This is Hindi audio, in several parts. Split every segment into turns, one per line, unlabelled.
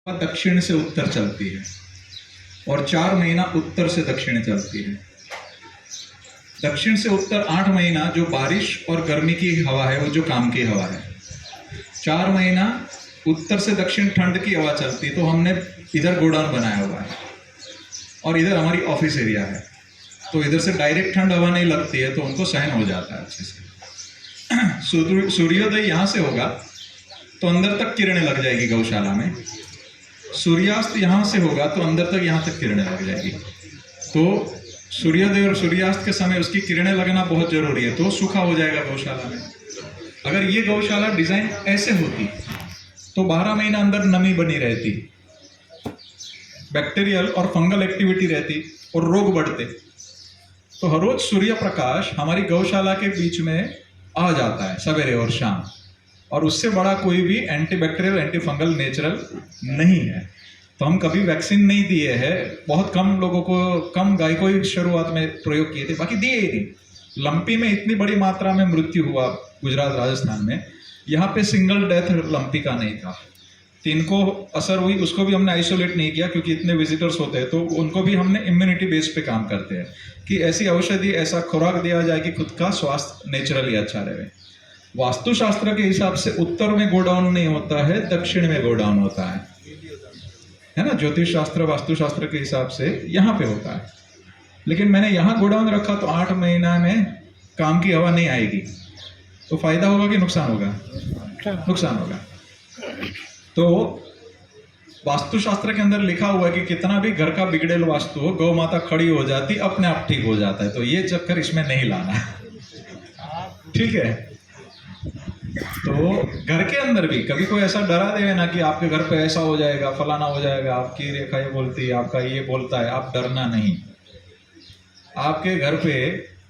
दक्षिण से उत्तर चलती है और 4 महीना उत्तर से दक्षिण चलती है। दक्षिण से उत्तर 8 महीना जो बारिश और गर्मी की हवा है, वो जो काम की हवा है। 4 महीना उत्तर से दक्षिण ठंड की हवा चलती, तो हमने इधर गोडाउन बनाया हुआ है और इधर हमारी ऑफिस एरिया है, तो इधर से डायरेक्ट ठंड हवा नहीं लगती है, तो उनको सहन हो जाता है अच्छे से। सूर्योदय यहाँ से होगा तो अंदर तक किरणें लग जाएगी गौशाला में। सूर्यास्त यहाँ से होगा तो अंदर तक यहाँ तक किरणें लग जाएगी। तो सूर्योदय और सूर्यास्त के समय उसकी किरणें लगना बहुत जरूरी है, तो सूखा हो जाएगा गौशाला में। अगर ये गौशाला डिजाइन ऐसे होती तो 12 महीना अंदर नमी बनी रहती, बैक्टीरियल और फंगल एक्टिविटी रहती और रोग बढ़ते। तो हर रोज सूर्य प्रकाश हमारी गौशाला के बीच में आ जाता है सवेरे और शाम, और उससे बड़ा कोई भी एंटीबैक्टीरियल एंटी फंगल नेचुरल नहीं है। तो हम कभी वैक्सीन नहीं दिए हैं, बहुत कम लोगों को, कम गाय को ही शुरुआत में प्रयोग किए थे, बाकी दिए ही नहीं। लंपी में इतनी बड़ी मात्रा में मृत्यु हुआ गुजरात राजस्थान में, यहाँ पे सिंगल डेथ लंपी का नहीं था। 3 को असर हुई, उसको भी हमने आइसोलेट नहीं किया क्योंकि इतने विजिटर्स होते हैं, तो उनको भी हमने इम्यूनिटी बेस पे काम करते हैं कि ऐसी औषधि, ऐसा खुराक दिया जाए कि खुद का स्वास्थ्य नेचुरली अच्छा रहे। वास्तुशास्त्र के हिसाब से उत्तर में गोडाउन नहीं होता है, दक्षिण में गोडाउन होता है ना। ज्योतिष शास्त्र वास्तुशास्त्र के हिसाब से यहाँ पे होता है, लेकिन मैंने यहाँ गोडाउन रखा तो 8 महीना में काम की हवा नहीं आएगी। तो फायदा होगा कि नुकसान होगा? नुकसान होगा। तो वास्तुशास्त्र के अंदर लिखा हुआ है कि कितना भी घर का बिगड़ेल वास्तु हो, गौ माता खड़ी हो जाती, अपने आप ठीक हो जाता है। तो ये चक्कर इसमें नहीं लाना, ठीक है। तो घर के अंदर भी कभी कोई ऐसा डरा देवे ना कि आपके घर पे ऐसा हो जाएगा, फलाना हो जाएगा, आपकी रेखा ये बोलती है, आपका ये बोलता है, आप डरना नहीं। आपके घर पे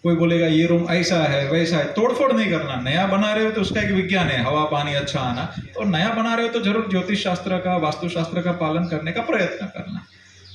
कोई बोलेगा ये रूम ऐसा है वैसा है, तोड़फोड़ नहीं करना। नया बना रहे हो तो उसका एक विज्ञान है, हवा पानी अच्छा आना। तो नया बना रहे हो तो जरूर ज्योतिष शास्त्र का, वास्तुशास्त्र का पालन करने का प्रयत्न करना।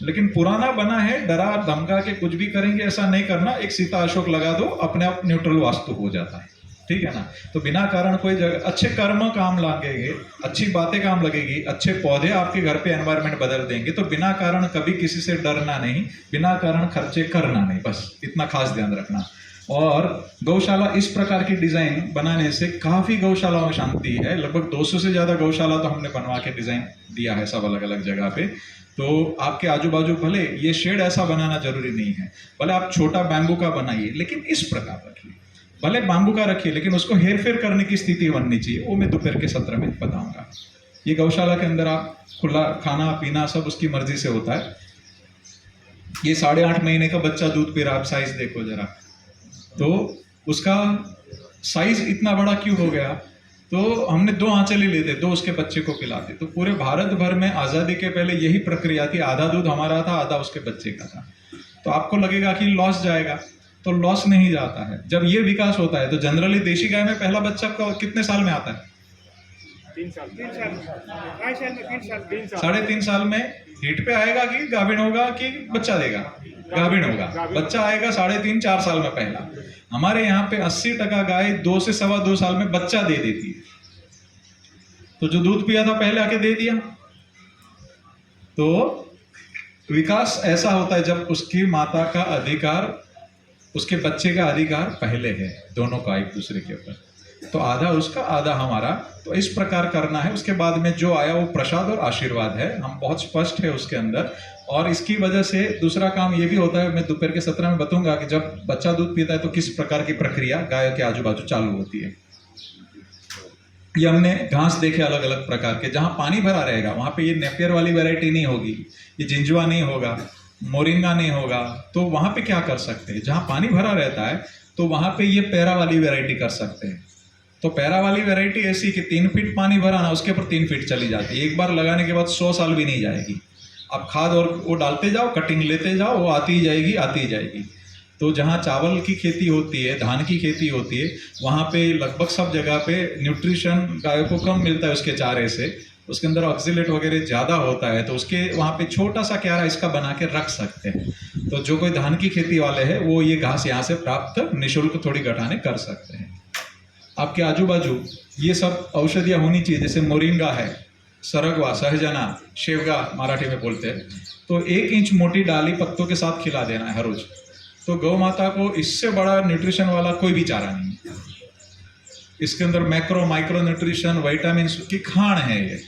लेकिन पुराना बना है, डरा धमका के कुछ भी करेंगे ऐसा नहीं करना। एक सीता अशोक लगा दो, अपने आप न्यूट्रल वास्तु हो जाता है, ठीक है ना। तो बिना कारण कोई अच्छे कर्म काम लगेंगे, अच्छी बातें काम लगेगी, अच्छे पौधे आपके घर पे एनवायरनमेंट बदल देंगे। तो बिना कारण कभी किसी से डरना नहीं, बिना कारण खर्चे करना नहीं, बस इतना खास ध्यान रखना। और गौशाला इस प्रकार की डिजाइन बनाने से काफी गौशालाओं में शांति है। लगभग 200 से ज्यादा गौशाला तो हमने बनवा के डिजाइन दिया है सब अलग अलग जगह पे। तो आपके आजू बाजू भले ये शेड ऐसा बनाना जरूरी नहीं है, भले आप छोटा बैम्बू का बनाइए, लेकिन इस प्रकार रखिए। भले बाम्बू का रखिए, लेकिन उसको हेर फेर करने की स्थिति बननी चाहिए, वो मैं दोपहर के सत्र में बताऊंगा। ये गौशाला के अंदर आप खुला खाना पीना सब उसकी मर्जी से होता है। ये 8.5 महीने का बच्चा दूध पी रहा, आप साइज देखो जरा, तो उसका साइज इतना बड़ा क्यों हो गया? तो हमने 2 आंचल ही लेते, 2 उसके बच्चे को पिलाते। तो पूरे भारत भर में आज़ादी के पहले यही प्रक्रिया थी, आधा दूध हमारा था, आधा उसके बच्चे का था। तो आपको लगेगा कि लॉस जाएगा, तो लॉस नहीं जाता है। जब ये विकास होता है तो जनरली देशी गाय में पहला बच्चा कितने साल में आता है?
3 साल
3.5 साल में हीट पे आएगा कि गाभिन होगा कि बच्चा देगा? गाभिन होगा। बच्चा आएगा 3.5-4 साल में पहला। हमारे यहाँ पे 80% गाय 2 से 2.25 साल में बच्चा दे देती है। तो जो दूध पिया था पहले आके दे दिया। तो विकास ऐसा होता है जब उसकी माता का अधिकार, उसके बच्चे का अधिकार पहले है, दोनों का एक दूसरे के ऊपर। तो आधा उसका आधा हमारा, तो इस प्रकार करना है। उसके बाद में जो आया वो प्रसाद और आशीर्वाद है, हम बहुत स्पष्ट है उसके अंदर। और इसकी वजह से दूसरा काम ये भी होता है, मैं दोपहर के सत्र में बताऊंगा कि जब बच्चा दूध पीता है तो किस प्रकार की प्रक्रिया गाय के आजू बाजू चालू होती है। ये हमने घास देखे अलग अलग प्रकार के। जहाँ पानी भरा रहेगा वहाँ पे ये नेपियर वाली वैरायटी नहीं होगी, ये जिंजवा नहीं होगा, मोरिंगा नहीं होगा। तो वहाँ पे क्या कर सकते हैं? जहाँ पानी भरा रहता है तो वहाँ पे ये पैरा वाली वैरायटी कर सकते हैं। तो पैरा वाली वैरायटी ऐसी कि 3 फीट पानी भरा ना, उसके ऊपर 3 फीट चली जाती है। एक बार लगाने के बाद 100 साल भी नहीं जाएगी। आप खाद और वो डालते जाओ, कटिंग लेते जाओ, वो आती ही जाएगी, आती ही जाएगी। तो जहाँ चावल की खेती होती है, धान की खेती होती है, वहाँ पे लगभग सब जगह पे न्यूट्रिशन गायों को कम मिलता है उसके चारे से, उसके अंदर ऑक्सीलेट वगैरह ज़्यादा होता है। तो उसके वहाँ पे छोटा सा क्यारा इसका बना के रख सकते हैं। तो जो कोई धान की खेती वाले हैं वो ये घास यहाँ से प्राप्त निःशुल्क थोड़ी घटाने कर सकते हैं। आपके आजू बाजू ये सब औषधियाँ होनी चाहिए, जैसे मोरिंगा है, सरगवा, सहजना, शेवगा मराठी में बोलते हैं, तो 1 इंच मोटी डाली पत्तों के साथ खिला देना है हर रोज। तो गौ माता को इससे बड़ा न्यूट्रिशन वाला कोई भी चारा नहीं है। इसके अंदर मैक्रो माइक्रो न्यूट्रिशन, विटामिन की खान है ये।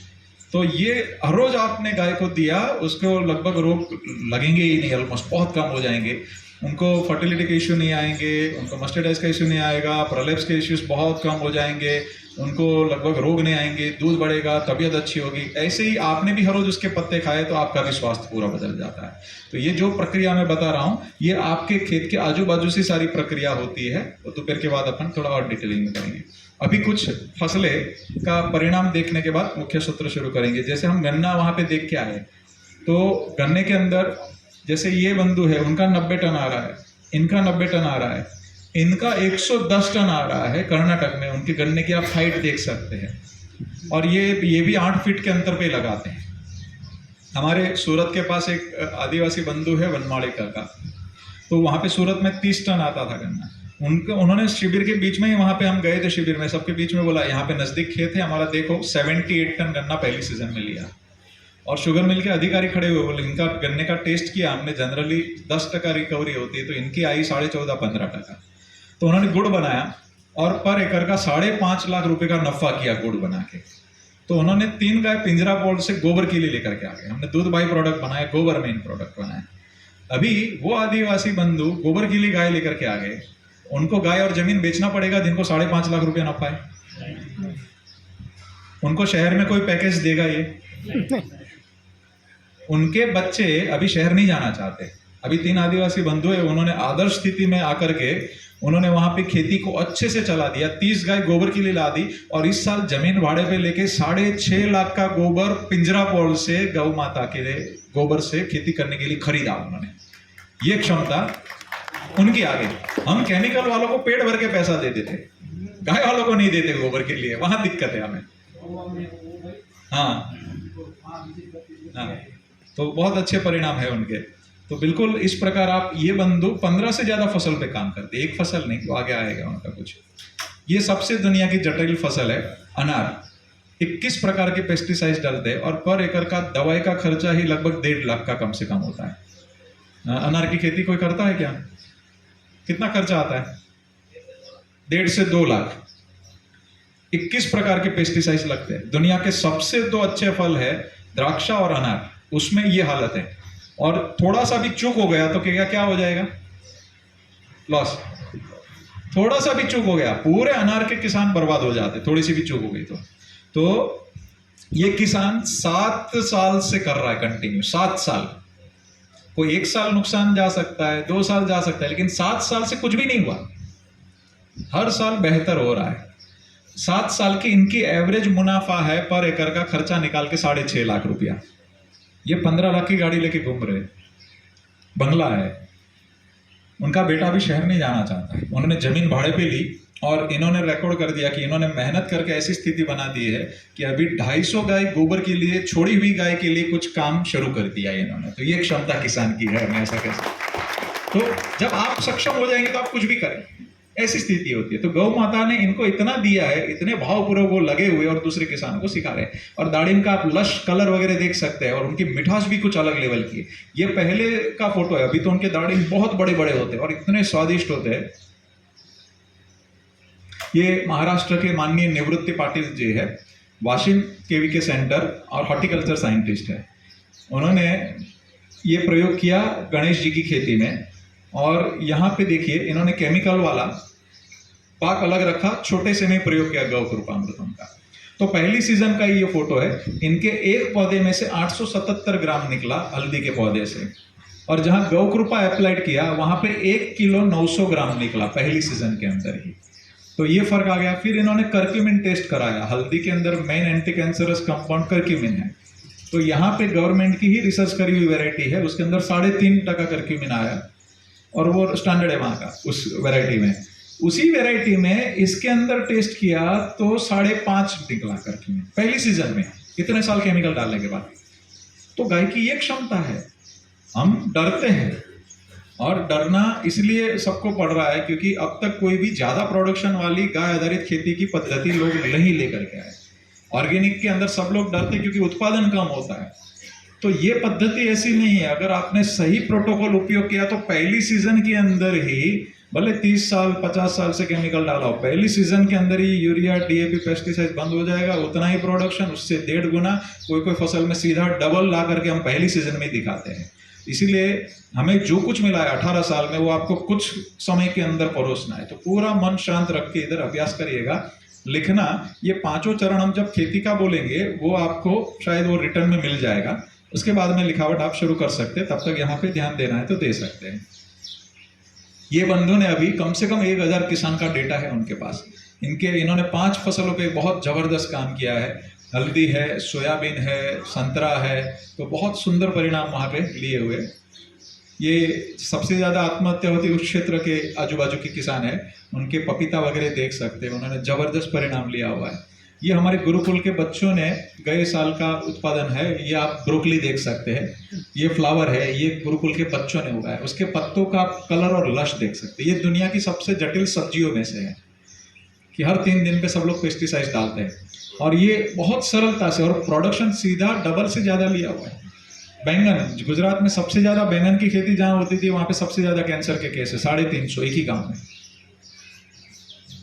तो ये हर रोज आपने गाय को दिया, उसको लगभग रोग लगेंगे ही नहीं, ऑलमोस्ट बहुत कम हो जाएंगे। उनको फर्टिलिटी के इश्यू नहीं आएंगे, उनको मस्टर्डाइज का इश्यू नहीं आएगा, प्रोलेप्स के इश्यूज बहुत कम हो जाएंगे, उनको लगभग रोग नहीं आएंगे, दूध बढ़ेगा, तबीयत अच्छी होगी। ऐसे ही आपने भी हर रोज उसके पत्ते खाए तो आपका भी स्वास्थ्य पूरा बदल जाता है। तो ये जो प्रक्रिया मैं बता रहा हूँ, ये आपके खेत के आजू बाजू से सारी प्रक्रिया होती है। तो दोपहर के बाद अपन थोड़ा और डिटेलिंग में करेंगे। अभी कुछ फसलें का परिणाम देखने के बाद मुख्य सत्र शुरू करेंगे। जैसे हम गन्ना वहाँ पे देख के आए, तो गन्ने के अंदर जैसे ये बंधु है, उनका 90 टन आ रहा है, इनका 90 टन आ रहा है, इनका 110 टन आ रहा है कर्नाटक में। उनके गन्ने की आप हाइट देख सकते हैं। और ये भी 8 फीट के अंतर पे लगाते हैं। हमारे सूरत के पास एक आदिवासी बंधु है वनमालिका का, तो वहाँ पे सूरत में 30 टन आता था गन्ना। उन्होंने शिविर के बीच में ही, वहाँ पे हम गए थे शिविर में, सबके बीच में बोला यहाँ पे नज़दीक खेत है हमारा, देखो 78 टन गन्ना पहली सीजन में लिया। और शुगर मिल के अधिकारी खड़े हुए, बोले इनका गन्ने का टेस्ट किया हमने, जनरली 10% रिकवरी होती है, तो इनकी आई 14.5-15%। तो उन्होंने गुड़ बनाया और पर एकड़ का 5.5 लाख रुपए का नफा किया गुड़ बना के। तो उन्होंने 3 गाय पिंजरा बोर्ड से गोबर के लिए लेकर के आ गए। हमने दूध बाई प्रोडक्ट बनाया, गोबर मेन प्रोडक्ट बनाया। अभी वो आदिवासी बंधु गोबर के लिए गाय लेकर के आ गए, उनको गाय और जमीन बेचना पड़ेगा जिनको 5.5 लाख रुपया नफा है। उनको शहर में कोई पैकेज देगा ये? उनके बच्चे अभी शहर नहीं जाना चाहते। अभी 3 आदिवासी बंधु है, उन्होंने आदर्श स्थिति में आकर के उन्होंने वहां पे खेती को अच्छे से चला दिया। 30 गाय गोबर के लिए ला दी और इस साल जमीन भाड़े पे लेके 6.5 लाख का गोबर पिंजरा पोल से गौ माता के लिए गोबर से खेती करने के लिए खरीदा उन्होंने। ये क्षमता उनकी आगे। हम केमिकल वालों को पेट भर के पैसा दे देते, गाय वालों को नहीं देते गोबर के लिए, वहां दिक्कत है हमें। हाँ, तो बहुत अच्छे परिणाम है उनके। तो बिल्कुल इस प्रकार आप, ये बंधु 15 से ज्यादा फसल पे काम करते, एक फसल नहीं, तो आगे आएगा उनका कुछ। ये सबसे दुनिया की जटिल फसल है अनार। 21 प्रकार के पेस्टिसाइड्स डालते हैं और पर एकड़ का दवाई का खर्चा ही लगभग 1.5 लाख का कम से कम होता है। अनार की खेती कोई करता है क्या? कितना खर्चा आता है? 1.5 से 2 लाख। 21 प्रकार के पेस्टिसाइड्स लगते हैं। दुनिया के सबसे 2 अच्छे फल है द्राक्षा और अनार, उसमें ये हालत है। और थोड़ा सा भी चूक हो गया तो क्या हो जाएगा? लॉस। थोड़ा सा भी चूक हो गया, पूरे अनार के किसान बर्बाद हो जाते, थोड़ी सी भी चूक हो गई तो ये किसान 7 साल से कर रहा है कंटिन्यू, 7 साल। कोई 1 साल नुकसान जा सकता है, 2 साल जा सकता है, लेकिन 7 साल से कुछ भी नहीं हुआ। हर साल बेहतर हो रहा है। 7 साल की इनकी एवरेज मुनाफा है पर एकड़ का खर्चा निकाल के 6.5 लाख रुपया। ये 15 लाख की गाड़ी लेके घूम रहे, बंगला है। उनका बेटा भी शहर नहीं जाना चाहता है, उन्होंने जमीन भाड़े पे ली और इन्होंने रिकॉर्ड कर दिया कि इन्होंने मेहनत करके ऐसी स्थिति बना दी है कि अभी 250 गाय गोबर के लिए, छोड़ी हुई गाय के लिए कुछ काम शुरू कर दिया इन्होंने। तो ये क्षमता किसान की है, मैं ऐसा कह सकता। तो जब आप सक्षम हो जाएंगे तो आप कुछ भी करें, ऐसी स्थिति होती है। तो गौ माता ने इनको इतना दिया है, इतने भावपूर्वक वो लगे हुए और दूसरे किसानों को सिखा रहे हैं। और दाड़िम का आप लश कलर वगैरह देख सकते हैं और उनकी मिठास भी कुछ अलग लेवल की है। ये पहले का फोटो है, अभी तो उनके दाड़िम बहुत बड़े बड़े होते हैं और इतने स्वादिष्ट होते हैं। ये महाराष्ट्र के माननीय निवृत्ति पाटिल जी है, वाशिम केवीके सेंटर और हॉर्टिकल्चर साइंटिस्ट है। उन्होंने ये प्रयोग किया गणेश जी की खेती में। और यहाँ पे देखिए, इन्होंने केमिकल वाला पाक अलग रखा, छोटे से में प्रयोग किया गौ कृपामृतम का। तो पहली सीजन का ये फोटो है। इनके एक पौधे में से 877 ग्राम निकला हल्दी के पौधे से, और जहां गौ कृपा अप्लाइड किया वहां पे 1 किलो 900 ग्राम निकला पहली सीजन के अंदर ही। तो ये फर्क आ गया। फिर इन्होंने कर्क्यूमिन टेस्ट कराया। हल्दी के अंदर main anti cancerous compound curcumin है। तो यहाँ पे गवर्नमेंट की ही रिसर्च करी हुई वेराइटी है, उसके अंदर 3.5% कर्क्यूमिन आया और वो स्टैंडर्ड है वहाँ का उस वेराइटी में। उसी वेराइटी में इसके अंदर टेस्ट किया तो 5.5 निकला कर्क्यूमिन पहली सीजन में, इतने साल केमिकल डालने के बाद। तो गाय की ये क्षमता है। हम डरते हैं, और डरना इसलिए सबको पड़ रहा है क्योंकि अब तक कोई भी ज्यादा प्रोडक्शन वाली गाय आधारित खेती की पद्धति लोग नहीं लेकर के आए। ऑर्गेनिक के अंदर सब लोग डरते हैं क्योंकि उत्पादन कम होता है। तो ये पद्धति ऐसी नहीं है। अगर आपने सही प्रोटोकॉल उपयोग किया तो पहली सीजन के अंदर ही, भले 30 साल 50 साल से केमिकल डाला हो, पहली सीजन के अंदर ही यूरिया डीएपी पेस्टिसाइड बंद हो जाएगा। उतना ही प्रोडक्शन, उससे 1.5 गुना, कोई कोई फसल में सीधा डबल ला करके हम पहली सीजन में दिखाते हैं। इसीलिए हमें जो कुछ मिला है 18 साल में, वो आपको कुछ समय के अंदर परोसना है। तो पूरा मन शांत रख के इधर अभ्यास करिएगा, लिखना। ये 5 चरण हम जब खेती का बोलेंगे वो आपको शायद वो रिटर्न में मिल जाएगा। उसके बाद में लिखावट आप शुरू कर सकते हैं। तब तक यहाँ पे ध्यान देना है तो दे सकते हैं। ये बंधु ने अभी कम से कम 1000 किसान का डेटा है उनके पास। इन्होंने 5 फसलों पे बहुत जबरदस्त काम किया है। हल्दी है, सोयाबीन है, संतरा है, तो बहुत सुंदर परिणाम वहाँ पे लिए हुए। ये सबसे ज़्यादा आत्महत्या होती उस क्षेत्र के आजू बाजू के किसान है, उनके पपीता वगैरह देख सकते हैं, उन्होंने जबरदस्त परिणाम लिया हुआ है। ये हमारे गुरुकुल के बच्चों ने गए साल का उत्पादन है। ये आप ब्रोकली देख सकते हैं, ये फ्लावर है, ये गुरुकुल के बच्चों ने उगाया। उसके पत्तों का कलर और लश देख सकते हैं। ये दुनिया की सबसे जटिल सब्जियों में से है कि हर 3 दिन पे सब लोग पेस्टिसाइड डालते हैं, और ये बहुत सरलता से, और प्रोडक्शन सीधा डबल से ज़्यादा लिया हुआ है। बैंगन, गुजरात में सबसे ज़्यादा बैंगन की खेती जहाँ होती थी वहाँ पे सबसे ज़्यादा कैंसर के केस है, 350 एक ही गाँव में।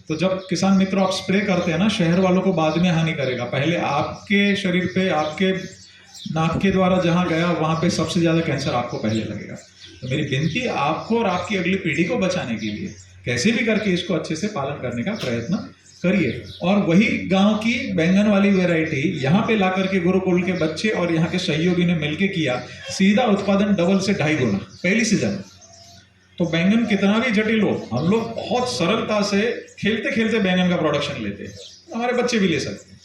तो जब किसान मित्र आप स्प्रे करते हैं ना, शहर वालों को बाद में हानि करेगा, पहले आपके शरीर पे, आपके नाक के द्वारा जहाँ गया वहाँ पे सबसे ज़्यादा कैंसर आपको पहले लगेगा। तो मेरी विनती आपको और आपकी अगली पीढ़ी को बचाने के लिए कैसे भी करके इसको अच्छे से पालन करने का प्रयत्न करिए। और वही गांव की बैंगन वाली वैरायटी यहाँ पे ला करके गुरुकुल के बच्चे और यहाँ के सहयोगी ने मिलके किया, सीधा उत्पादन डबल से 2.5 गुना पहली सीजन। तो बैंगन कितना भी जटिल हो, हम लोग बहुत सरलता से खेलते खेलते बैंगन का प्रोडक्शन लेते हैं। हमारे बच्चे भी ले सकते हैं।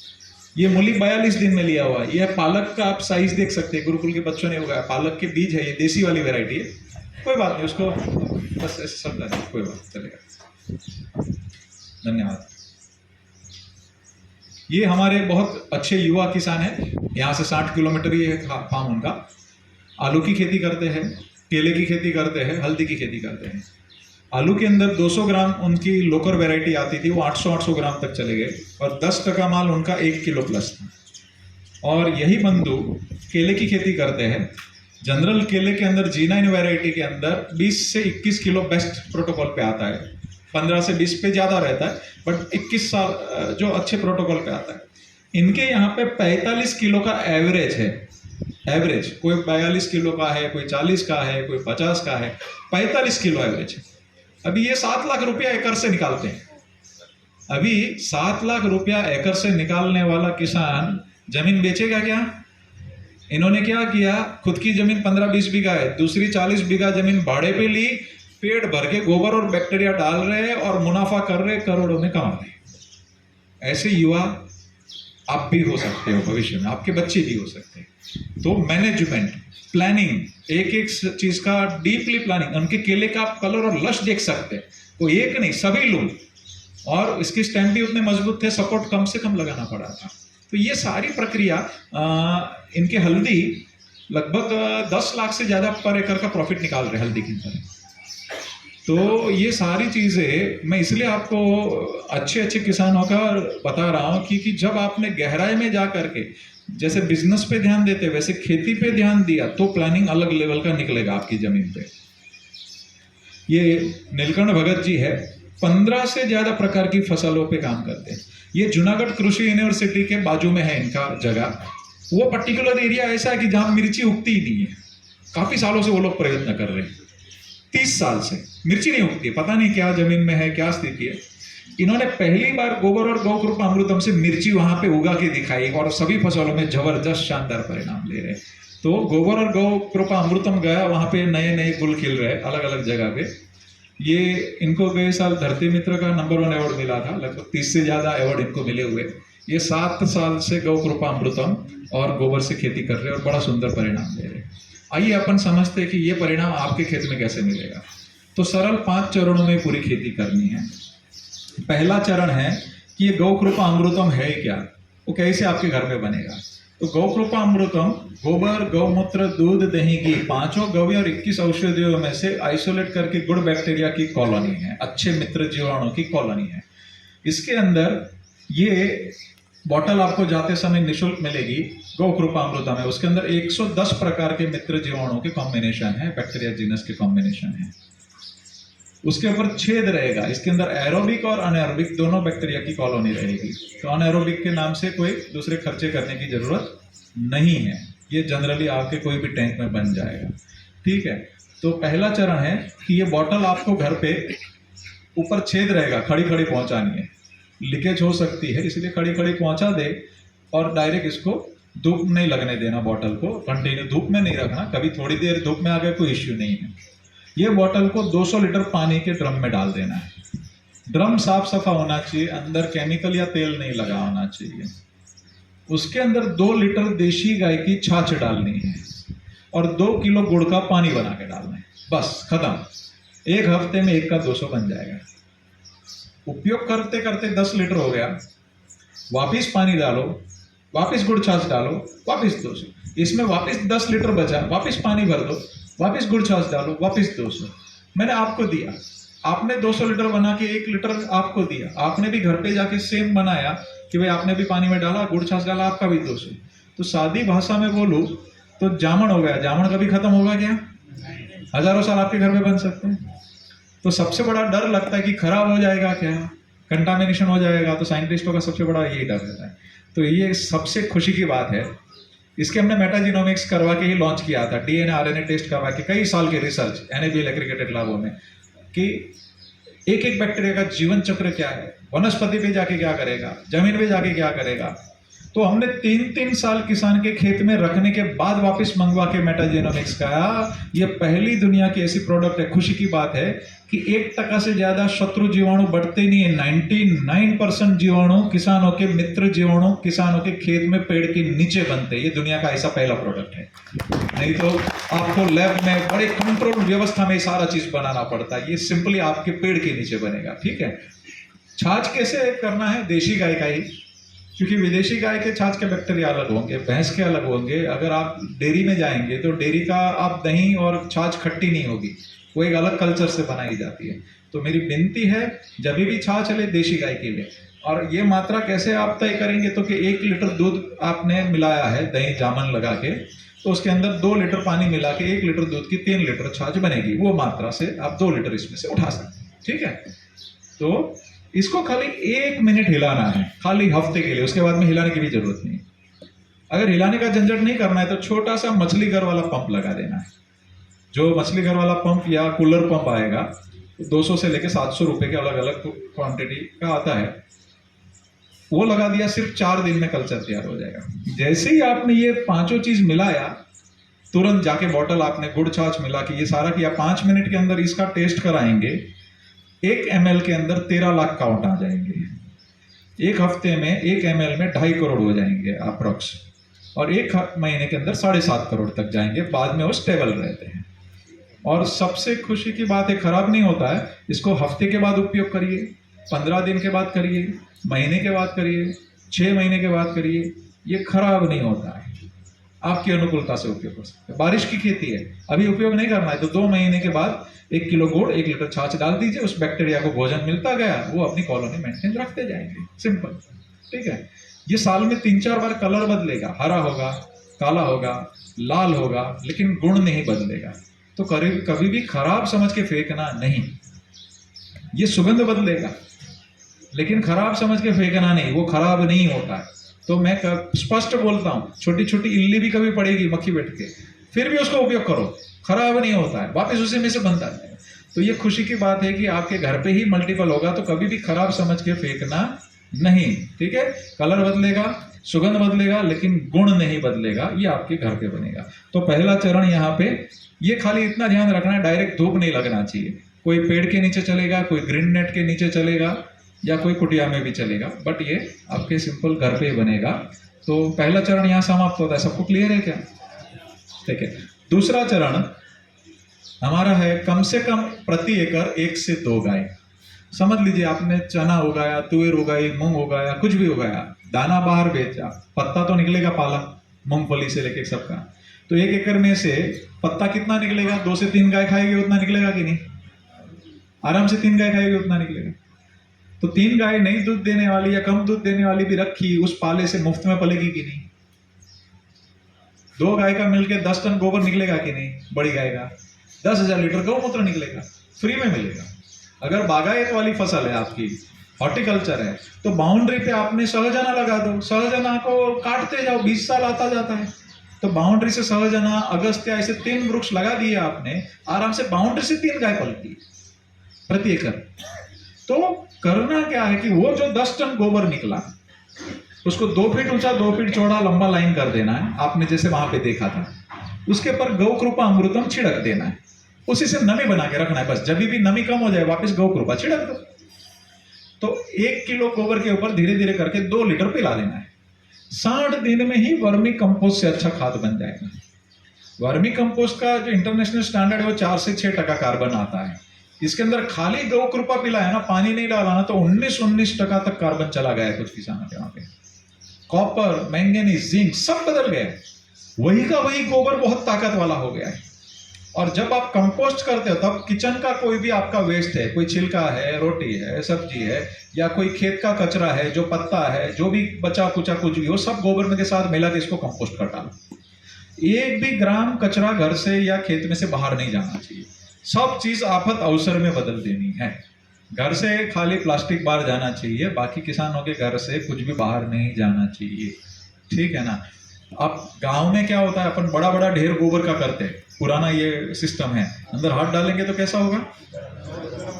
ये मूली 42 दिन में लिया हुआ है। यह पालक का आप साइज देख सकते हैं, गुरुकुल के बच्चों ने उगाया। पालक के बीज है, ये देसी वाली वैरायटी है, कोई बात नहीं, उसको बस ऐसे चलता है, कोई बात चलेगा। धन्यवाद। ये हमारे बहुत अच्छे युवा किसान हैं, यहाँ से 60 किलोमीटर ही है फार्म उनका। आलू की खेती करते हैं, केले की खेती करते हैं, हल्दी की खेती करते हैं। आलू के अंदर 200 ग्राम उनकी लोकर वैरायटी आती थी, वो 800 ग्राम तक चले गए, और 10% माल उनका 1 किलो प्लस था। और यही बंधु केले की खेती करते हैं। जनरल केले के अंदर G9 वैरायटी के अंदर 20 से 21 किलो बेस्ट प्रोटोकॉल पे आता है। 15 से 20 पे ज़्यादा रहता है, बट 21 साल जो अच्छे प्रोटोकॉल पे आता है। इनके यहाँ पे 45 किलो का एवरेज है। एवरेज कोई 42 किलो का है, कोई 40 का है, कोई 50 का है, 45 किलो एवरेज है। अभी ये 7 लाख रुपया एकड़ से निकालते हैं। अभी 7 लाख रुपया एकड़ से निकालने वाला किसान जमीन बेचेगा क्या? इन्होंने क्या किया, खुद की जमीन 15-20 बीघा है, दूसरी 40 बीघा जमीन भाड़े पे ली, पेट भर के गोबर और बैक्टीरिया डाल रहे हैं और मुनाफा कर रहे, करोड़ों में कमा रहे। ऐसे युवा आप भी हो सकते हो, भविष्य में आपके बच्चे भी हो सकते हैं। तो मैनेजमेंट, प्लानिंग, एक एक चीज का डीपली प्लानिंग। उनके केले का आप कलर और लश देख सकते हैं, तो एक नहीं सभी लोग, और इसके स्टेम भी उतने मजबूत थे, सपोर्ट कम से कम लगाना पड़ा था। तो ये सारी प्रक्रिया, इनके हल्दी लगभग 10 लाख से ज़्यादा पर एकड़ का प्रॉफिट निकाल रहे हल्दी के अंदर। तो ये सारी चीज़ें मैं इसलिए आपको अच्छे किसानों का बता रहा हूँ कि जब आपने गहराई में जा करके जैसे बिजनेस पे ध्यान देते वैसे खेती पे ध्यान दिया तो प्लानिंग अलग लेवल का निकलेगा आपकी जमीन पे। ये नीलकंठ भगत जी है, 15 से ज़्यादा प्रकार की फसलों पे काम करते हैं। ये जूनागढ़ कृषि यूनिवर्सिटी के बाजू में है इनका जगह। वो पर्टिकुलर एरिया ऐसा है कि जहाँ मिर्ची उगती ही नहीं है। काफ़ी सालों से वो लोग प्रयत्न कर रहे हैं, 30 साल से मिर्ची नहीं उगती, पता नहीं क्या जमीन में है, क्या स्थिति है। इन्होंने पहली बार गोबर और गौ कृपा अमृतम से मिर्ची वहां पे उगा के दिखाई और सभी फसलों में जबरदस्त शानदार परिणाम ले रहे। तो गोबर और गौ कृपा अमृतम गया, वहां पे नए नए गुल खिल रहे अलग अलग जगह पे। ये इनको गए साल धरती मित्र का नंबर 1 अवार्ड मिला था, लगभग 30 से ज्यादा अवार्ड इनको मिले हुए। ये 7 साल से गौ कृपा अमृतम और गोबर से खेती कर रहे और बड़ा सुंदर परिणाम ले रहे। आइए अपन समझते हैं कि ये परिणाम आपके खेत में कैसे मिलेगा। तो सरल 5 चरणों में पूरी खेती करनी है। पहला चरण है कि ये गौ कृपा अमृतम है क्या, वो कैसे आपके घर में बनेगा। तो गौ कृपा अमृतम गोबर, गौमूत्र, दूध, दही, घी, 5 गव्य और 21 औषधियों में से आइसोलेट करके गुड बैक्टीरिया की कॉलोनी है, अच्छे मित्र जीवाणु की कॉलोनी है। इसके अंदर ये बॉटल आपको जाते समय निशुल्क मिलेगी गौ कृपा अमृता में। उसके अंदर 110 प्रकार के मित्र जीवाणुओं के कॉम्बिनेशन है, बैक्टीरिया जीनस के कॉम्बिनेशन है। उसके ऊपर छेद रहेगा, इसके अंदर एरोबिक और अनएरोबिक दोनों बैक्टीरिया की कॉलोनी रहेगी। तो अनएरोबिक के नाम से कोई दूसरे खर्चे करने की जरूरत नहीं है, ये जनरली आपके कोई भी टैंक में बन जाएगा। ठीक है, तो पहला चरण है कि ये बॉटल आपको घर पे ऊपर छेद रहेगा, खड़ी खड़ी पहुंचानी है, लीकेज हो सकती है, इसलिए खड़ी खड़ी पहुंचा दे और डायरेक्ट इसको धूप नहीं लगने देना, बॉटल को कंटिन्यू धूप में नहीं रखना, कभी थोड़ी देर धूप में आ गया कोई इश्यू नहीं है। ये बॉटल को 200 लीटर पानी के ड्रम में डाल देना है। ड्रम साफ सफा होना चाहिए, अंदर केमिकल या तेल नहीं लगा होना चाहिए। उसके अंदर 2 लीटर देशी गाय की छाछ डालनी है और 2 किलो गुड़ का पानी बना के डालना है, बस खत्म। एक हफ्ते में 1 का 200 बन जाएगा। उपयोग करते करते 10 लीटर हो गया, वापिस पानी डालो, वापिस गुड़ छाछ डालो, वापिस 200, इसमें वापिस 10 लीटर बचा, वापिस पानी भर दो, वापिस गुड़ छाछ डालो, वापिस 200। मैंने आपको दिया, आपने 200 लीटर बना के 1 लीटर आपको दिया, आपने भी घर पे जाके सेम बनाया कि भाई आपने भी पानी में डाला, गुड़ छाछ डाला, आपका भी 200। तो सादी भाषा में बोलूं तो जामन हो गया। जामन कभी खत्म होगा क्या? हजारों साल आपके घर में बन सकते हैं। तो सबसे बड़ा डर लगता है कि खराब हो जाएगा क्या, कंटामिनेशन हो जाएगा, तो साइंटिस्टों का सबसे बड़ा यही डर रहता है। तो ये सबसे खुशी की बात है, इसके हमने मेटाजीनोमिक्स करवा के ही लॉन्च किया था, डीएनए आरएनए टेस्ट करवा के, कई साल की रिसर्च एनएबीएल एग्रीगेटेड लैबों में, कि एक एक बैक्टीरिया का जीवन चक्र क्या है, वनस्पति पे जाके क्या करेगा, जमीन पे जाके क्या करेगा। तो हमने 3-3 साल किसान के खेत में रखने के बाद वापस मंगवा के मेटाजीनोमिक्स का, ये पहली दुनिया की ऐसी प्रोडक्ट है। खुशी की बात है कि 1% से ज्यादा शत्रु जीवाणु बढ़ते नहीं है। 99% जीवाणु किसानों के मित्र जीवाणु किसानों के खेत में पेड़ के नीचे बनते हैं। ये दुनिया का ऐसा पहला प्रोडक्ट है। नहीं तो आपको लैब में बड़े कंट्रोल व्यवस्था में सारा चीज बनाना पड़ता है, ये सिंपली आपके पेड़ के नीचे बनेगा। ठीक है, छाछ कैसे करना है? देशी गाय का ही, क्योंकि विदेशी गाय के छाछ के बैक्टीरिया अलग होंगे, भैंस के अलग होंगे। अगर आप डेयरी में जाएंगे तो डेयरी का आप दही और छाछ खट्टी नहीं होगी, वो एक अलग कल्चर से बनाई जाती है। तो मेरी विनती है, जब भी छाछ ले देशी गाय के लिए। और ये मात्रा कैसे आप तय करेंगे? तो कि 1 लीटर दूध आपने मिलाया है दही जामन लगा के, तो उसके अंदर 2 लीटर पानी मिला के 1 लीटर दूध की 3 लीटर छाछ बनेगी। वो मात्रा से आप 2 लीटर इसमें से उठा सकते हैं। ठीक है, तो इसको खाली 1 मिनट हिलाना है, खाली हफ्ते के लिए, उसके बाद में हिलाने की भी जरूरत नहीं। अगर हिलाने का झंझट नहीं करना है तो छोटा सा मछली घर वाला पंप लगा देना है। जो मछली घर वाला पंप या कूलर पंप आएगा, 200 से लेके 700 रुपए के अलग अलग क्वांटिटी का आता है, वो लगा दिया, सिर्फ 4 दिन में कल्चर तैयार हो जाएगा। जैसे ही आपने ये 5 चीज मिलाया, तुरंत जाके बॉटल आपने गुड़ छाछ मिला के ये सारा किया, 5 मिनट के अंदर इसका टेस्ट कराएंगे। 1 ml के अंदर 13 लाख काउंट आ जाएंगे। 1 हफ्ते में 1 ml में 2.5 करोड़ हो जाएंगे अप्रोक्स, और 1 महीने के अंदर 7.5 करोड़ तक जाएंगे। बाद में वो स्टेबल रहते हैं। और सबसे खुशी की बात है, खराब नहीं होता है। इसको हफ्ते के बाद उपयोग करिए, 15 दिन के बाद करिए, महीने के बाद करिए, 6 महीने के बाद करिए, ये खराब नहीं होता है। आपकी अनुकूलता से उपयोग कर सकते हैं। बारिश की खेती है, अभी उपयोग नहीं करना है तो 2 महीने के बाद 1 किलो गुड़ 1 लीटर छाछ डाल दीजिए, उस बैक्टीरिया को भोजन मिलता गया, वो अपनी कॉलोनी मेंटेन रखते जाएंगे। सिंपल। ठीक है, ये साल में 3-4 बार कलर बदलेगा, हरा होगा, काला होगा, लाल होगा, लेकिन गुण नहीं बदलेगा। तो कभी भी खराब समझ के फेंकना नहीं। ये सुगंध बदलेगा, लेकिन खराब समझ के फेंकना नहीं, वो खराब नहीं होता है। तो मैं स्पष्ट बोलता हूँ, छोटी छोटी इल्ली भी कभी पड़ेगी मक्खी बैठ के, फिर भी उसको उपयोग करो, खराब नहीं होता है, वापस उसी में से बनता है। तो ये खुशी की बात है कि आपके घर पे ही मल्टीपल होगा, तो कभी भी खराब समझ के फेंकना नहीं। ठीक है, कलर बदलेगा, सुगंध बदलेगा, लेकिन गुण नहीं बदलेगा, ये आपके घर पे बनेगा। तो पहला चरण यहाँ पे, ये खाली इतना ध्यान रखना है, डायरेक्ट धूप नहीं लगना चाहिए। कोई पेड़ के नीचे चलेगा, कोई ग्रीन नेट के नीचे चलेगा, या कोई कुटिया में भी चलेगा, बट ये आपके सिंपल घर पे ही बनेगा। तो पहला चरण यहाँ समाप्त होता है। सबको क्लियर है क्या? ठीक है, दूसरा चरण हमारा है कम से कम प्रति एकड़ 1 से 2 गाय। समझ लीजिए आपने चना उगाया, तुअर उगाई, मूंग उगाया, कुछ भी उगाया, दाना बाहर बेचा, पत्ता तो निकलेगा पाला, मूंगफली से लेके सबका। तो 1 एकड़ में से पत्ता कितना निकलेगा? 2 से 3 गाय खाएगी, उतना निकलेगा कि नहीं? आराम से 3 गाय खाएगी, उतना निकलेगा। तो 3 गाय नहीं दूध देने वाली या कम दूध देने वाली भी रखी, उस पाले से मुफ्त में पलेगी कि नहीं? 2 गाय का मिलके 10 टन गोबर निकलेगा कि नहीं? बड़ी गाय का 10,000 लीटर गौमूत्र निकलेगा, फ्री में मिलेगा। अगर बागायत वाली फसल है आपकी, हॉर्टिकल्चर है, तो बाउंड्री पे आपने सहजना लगा दो, सहजना को काटते जाओ, 20 साल आता जाता है। तो बाउंड्री से सहजना, अगस्त्या, ऐसे 3 वृक्ष लगा दिए आपने, आराम से बाउंड्री से 3 गाय पलती है प्रति एकड़। तो करना क्या है कि वो जो 10 टन गोबर निकला उसको 2 फीट ऊंचा 2 फीट चौड़ा लंबा लाइन कर देना है, आपने जैसे वहां पे देखा था। उसके पर गौ कृपा अमृतम छिड़क देना है, उसी से नमी बना के रखना है। बस जब भी नमी कम हो जाए वापस गौ कृपा छिड़क दो। तो 1 किलो गोबर के ऊपर धीरे धीरे करके 2 लीटर पिला देना है। 60 दिन में ही वर्मी कंपोस्ट से अच्छा खाद बन जाएगा। वर्मी कंपोस्ट का जो इंटरनेशनल स्टैंडर्ड है वो 4 से 6% कार्बन आता है। इसके अंदर खाली गौ कृपा पिलाया ना, पानी नहीं डाला ना, तो 19% तक कार्बन चला गया है कुछ किसानों के वहां पे। कॉपर, मैंगनीज, जिंक सब बदल गए, वही का वही गोबर बहुत ताकत वाला हो गया है। और जब आप कंपोस्ट करते हो तब किचन का कोई भी आपका वेस्ट है, कोई छिलका है, रोटी है, सब्जी है, या कोई खेत का कचरा है, जो पत्ता है, जो भी बचा कुचा कुछ भी हो, सब गोबर में के साथ मिला के इसको कंपोस्ट कर डालो। 1 भी ग्राम कचरा घर से या खेत में से बाहर नहीं जाना चाहिए। सब चीज आफत अवसर में बदल देनी है। घर से खाली प्लास्टिक बाहर जाना चाहिए, बाकी किसानों के घर से कुछ भी बाहर नहीं जाना चाहिए, ठीक है ना। अब गांव में क्या होता है, अपन बड़ा बड़ा ढेर गोबर का करते हैं, पुराना ये सिस्टम है, अंदर हाथ डालेंगे तो कैसा होगा?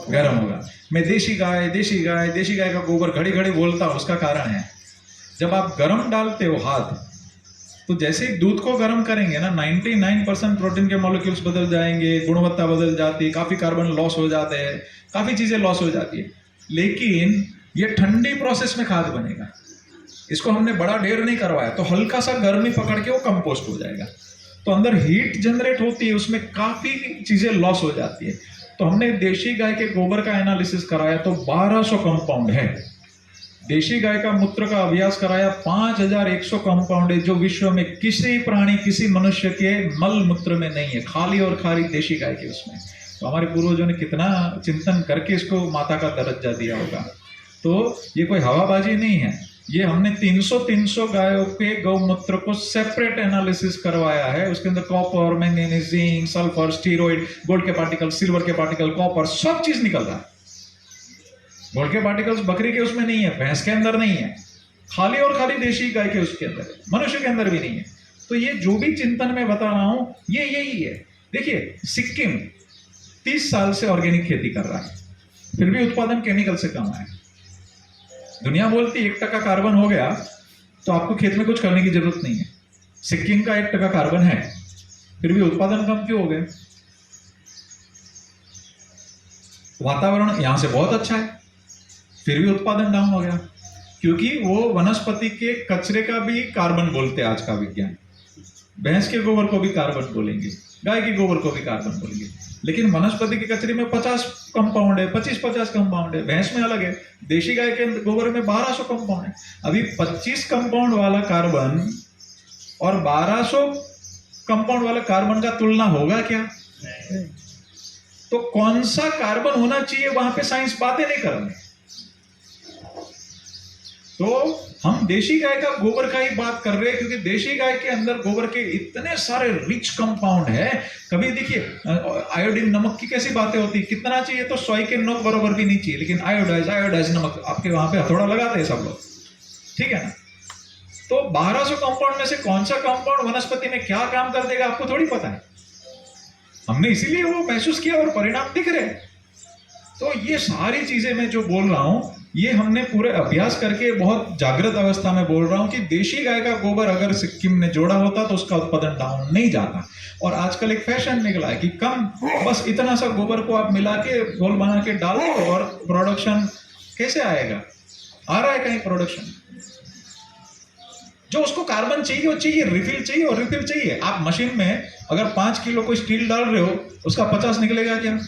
गर्म होगा। मैं देशी गाय देशी गाय देशी गाय का गोबर घड़ी घड़ी बोलता हूं, उसका कारण है जब आप गर्म डालते हो हाथ, तो जैसे ही दूध को गर्म करेंगे ना, 99% प्रोटीन के मॉलिक्यूल्स बदल जाएंगे, गुणवत्ता बदल जाती है, काफी कार्बन लॉस हो जाते हैं, काफी चीजें लॉस हो जाती है। लेकिन ये ठंडी प्रोसेस में खाद बनेगा, इसको हमने बड़ा ढेर नहीं करवाया, तो हल्का सा गर्मी पकड़ के वो कंपोस्ट हो जाएगा। तो अंदर हीट जनरेट होती है, उसमें काफी चीजें लॉस हो जाती है। तो हमने देशी गाय के गोबर का एनालिसिस कराया तो 1200 कंपाउंड है। देशी गाय का मूत्र का अभ्यास कराया, 5100 कंपाउंड है, जो विश्व में किसी प्राणी, किसी मनुष्य के मल मूत्र में नहीं है, खाली और खाली देशी गाय के उसमें। तो हमारे पूर्वजों ने कितना चिंतन करके इसको माता का दर्जा दिया होगा। तो ये कोई हवाबाजी नहीं है, ये हमने 300 गायों के गौमूत्र को सेपरेट एनालिसिस करवाया है। उसके अंदर copper, manganese, zinc, sulphur, steroid, gold के पार्टिकल, सिल्वर के पार्टिकल, कॉपर, सब चीज निकल रहा है। गोल्ड के पार्टिकल्स बकरी के उसमें नहीं है, भैंस के अंदर नहीं है, खाली और खाली देशी गाय के उसके अंदर है, मनुष्य के अंदर भी नहीं है। तो ये जो भी चिंतन मैं बता रहा हूं ये यही है। देखिए, सिक्किम 30 साल से ऑर्गेनिक खेती कर रहा है, फिर भी उत्पादन केमिकल से कम है। दुनिया बोलती 1% कार्बन हो गया तो आपको खेत में कुछ करने की जरूरत नहीं है। सिक्किम का 1% कार्बन है, फिर भी उत्पादन कम क्यों हो गए? वातावरण यहां से बहुत अच्छा है, फिर भी उत्पादन डाउन हो गया, क्योंकि वो वनस्पति के कचरे का भी कार्बन बोलते हैं आज का विज्ञान। भैंस के गोबर को भी कार्बन बोलेंगे, गाय के गोबर को भी कार्बन बोलेंगे, लेकिन वनस्पति के कचरे में 50 कंपाउंड है, 25-50 कंपाउंड है, भैंस में अलग है, देशी गाय के गोबर में 1200 कंपाउंड है। अभी 25 कंपाउंड वाला कार्बन और 1200 कंपाउंड वाला कार्बन का तुलना होगा क्या? तो कौन सा कार्बन होना चाहिए, वहां पे साइंस बातें नहीं कर रहे। तो हम देशी गाय का गोबर का ही बात कर रहे हैं, क्योंकि देशी गाय के अंदर गोबर के इतने सारे रिच कंपाउंड है। कभी देखिए आयोडीन नमक की कैसी बातें होती, कितना चाहिए, तो 100 के नोक बराबर भी नहीं चाहिए, लेकिन आयोडाइज नमक आपके वहां पे हथौड़ा लगाते हैं सब लोग, ठीक है ना। तो 1200 कंपाउंड में से कौन सा कंपाउंड वनस्पति में क्या काम कर देगा आपको थोड़ी पता है। हमने इसीलिए वो महसूस किया और परिणाम दिख रहे। तो ये सारी चीजें मैं जो बोल रहा हूं, ये हमने पूरे अभ्यास करके बहुत जागृत अवस्था में बोल रहा हूं कि देशी गाय का गोबर अगर सिक्किम ने जोड़ा होता तो उसका उत्पादन डाउन नहीं जाता। और आजकल एक फैशन निकला है कि कम, बस इतना सा गोबर को आप मिला के घोल बना के डाल दो और प्रोडक्शन कैसे आएगा? आ रहा है कहीं प्रोडक्शन? जो उसको कार्बन चाहिए वो चाहिए, रिफिल चाहिए, और रिफिल चाहिए। आप मशीन में अगर 5 किलो कोई स्टील डाल रहे हो, उसका 50 निकलेगा क्या?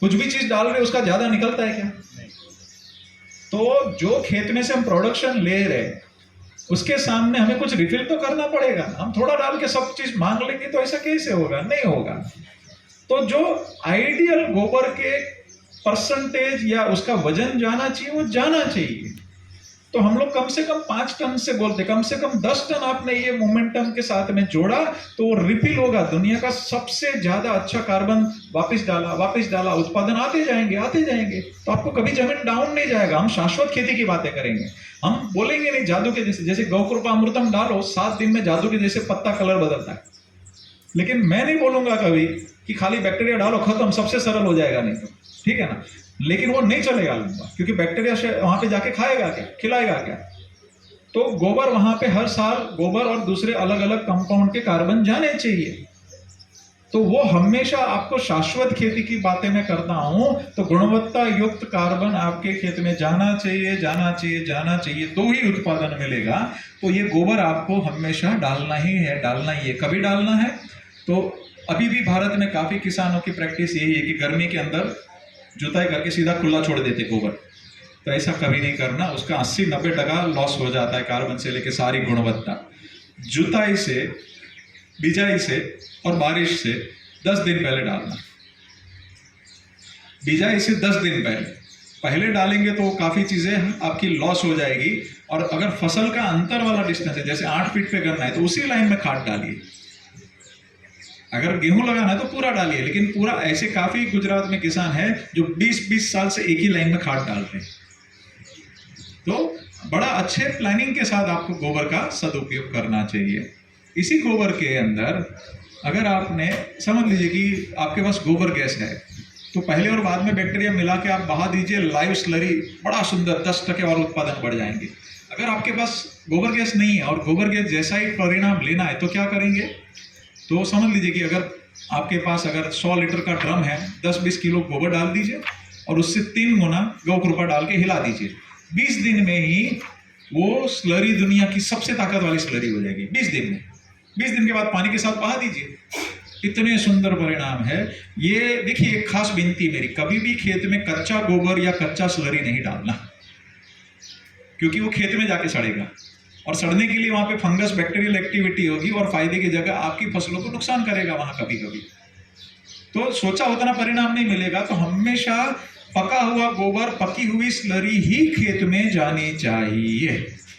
कुछ भी चीज डाल रहे हो उसका ज्यादा निकलता है क्या? तो जो खेत में से हम प्रोडक्शन ले रहे हैं उसके सामने हमें कुछ रिफिल तो करना पड़ेगा। हम थोड़ा डाल के सब चीज मांग लेंगे तो ऐसा कैसे होगा? नहीं होगा। तो जो आइडियल गोबर के परसेंटेज या उसका वजन जाना चाहिए, वो जाना चाहिए। तो हम लोग कम से कम 5 टन से बोलते, कम से कम 10 टन आपने ये मोमेंटम के साथ में जोड़ा तो वो रिफिल होगा। दुनिया का सबसे ज्यादा अच्छा कार्बन वापस डाला, उत्पादन आते जाएंगे। तो आपको कभी जमीन डाउन नहीं जाएगा। हम शाश्वत खेती की बातें करेंगे, हम बोलेंगे नहीं जादू के जैसे गौ कृपा अमृतम डालो 7 दिन में जादू के जैसे पत्ता कलर बदलता है। लेकिन मैं नहीं बोलूंगा कभी कि खाली बैक्टीरिया डालो खत्म, सबसे सरल हो जाएगा, नहीं तो ठीक है ना। लेकिन वो नहीं चलेगा लंबा, क्योंकि बैक्टीरिया वहां पे जाके खाएगा क्या, खिलाएगा क्या। तो गोबर वहां पे हर साल गोबर और दूसरे अलग अलग कंपाउंड के कार्बन जाने चाहिए। तो वो हमेशा आपको शाश्वत खेती की बातें मैं करता हूं, तो गुणवत्ता युक्त कार्बन आपके खेत में जाना चाहिए, तो ही उत्पादन मिलेगा। तो ये गोबर आपको हमेशा डालना ही है। कभी डालना है तो अभी भी भारत में काफी किसानों की प्रैक्टिस यही है कि गर्मी के अंदर जुताई करके सीधा खुला छोड़ देते गोबर। तो ऐसा कभी नहीं करना, उसका 80-90% लॉस हो जाता है कार्बन से लेके सारी गुणवत्ता। जुताई से, बिजाई से और बारिश से 10 दिन पहले डालना। बिजाई से 10 दिन पहले डालेंगे तो काफी चीजें आपकी लॉस हो जाएगी। और अगर फसल का अंतर वाला डिस्टेंस है, जैसे 8 फीट पे करना है, तो उसी लाइन में खाद डालिए। अगर गेहूं लगाना है तो पूरा डालिए, लेकिन पूरा ऐसे काफी गुजरात में किसान है जो 20-20 साल से एक ही लाइन में खाद डालते हैं। तो बड़ा अच्छे प्लानिंग के साथ आपको गोबर का सदुपयोग करना चाहिए। इसी गोबर के अंदर अगर आपने समझ लीजिए कि आपके पास गोबर गैस है, तो पहले और बाद में बैक्टीरिया मिला के आप बहा दीजिए लाइव स्लरी, बड़ा सुंदर 10% और उत्पादन बढ़ जाएंगे। अगर आपके पास गोबर गैस नहीं है और गोबर गैस जैसा ही परिणाम लेना है तो क्या करेंगे, तो समझ लीजिए कि अगर आपके पास अगर 100 लीटर का ड्रम है, 10-20 किलो गोबर डाल दीजिए और उससे 3 गुना गौ कृपा डाल के हिला दीजिए। 20 दिन में ही वो स्लरी दुनिया की सबसे ताकत वाली स्लरी हो जाएगी। 20 दिन में, 20 दिन के बाद पानी के साथ बहा दीजिए। इतने सुंदर परिणाम है। ये देखिए, एक खास विनती मेरी, कभी भी खेत में कच्चा गोबर या कच्चा स्लरी नहीं डालना, क्योंकि वो खेत में जाके सड़ेगा और सड़ने के लिए वहां पे फंगस बैक्टीरियल एक्टिविटी होगी और फायदे की जगह आपकी फसलों को नुकसान करेगा वहां कभी कभी। तो सोचा उतना परिणाम नहीं मिलेगा। तो हमेशा पका हुआ गोबर, पकी हुई स्लरी ही खेत में जानी चाहिए।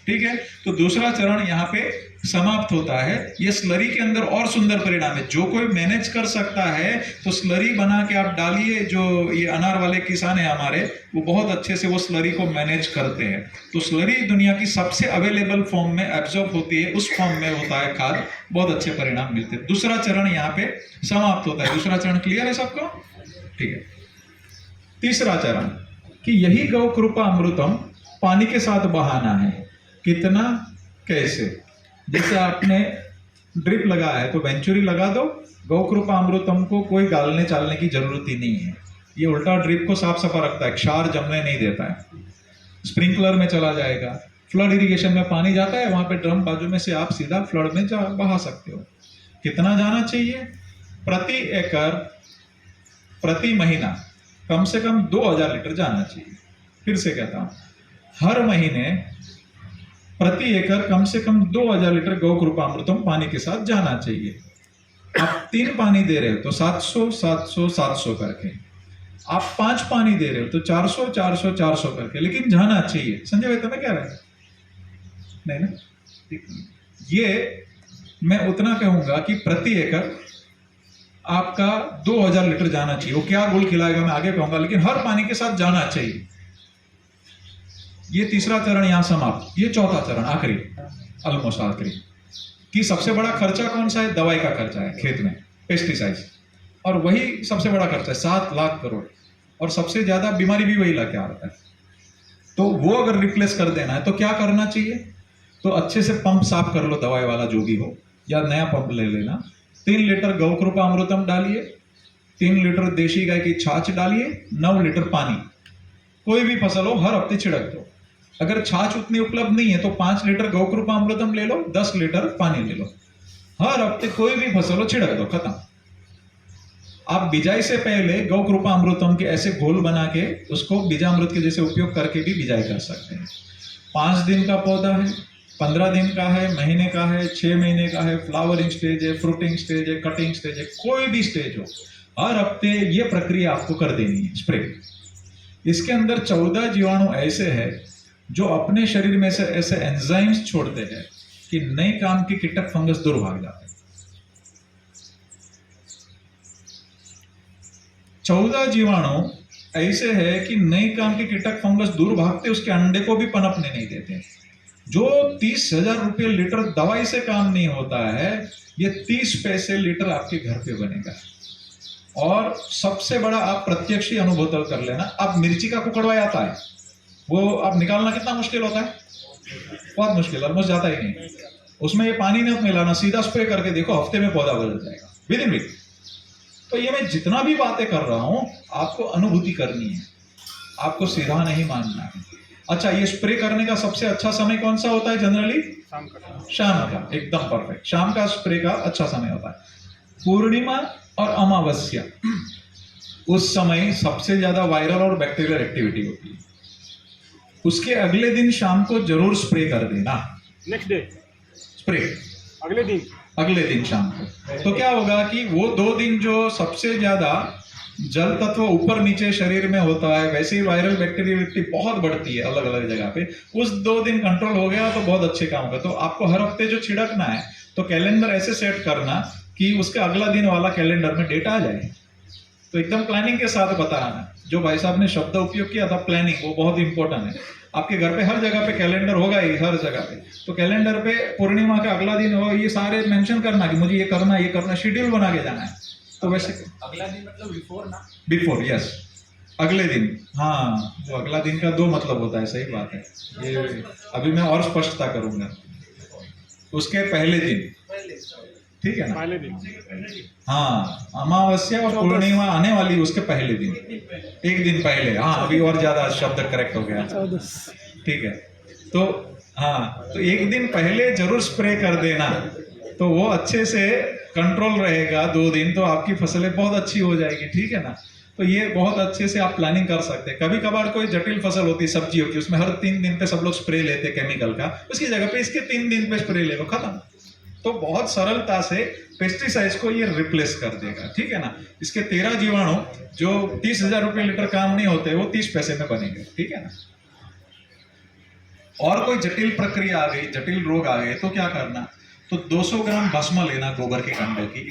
ठीक है, तो दूसरा चरण यहाँ पे समाप्त होता है। ये स्लरी के अंदर और सुंदर परिणाम है। जो कोई मैनेज कर सकता है तो स्लरी बना के आप डालिए। जो ये अनार वाले किसान है हमारे, वो बहुत अच्छे से वो स्लरी को मैनेज करते हैं। तो स्लरी दुनिया की सबसे अवेलेबल फॉर्म में एब्जॉर्ब होती है, उस फॉर्म में होता है खाद, बहुत अच्छे परिणाम मिलते हैं। दूसरा चरण यहाँ पे समाप्त होता है। दूसरा चरण क्लियर है सबको? ठीक है। तीसरा चरण कि यही गौ कृपा अमृतम पानी के साथ बहाना है। कितना, कैसे? जैसे आपने ड्रिप लगाया है तो वेंचुरी लगा दो। गौ कृपा अमृतम को कोई गालने चालने की जरूरत ही नहीं है। ये उल्टा ड्रिप को साफ सफा रखता है, क्षार जमने नहीं देता है। स्प्रिंकलर में चला जाएगा। फ्लड इरिगेशन में पानी जाता है, वहां पे ड्रम बाजू में से आप सीधा फ्लड में बहा सकते हो। कितना जाना चाहिए? प्रति एकड़ प्रति महीना कम से कम 2000 लीटर जाना चाहिए। फिर से कहता हूं, हर महीने प्रति एकड़ कम से कम 2000 लीटर गौ कृपा अमृतम पानी के साथ जाना चाहिए। आप 3 पानी दे रहे हो तो 700 करके, आप 5 पानी दे रहे हो तो 400 करके, लेकिन जाना चाहिए। संजय भाई तुम्हें क्या रहे? नहीं ना? ये मैं उतना कहूंगा कि प्रति एकड़ आपका 2000 लीटर जाना चाहिए। वो क्या गुल खिलाएगा मैं आगे कहूंगा, लेकिन हर पानी के साथ जाना चाहिए। ये तीसरा चरण यहां समाप्त। ये चौथा चरण, आखिरी, ऑलमोस्ट आखिरी, कि सबसे बड़ा खर्चा कौन सा है? दवाई का खर्चा है खेत में, पेस्टिसाइड्स, और वही सबसे बड़ा खर्चा है, 7 लाख करोड़, और सबसे ज्यादा बीमारी भी वही लाके आता है। तो वो अगर रिप्लेस कर देना है तो क्या करना चाहिए? तो अच्छे से पंप साफ कर लो, दवाई वाला जो भी हो, या नया पंप ले लेना। 3 लीटर गौ कृपा अमृतम डालिए, 3 लीटर देशी गाय की छाछ डालिए, 9 लीटर पानी, कोई भी फसल हो हर हफ्ते छिड़क दो। अगर छाछ उतनी उपलब्ध नहीं है तो 5 लीटर गौ कृपा अमृतम ले लो, 10 लीटर पानी ले लो, हर हफ्ते कोई भी फसल हो छिड़क दो, खत्म। आप बिजाई से पहले गौ कृपा अमृतम के ऐसे घोल बना के उसको बीजामृत के जैसे उपयोग करके भी बिजाई कर सकते हैं। 5 दिन का पौधा है, 15 दिन का है, महीने का है, 6 महीने का है, फ्लावरिंग स्टेज है, फ्रूटिंग स्टेज है, कटिंग स्टेज है, कोई भी स्टेज हो, हर हफ्ते ये प्रक्रिया आपको कर देनी है, स्प्रे। इसके अंदर 14 जीवाणु ऐसे हैं जो अपने शरीर में से ऐसे एंजाइम्स छोड़ते हैं कि नए काम के कीटक फंगस दूर भाग जाते हैं। 14 जीवाणु ऐसे है कि नए काम के कीटक फंगस दूर भागते, उसके अंडे को भी पनपने नहीं देते। जो 30,000 रुपये लीटर दवाई से काम नहीं होता है, ये 30 पैसे लीटर आपके घर पे बनेगा। और सबसे बड़ा आप प्रत्यक्ष ही अनुभव कर लेना, आप मिर्ची का कुकड़वाई आता है, वो आप निकालना कितना मुश्किल होता है, बहुत मुश्किल, ऑलमोस्ट जाता ही नहीं। उसमें ये पानी नहीं मिलाना, सीधा स्प्रे करके देखो, हफ्ते में पौधा बदल जाएगा विद इन वीक। तो ये मैं जितना भी बातें कर रहा हूं, आपको अनुभूति करनी है, आपको सीधा नहीं मानना है। अच्छा, ये स्प्रे करने का सबसे अच्छा समय कौन सा होता है जनरली?
शाम का।
शाम का, एकदम परफेक्ट। शाम का स्प्रे का अच्छा समय होता है। पूर्णिमा और अमावस्या, उस समय सबसे ज्यादा वायरल और बैक्टीरियल एक्टिविटी होती है। उसके अगले दिन शाम को जरूर स्प्रे कर देना।
नेक्स्ट डे
स्प्रे
अगले दिन
शाम को। तो क्या होगा कि वो 2 दिन जो सबसे ज्यादा जल तत्व ऊपर नीचे शरीर में होता है, वैसे ही वायरल बैक्टीरियलिटी बहुत बढ़ती है अलग अलग जगह पे। उस 2 दिन कंट्रोल हो गया तो बहुत अच्छे काम होगा। तो आपको हर हफ्ते जो छिड़कना है, तो कैलेंडर ऐसे सेट करना कि उसका अगला दिन वाला कैलेंडर में डेटा आ जाए। तो एकदम प्लानिंग के साथ बताना। जो भाई साहब ने शब्द उपयोग किया था प्लानिंग, वो बहुत इंपॉर्टेंट है। आपके घर पे हर जगह पे कैलेंडर होगा ही, हर जगह पे। तो कैलेंडर पे पूर्णिमा का अगला दिन हो, ये सारे मेंशन करना कि मुझे ये करना, शेड्यूल बना के जाना है। तो वैसे
अगला दिन मतलब बिफोर ना?
बिफोर, यस, अगले दिन। हाँ, वो अगला दिन का 2 मतलब होता है, सही बात है। ये अभी मैं और स्पष्टता करूंगा। उसके पहले दिन, ठीक है ना?
पहले दिन।
हाँ, अमावस्या और पूर्णिमा आने वाली उसके पहले दिन, एक दिन पहले। हाँ, अभी और ज्यादा शब्द करेक्ट हो गया, ठीक है। तो हाँ, तो एक दिन पहले जरूर स्प्रे कर देना, तो वो अच्छे से कंट्रोल रहेगा 2 दिन, तो आपकी फसलें बहुत अच्छी हो जाएगी, ठीक है ना? तो ये बहुत अच्छे से आप प्लानिंग कर सकते हैं। कभी कभार कोई जटिल फसल होती है सब्जियों की, उसमें हर 3 दिन पे सब लोग स्प्रे लेते हैं केमिकल का, उसकी जगह पे इसके 3 दिन पे स्प्रे ले लो, खत्म। तो बहुत सरलता से पेस्टिसाइड्स को ये रिप्लेस कर देगा, ठीक है ना? इसके 13 जीवाणु जो 30,000 रुपये लीटर काम नहीं होते, वो 30 पैसे में बनेंगे, ठीक है ना? और कोई जटिल प्रक्रिया आ गई, जटिल रोग आ गए, तो क्या करना? तो 200 ग्राम भस्म लेना गोबर के कंडे की,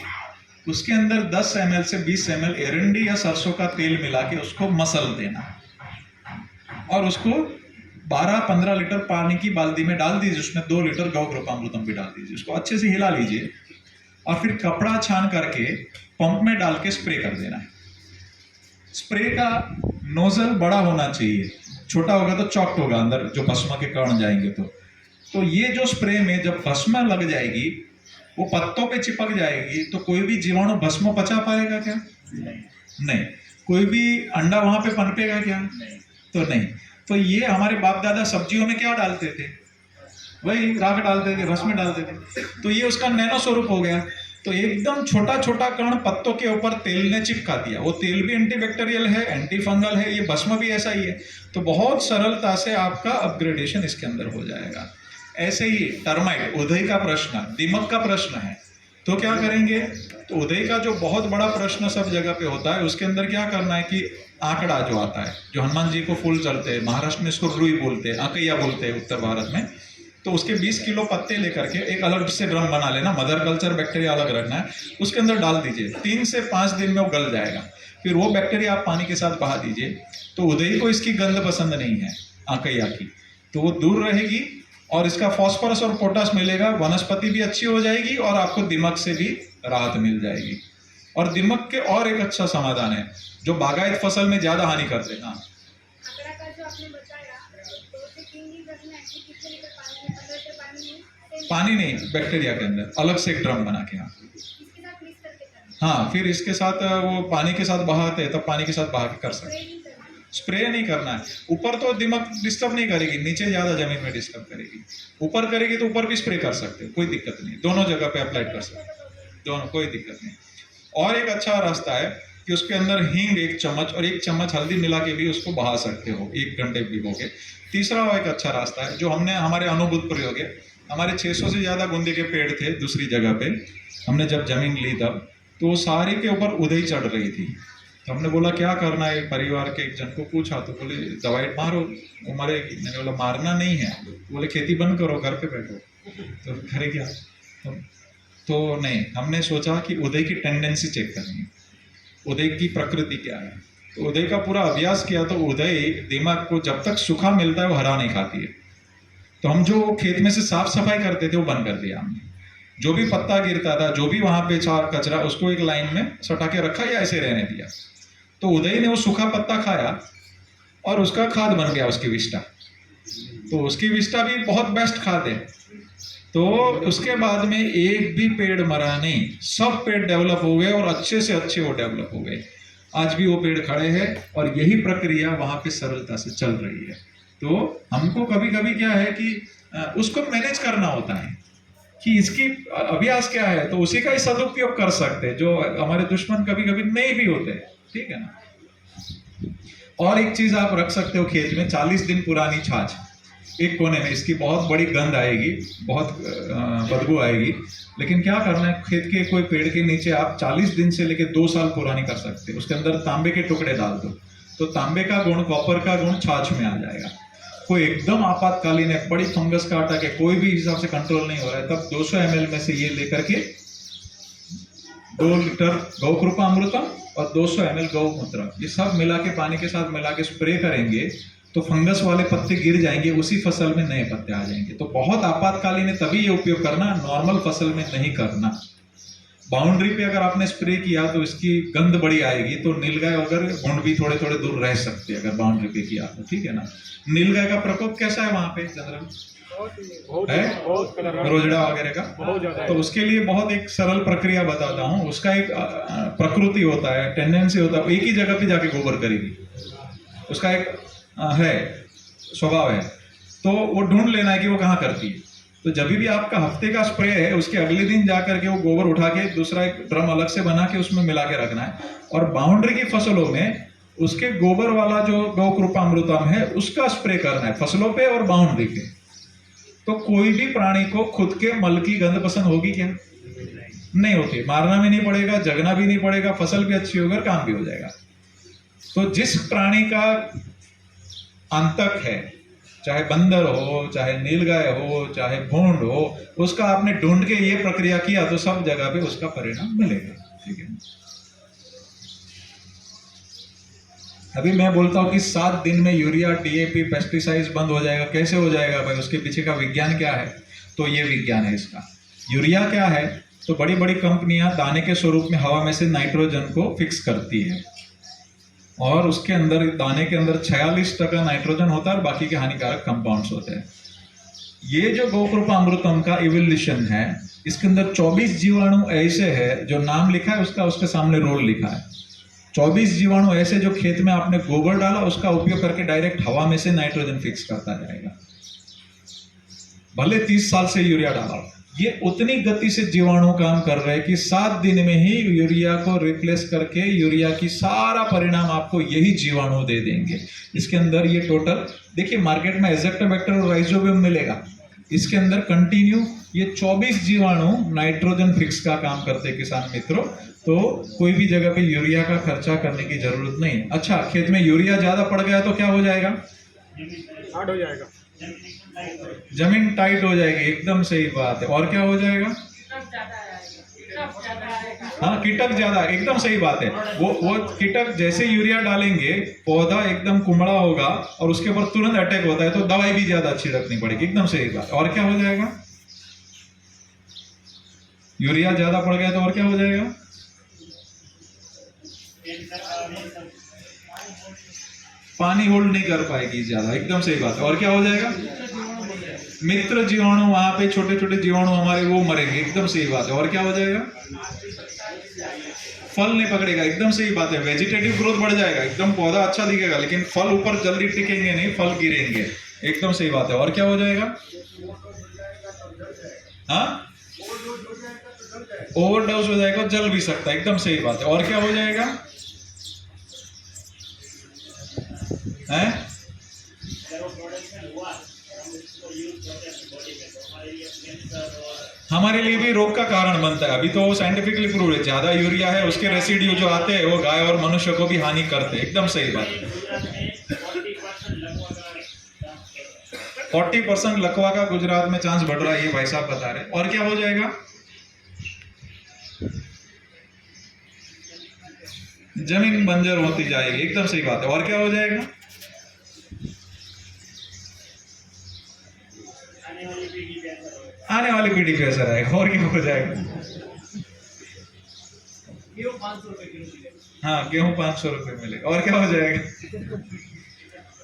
उसके अंदर 10 ml से 20 ml एरंडी या सरसों का तेल मिला के उसको मसल देना, और उसको 12-15 लीटर पानी की बाल्टी में डाल दीजिए, उसमें 2 लीटर गौग्रोपामृतम भी डाल दीजिए, उसको अच्छे से हिला लीजिए, और फिर कपड़ा छान करके पंप में डाल के स्प्रे कर देना है। स्प्रे का नोजल बड़ा होना चाहिए, छोटा होगा तो चॉक्ट होगा, अंदर जो भस्म के कण जाएंगे। तो ये जो स्प्रे में जब भस्म लग जाएगी, वो पत्तों पे चिपक जाएगी, तो कोई भी जीवाणु भस्म पचा पाएगा क्या? नहीं। कोई भी अंडा वहां पे पनपेगा क्या? तो नहीं। तो ये हमारे बाप दादा सब्जियों में क्या डालते थे? वही राख डालते थे, भस्म डालते थे। तो ये उसका नैनो स्वरूप हो गया। तो एकदम छोटा छोटा कण पत्तों के ऊपर तेल ने चिपका दिया। वो तेल भी एंटीबैक्टीरियल है, एंटी फंगल है, ये भस्म भी ऐसा ही है। तो बहुत सरलता से आपका अपग्रेडेशन इसके अंदर हो जाएगा। ऐसे ही टर्माइट, उधई का प्रश्न, दीमक का प्रश्न है, तो क्या करेंगे? तो उदय का जो बहुत बड़ा प्रश्न सब जगह पे होता है, उसके अंदर क्या करना है कि आंकड़ा जो आता है, जो हनुमान जी को फूल चढ़ते हैं, महाराष्ट्र में इसको रुई बोलते हैं, आकैया बोलते हैं उत्तर भारत में, तो उसके 20 किलो पत्ते लेकर के एक अलग से ड्रम बना लेना, मदर कल्चर बैक्टीरिया अलग रखना है, उसके अंदर डाल दीजिए, 3 से 5 दिन में वो गल जाएगा। फिर वो बैक्टीरिया आप पानी के साथ बहा दीजिए। तो उदय को इसकी गंध पसंद नहीं है आकैया की, तो वो दूर रहेगी, और इसका फास्फोरस और पोटास मिलेगा, वनस्पति भी अच्छी हो जाएगी, और आपको दिमक से भी राहत मिल जाएगी। और दिमक के और एक अच्छा समाधान है जो बागायत फसल में ज्यादा हानि करते हैं।
आंकड़ा का जो आपने बताया, तो उसे 3 दिन रखना है, कितने लीटर पानी में? 15 लीटर पानी में?
पानी नहीं, बैक्टीरिया के अंदर अलग से एक ड्रम बना के। हाँ,
इसके साथ मिक्स करके करना,
हाँ, फिर इसके साथ वो पानी के साथ बहाते हैं, तब पानी के साथ बहा के कर सकते हैं।
स्प्रे नहीं करना।
स्प्रे नहीं करना है। ऊपर तो दिमक डिस्टर्ब नहीं करेगी, नीचे ज्यादा जमीन में डिस्टर्ब करेगी। ऊपर करेगी तो ऊपर भी स्प्रे कर सकते हो, कोई दिक्कत नहीं, दोनों जगह पे अप्लाई कर सकते हो, दोनों, कोई दिक्कत नहीं। और एक अच्छा रास्ता है कि उसके अंदर हींग 1 चम्मच और 1 चम्मच हल्दी मिला के भी उसको बहा सकते हो 1 घंटे भिगो के। तीसरा एक अच्छा रास्ता है जो हमने हमारे अनुभूत प्रयोग है, हमारे 600 से ज्यादा गुंदे के पेड़ थे दूसरी जगह पे, हमने जब जमीन ली तब, तो सारे के ऊपर उदय चढ़ रही थी। तो हमने बोला क्या करना है, परिवार के एक जन को पूछा तो बोले दवाई मारो वो मरेगी। मैंने बोला मारना नहीं है, बोले खेती बंद करो घर पे बैठो। तो करे क्या? तो नहीं, हमने सोचा कि उदय की टेंडेंसी चेक करनी है, उदय की प्रकृति क्या है। तो उदय का पूरा अभ्यास किया तो उदय दिमाग को जब तक सूखा मिलता है वो हरा नहीं खाती है। तो हम जो खेत में से साफ सफाई करते थे वो बंद कर दिया हमने। जो भी पत्ता गिरता था, जो भी वहां पे चार कचरा, उसको एक लाइन में सटा के रखा या ऐसे रहने दिया। तो उदय ने वो सूखा पत्ता खाया और उसका खाद बन गया, उसकी विष्टा। तो उसकी विष्टा भी बहुत बेस्ट खाद है। तो उसके बाद में एक भी पेड़ मरा नहीं, सब पेड़ डेवलप हो गए और अच्छे से अच्छे वो डेवलप हो गए। आज भी वो पेड़ खड़े हैं और यही प्रक्रिया वहां पे सरलता से चल रही है। तो हमको कभी कभी क्या है कि उसको मैनेज करना होता है कि इसकी अभ्यास क्या है, तो उसी का ही सदुपयोग कर सकते हैं, जो हमारे दुश्मन कभी कभी नहीं भी होते। ठीक है ना। और एक चीज आप रख सकते हो खेत में, 40 दिन पुरानी छाछ एक कोने में। इसकी बहुत बड़ी गंध आएगी, बहुत बदबू आएगी, लेकिन क्या करना है, खेत के कोई पेड़ के नीचे आप 40 दिन से लेकर 2 साल पुरानी कर सकते हो। उसके अंदर तांबे के टुकड़े डाल दो तो तांबे का गुण, कॉपर का गुण छाछ में आ जाएगा। कोई एकदम आपातकालीन है, बड़ी फंगस का अटैक है, कोई भी हिसाब से कंट्रोल नहीं हो रहा है, तब 200 ml में से ये लेकर के 2 लीटर गौकृपा अमृतम और 200 ml गौमूत्र, ये सब मिला के पानी के साथ मिला के स्प्रे करेंगे तो फंगस वाले पत्ते गिर जाएंगे, उसी फसल में नए पत्ते आ जाएंगे। तो बहुत आपातकालीन है तभी ये उपयोग करना, नॉर्मल फसल में नहीं करना। बाउंड्री पे अगर आपने स्प्रे किया तो इसकी गंध बड़ी आएगी, तो नीलगाय अगर भूंड भी थोड़े थोड़े दूर रह सकते हैं अगर बाउंड्री पे किया तो। ठीक है ना। नीलगाय का प्रकोप कैसा है वहां पे जनरल है, रोजड़ा वगैरह का
बहुत ज्यादा।
तो उसके लिए बहुत एक सरल प्रक्रिया बताता हूँ। उसका एक प्रकृति होता है, टेंडेंसी होता है, एक ही जगह पे जाके गोबर करेगी, उसका एक है स्वभाव है। तो वो ढूंढ लेना है कि वो कहाँ करती है। तो जब भी आपका हफ्ते का स्प्रे है, उसके अगले दिन जाकर के वो गोबर उठा के दूसरा एक ड्रम अलग से बना के उसमें मिला के रखना है। और बाउंड्री की फसलों में उसके गोबर वाला जो गौकृपा अमृतम है उसका स्प्रे करना है, फसलों पे और बाउंड्री पे। तो कोई भी प्राणी को खुद के मल की गंध पसंद होगी क्या? नहीं होती। मारना भी नहीं पड़ेगा, जगना भी नहीं पड़ेगा, फसल भी अच्छी होगी, काम भी हो जाएगा। तो जिस प्राणी का अंतक है, चाहे बंदर हो, चाहे नीलगाय हो, चाहे भूंड हो, उसका आपने ढूंढ के ये प्रक्रिया किया तो सब जगह पे उसका परिणाम मिलेगा। ठीक है। अभी मैं बोलता हूं कि 7 दिन में यूरिया, डीएपी, पेस्टिसाइड्स बंद हो जाएगा। कैसे हो जाएगा भाई? उसके पीछे का विज्ञान क्या है? तो ये विज्ञान है इसका। यूरिया क्या है? तो बड़ी बड़ी कंपनियां दाने के स्वरूप में हवा में से नाइट्रोजन को फिक्स करती है और उसके अंदर, दाने के अंदर 46% नाइट्रोजन होता है और बाकी के हानिकारक कंपाउंड्स होते हैं। ये जो गौकृपा अमृतम का इवोल्यूशन है, इसके अंदर 24 जीवाणु ऐसे है, जो नाम लिखा है उसका, उसके सामने रोल लिखा है। 24 जीवाणु ऐसे जो खेत में आपने गोबर डाला उसका उपयोग करके डायरेक्ट हवा में से नाइट्रोजन फिक्स करता जाएगा। भले 30 साल से यूरिया डाला, ये उतनी गति से जीवाणु काम कर रहे हैं कि 7 दिन में ही यूरिया को रिप्लेस करके यूरिया की सारा परिणाम आपको यही जीवाणु दे देंगे। इसके अंदर ये टोटल देखिए, मार्केट में एज़ोक्टोबैक्टर और राइजोबियम मिलेगा, इसके अंदर कंटिन्यू ये 24 जीवाणु नाइट्रोजन फिक्स का काम करते हैं किसान मित्रों। तो कोई भी जगह पे यूरिया का खर्चा करने की जरूरत नहीं। अच्छा, खेत में यूरिया ज्यादा पड़ गया तो क्या हो जाएगा?
हार्ड हो जाएगा,
जमीन टाइट हो जाएगी, एकदम सही बात है। और क्या हो जाएगा? हाँ, कीटक ज्यादा, एकदम सही बात है। वो कीटक जैसे यूरिया डालेंगे पौधा एकदम कुमड़ा होगा और उसके ऊपर तुरंत अटैक होता है, तो दवाई भी ज्यादा अच्छी रखनी पड़ेगी, एकदम सही बात। और क्या हो जाएगा? यूरिया ज्यादा पड़ गया तो और क्या हो जाएगा? पानी होल्ड नहीं कर पाएगी ज्यादा, एकदम सही बात है। और क्या हो जाएगा? मित्र जीवाणु, वहां पे छोटे छोटे जीवाणु हमारे वो मरेंगे, एकदम सही बात है। और क्या हो जाएगा? फल नहीं पकड़ेगा, एकदम सही बात है। वेजिटेटिव ग्रोथ बढ़ जाएगा, एकदम पौधा अच्छा दिखेगा, लेकिन फल ऊपर जल्दी टिकेंगे नहीं, फल गिरेंगे, एकदम सही बात है। और क्या हो जाएगा? हाँ, ओवरडोज हो जाएगा, जल भी सकता है, एकदम सही बात है। और क्या हो जाएगा? हैं? हमारे लिए भी रोग का कारण बनता है। अभी तो साइंटिफिकली प्रूव है, ज्यादा यूरिया है उसके रेसिड्यू जो आते हैं वो गाय और मनुष्य को भी हानि करते हैं। एकदम सही बात है। 40% लकवा का गुजरात में चांस बढ़ रहा है, ये भाई साहब बता रहे। और क्या हो जाएगा? जमीन बंजर होती जाएगी। एकदम सही बात है। और क्या हो जाएगा? आने वाली पीढ़ी पे असर आएगा। और क्या हो जाएगा?
गेहूं 500 रुपए किलो मिलेगा।
हाँ, गेहूं 500 रुपए मिलेगा। और क्या हो जाएगा?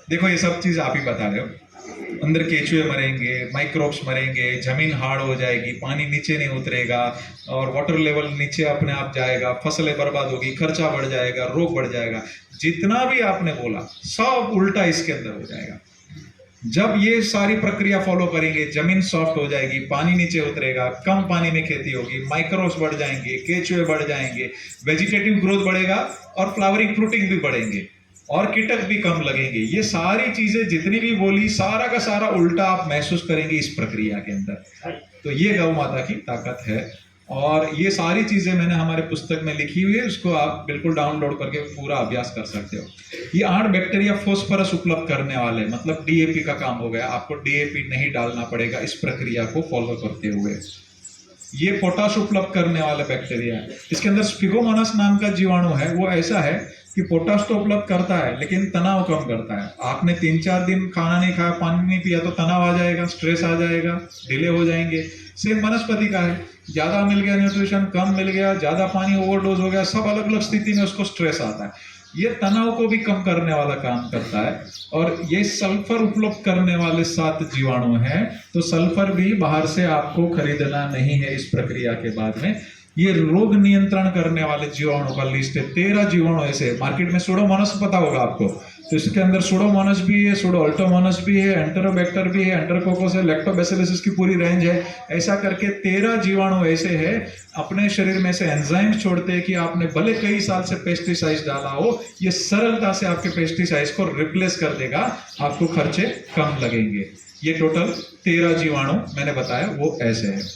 देखो ये सब चीज आप ही बता रहे हो। अंदर केचुए मरेंगे, माइक्रोब्स मरेंगे, जमीन हार्ड हो जाएगी, पानी नीचे नहीं उतरेगा और वाटर लेवल नीचे अपने आप जाएगा, फसलें बर्बाद होगी, खर्चा बढ़ जाएगा, रोग बढ़ जाएगा। जितना भी आपने बोला सब उल्टा इसके अंदर हो जाएगा। जब ये सारी प्रक्रिया फॉलो करेंगे, जमीन सॉफ्ट हो जाएगी, पानी नीचे उतरेगा, कम पानी में खेती होगी, माइक्रोब्स बढ़ जाएंगे, केचुए बढ़ जाएंगे, वेजिटेटिव ग्रोथ बढ़ेगा और फ्लावरिंग फ्रूटिंग भी बढ़ेंगे और कीटक भी कम लगेंगे। ये सारी चीजें जितनी भी बोली, सारा का सारा उल्टा आप महसूस करेंगे इस प्रक्रिया के अंदर। तो ये गौ माता की ताकत है और ये सारी चीजें मैंने हमारे पुस्तक में लिखी हुई है, उसको आप बिल्कुल डाउनलोड करके पूरा अभ्यास कर सकते हो। ये 8 बैक्टीरिया फॉस्फोरस उपलब्ध करने वाले, मतलब डीएपी का काम हो गया। आपको डीएपी नहीं डालना पड़ेगा इस प्रक्रिया को फॉलो करते हुए। ये पोटाश उपलब्ध करने वाले बैक्टीरिया है। इसके अंदर स्पिगोमोनास नाम का जीवाणु है। वो ऐसा है कि पोटाश तो उपलब्ध करता है लेकिन तनाव कम करता है। आपने 3-4 दिन खाना नहीं खाया, पानी नहीं पिया तो तनाव आ जाएगा, स्ट्रेस आ जाएगा, डिले हो जाएंगे। सेम वनस्पति का है, ज्यादा मिल गया न्यूट्रिशन, कम मिल गया, ज्यादा पानी ओवरडोज हो गया, सब अलग अलग स्थिति में उसको स्ट्रेस आता है। ये तनाव को भी कम करने वाला काम करता है। और ये सल्फर उपलब्ध करने वाले 7 जीवाणु हैं। तो सल्फर भी बाहर से आपको खरीदना नहीं है इस प्रक्रिया के बाद में। ये रोग नियंत्रण करने वाले जीवाणु का लिस्ट है। 13 जीवाणु ऐसे मार्केट में। सूडोमोनास पता होगा आपको, तो इसके अंदर सूडोमोनास भी है, सूडोअल्टोमोनास भी है, एंटेरोबैक्टर भी है, एंटरकोकस है, लैक्टोबैसिलस की पूरी रेंज है। ऐसा करके 13 जीवाणु ऐसे हैं अपने शरीर में से एंजाइम छोड़ते हैं कि आपने भले कई साल से पेस्टिसाइड डाला हो, ये सरलता से आपके पेस्टिसाइड्स को रिप्लेस कर देगा, आपको खर्चे कम लगेंगे। ये टोटल 13 जीवाणु मैंने बताया वो ऐसे हैं।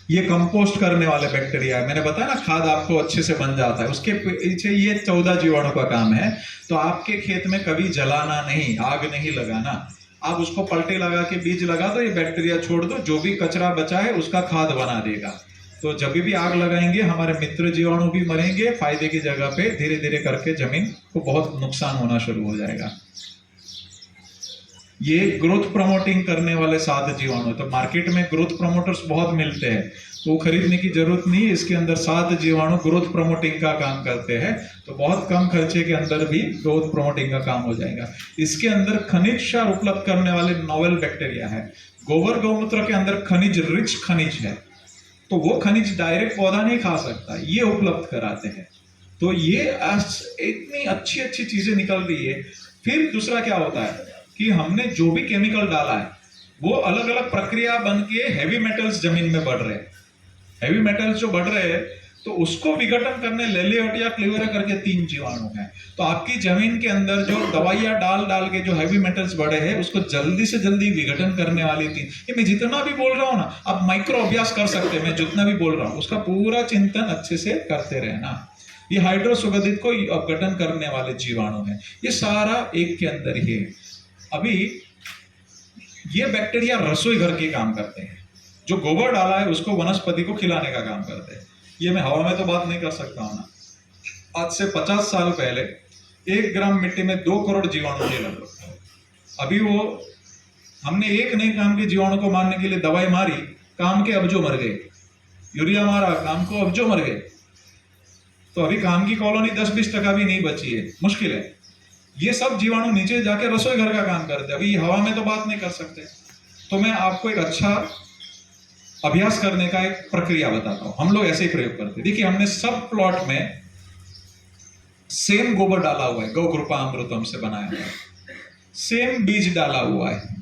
ये कंपोस्ट करने वाले बैक्टीरिया है। मैंने बताया ना खाद आपको अच्छे से बन जाता है। उसके पीछे ये 14 जीवाणु का काम है। तो आपके खेत में कभी जलाना नहीं, आग नहीं लगाना। आप उसको पलटे लगा के बीज लगा दो, ये बैक्टीरिया छोड़ दो, जो भी कचरा बचा है उसका खाद बना देगा। तो जब भी आग लगाएंगे हमारे मित्र जीवाणु भी मरेंगे, फायदे की जगह पे धीरे धीरे करके जमीन को बहुत नुकसान होना शुरू हो जाएगा। ये ग्रोथ प्रमोटिंग करने वाले 7 जीवाणु। तो मार्केट में ग्रोथ प्रमोटर्स बहुत मिलते हैं, तो वो खरीदने की जरूरत नहीं है। इसके अंदर 7 जीवाणु ग्रोथ प्रमोटिंग का काम करते हैं। तो बहुत कम खर्चे के अंदर भी ग्रोथ प्रमोटिंग का काम हो जाएगा। इसके अंदर खनिज क्षार उपलब्ध करने वाले नोवेल बैक्टीरिया है। गोबर गौमूत्र के अंदर खनिज, रिच खनिज है, तो वो खनिज डायरेक्ट पौधा नहीं खा सकता, ये उपलब्ध कराते हैं। तो ये इतनी अच्छी अच्छी चीजें निकल रही है। फिर दूसरा क्या होता है कि हमने जो भी केमिकल डाला है वो अलग अलग प्रक्रिया बन के हैवी मेटल्स जमीन में बढ़ रहे हैं। हैवी मेटल्स जो बढ़ रहे हैं तो उसको विघटन करने लेलियोटिया क्लिवेरा करके 3 जीवाणु हैं। तो आपकी जमीन के अंदर जो दवाइयां डाल डाल के जो हैवी मेटल्स बढ़े हैं उसको जल्दी से जल्दी विघटन करने वाली 3। ये मैं जितना भी बोल रहा हूँ ना, आप माइक्रो अभ्यास कर सकते हैं। मैं जितना भी बोल रहा हूँ उसका पूरा चिंतन अच्छे से करते रहना। ये हाइड्रो सुगंधित को अपघटन करने वाले जीवाणु हैं। ये सारा एक के अंदर ही है। अभी ये बैक्टीरिया रसोई घर के काम करते हैं। जो गोबर डाला है उसको वनस्पति को खिलाने का काम करते हैं। ये मैं हवा में तो बात नहीं कर सकता हूं ना। आज से 50 साल पहले 1 ग्राम मिट्टी में 2 करोड़ जीवाणु थे लगभग। अभी वो हमने एक नए काम के जीवाणु को मारने के लिए दवाई मारी, काम के अब्जों मर गए। यूरिया मारा, काम को अब्जों मर गए। तो अभी काम की कॉलोनी 10-20% भी नहीं बची है, मुश्किल है। ये सब जीवाणु नीचे जाके रसोई घर का काम करते हैं। अभी हवा में तो बात नहीं कर सकते। तो मैं आपको एक अच्छा अभ्यास करने का एक प्रक्रिया बताता हूं। हम लोग ऐसे ही प्रयोग करते हैं। देखिए हमने सब प्लॉट में सेम गोबर डाला हुआ है, गौ कृपा अमृतम से बनाया हुआ है, सेम बीज डाला हुआ है,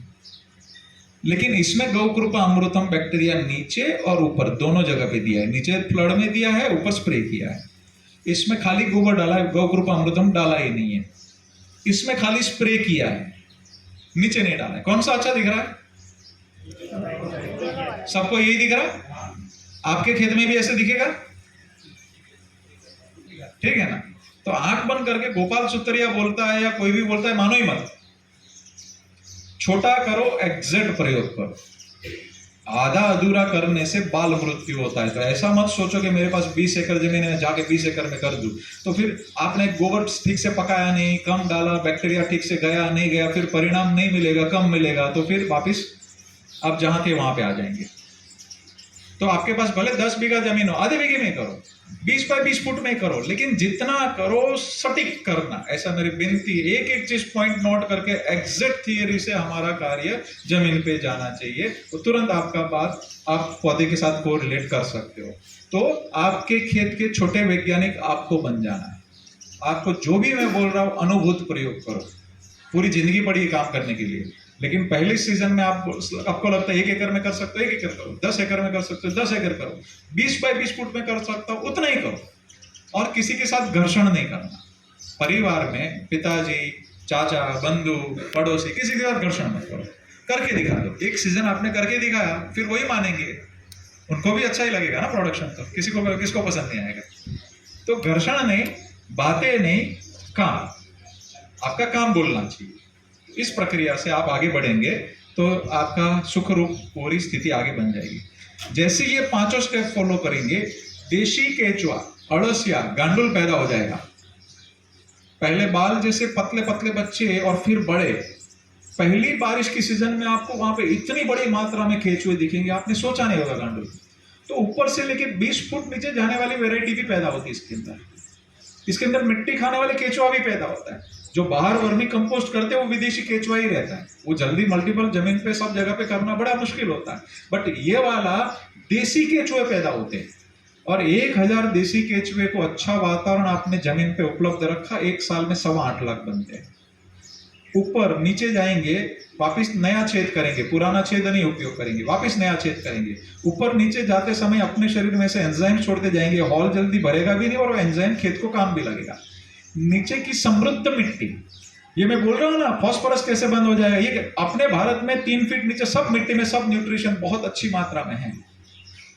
लेकिन इसमें गौ कृपा अमृतम बैक्टीरिया नीचे और ऊपर दोनों जगह पे दिया है। नीचे फ्लड में दिया है, ऊपर स्प्रे किया है। इसमें खाली गोबर डाला है, गौ कृपा अमृतम डाला ही नहीं है। इसमें खाली स्प्रे किया है, नीचे नहीं डाला है। कौन सा अच्छा दिख रहा है? सबको यही दिख रहा? आपके खेत में भी ऐसे दिखेगा? ठीक है ना? तो आंख बंद करके गोपाल सुतरिया बोलता है या कोई भी बोलता है, मानो ही मत। छोटा करो, एग्जैक्ट प्रयोग करो। आधा अधूरा करने से बाल मृत्यु होता है। तो ऐसा मत सोचो कि मेरे पास 20 एकड़ जमीन है, जाके 20 एकड़ में कर दूं। तो फिर आपने गोबर ठीक से पकाया नहीं, कम डाला, बैक्टीरिया ठीक से गया नहीं गया, फिर परिणाम नहीं मिलेगा, कम मिलेगा, तो फिर वापिस आप जहां थे वहां पे आ जाएंगे। तो आपके पास भले 10 बीघा जमीन हो, आधे बीघे में करो, 20 बाय 20 फुट में करो, लेकिन जितना करो सटीक करना। ऐसा मेरी विनती। एक एक चीज पॉइंट नोट करके एग्जैक्ट थियरी से हमारा कार्य जमीन पे जाना चाहिए, तो तुरंत आपका बात आप पौधे के साथ को रिलेट कर सकते हो। तो आपके खेत के छोटे वैज्ञानिक आपको बन जाना है। आपको जो भी मैं बोल रहा हूं अनुभूत प्रयोग करो। पूरी जिंदगी पड़ी काम करने के लिए, लेकिन पहले सीजन में आपको लगता है 1 एकड़ में कर सकते हो, 1 एकड़ करो, 10 एकड़ में कर सकते हो, 10 एकड़ करो, 20 बाय 20 फुट में कर सकता हो, उतना ही करो। और किसी के साथ घर्षण नहीं करना। परिवार में पिताजी, चाचा, बंधु, पड़ोसी, किसी के साथ घर्षण मत करो। करके दिखा दो। एक सीजन आपने करके दिखाया, फिर वही मानेंगे, उनको भी अच्छा ही लगेगा ना प्रोडक्शन। तो किसको पसंद नहीं आएगा? तो घर्षण नहीं, बातें नहीं, काम। आपका काम बोलना चाहिए। इस प्रक्रिया से आप आगे बढ़ेंगे तो आपका सुख रूप पूरी स्थिति आगे बन जाएगी। जैसे ये 5 स्टेप फॉलो करेंगे, देशी केचुआ, अड़सिया, गांडुल पैदा हो जाएगा। पहले बाल जैसे पतले पतले बच्चे और फिर बड़े। पहली बारिश की सीजन में आपको वहां पे इतनी बड़ी मात्रा में केचुए दिखेंगे, आपने सोचा नहीं होगा गांडुल। तो ऊपर से लेके 20 फुट नीचे जाने वाली वेराइटी भी पैदा होती है इसके अंदर। इसके अंदर मिट्टी खाने वाले केचुआ भी पैदा होता है। जो बाहर वर्मी कंपोस्ट करते हैं वो विदेशी केचुआ ही रहता है। वो जल्दी मल्टीपल जमीन पे सब जगह पे करना बड़ा मुश्किल होता है, बट ये वाला देसी केचुए पैदा होते हैं। और 1000 देसी केचुए को अच्छा वातावरण आपने जमीन पे उपलब्ध रखा, 1 साल में 8.25 लाख बनते हैं। ऊपर नीचे जाएंगे, वापिस नया छेद करेंगे, पुराना छेद नहीं उपयोग करेंगे, वापिस नया छेद करेंगे। ऊपर नीचे जाते समय अपने शरीर में से एंजाइम छोड़ते जाएंगे, हॉल जल्दी भरेगा भी नहीं और वो एंजाइम खेत को काम भी लगेगा। नीचे की समृद्ध मिट्टी, ये मैं बोल रहा हूं ना, फास्फोरस कैसे बंद हो जाएगा। ये अपने भारत में 3 फीट नीचे सब मिट्टी में सब न्यूट्रिशन बहुत अच्छी मात्रा में है।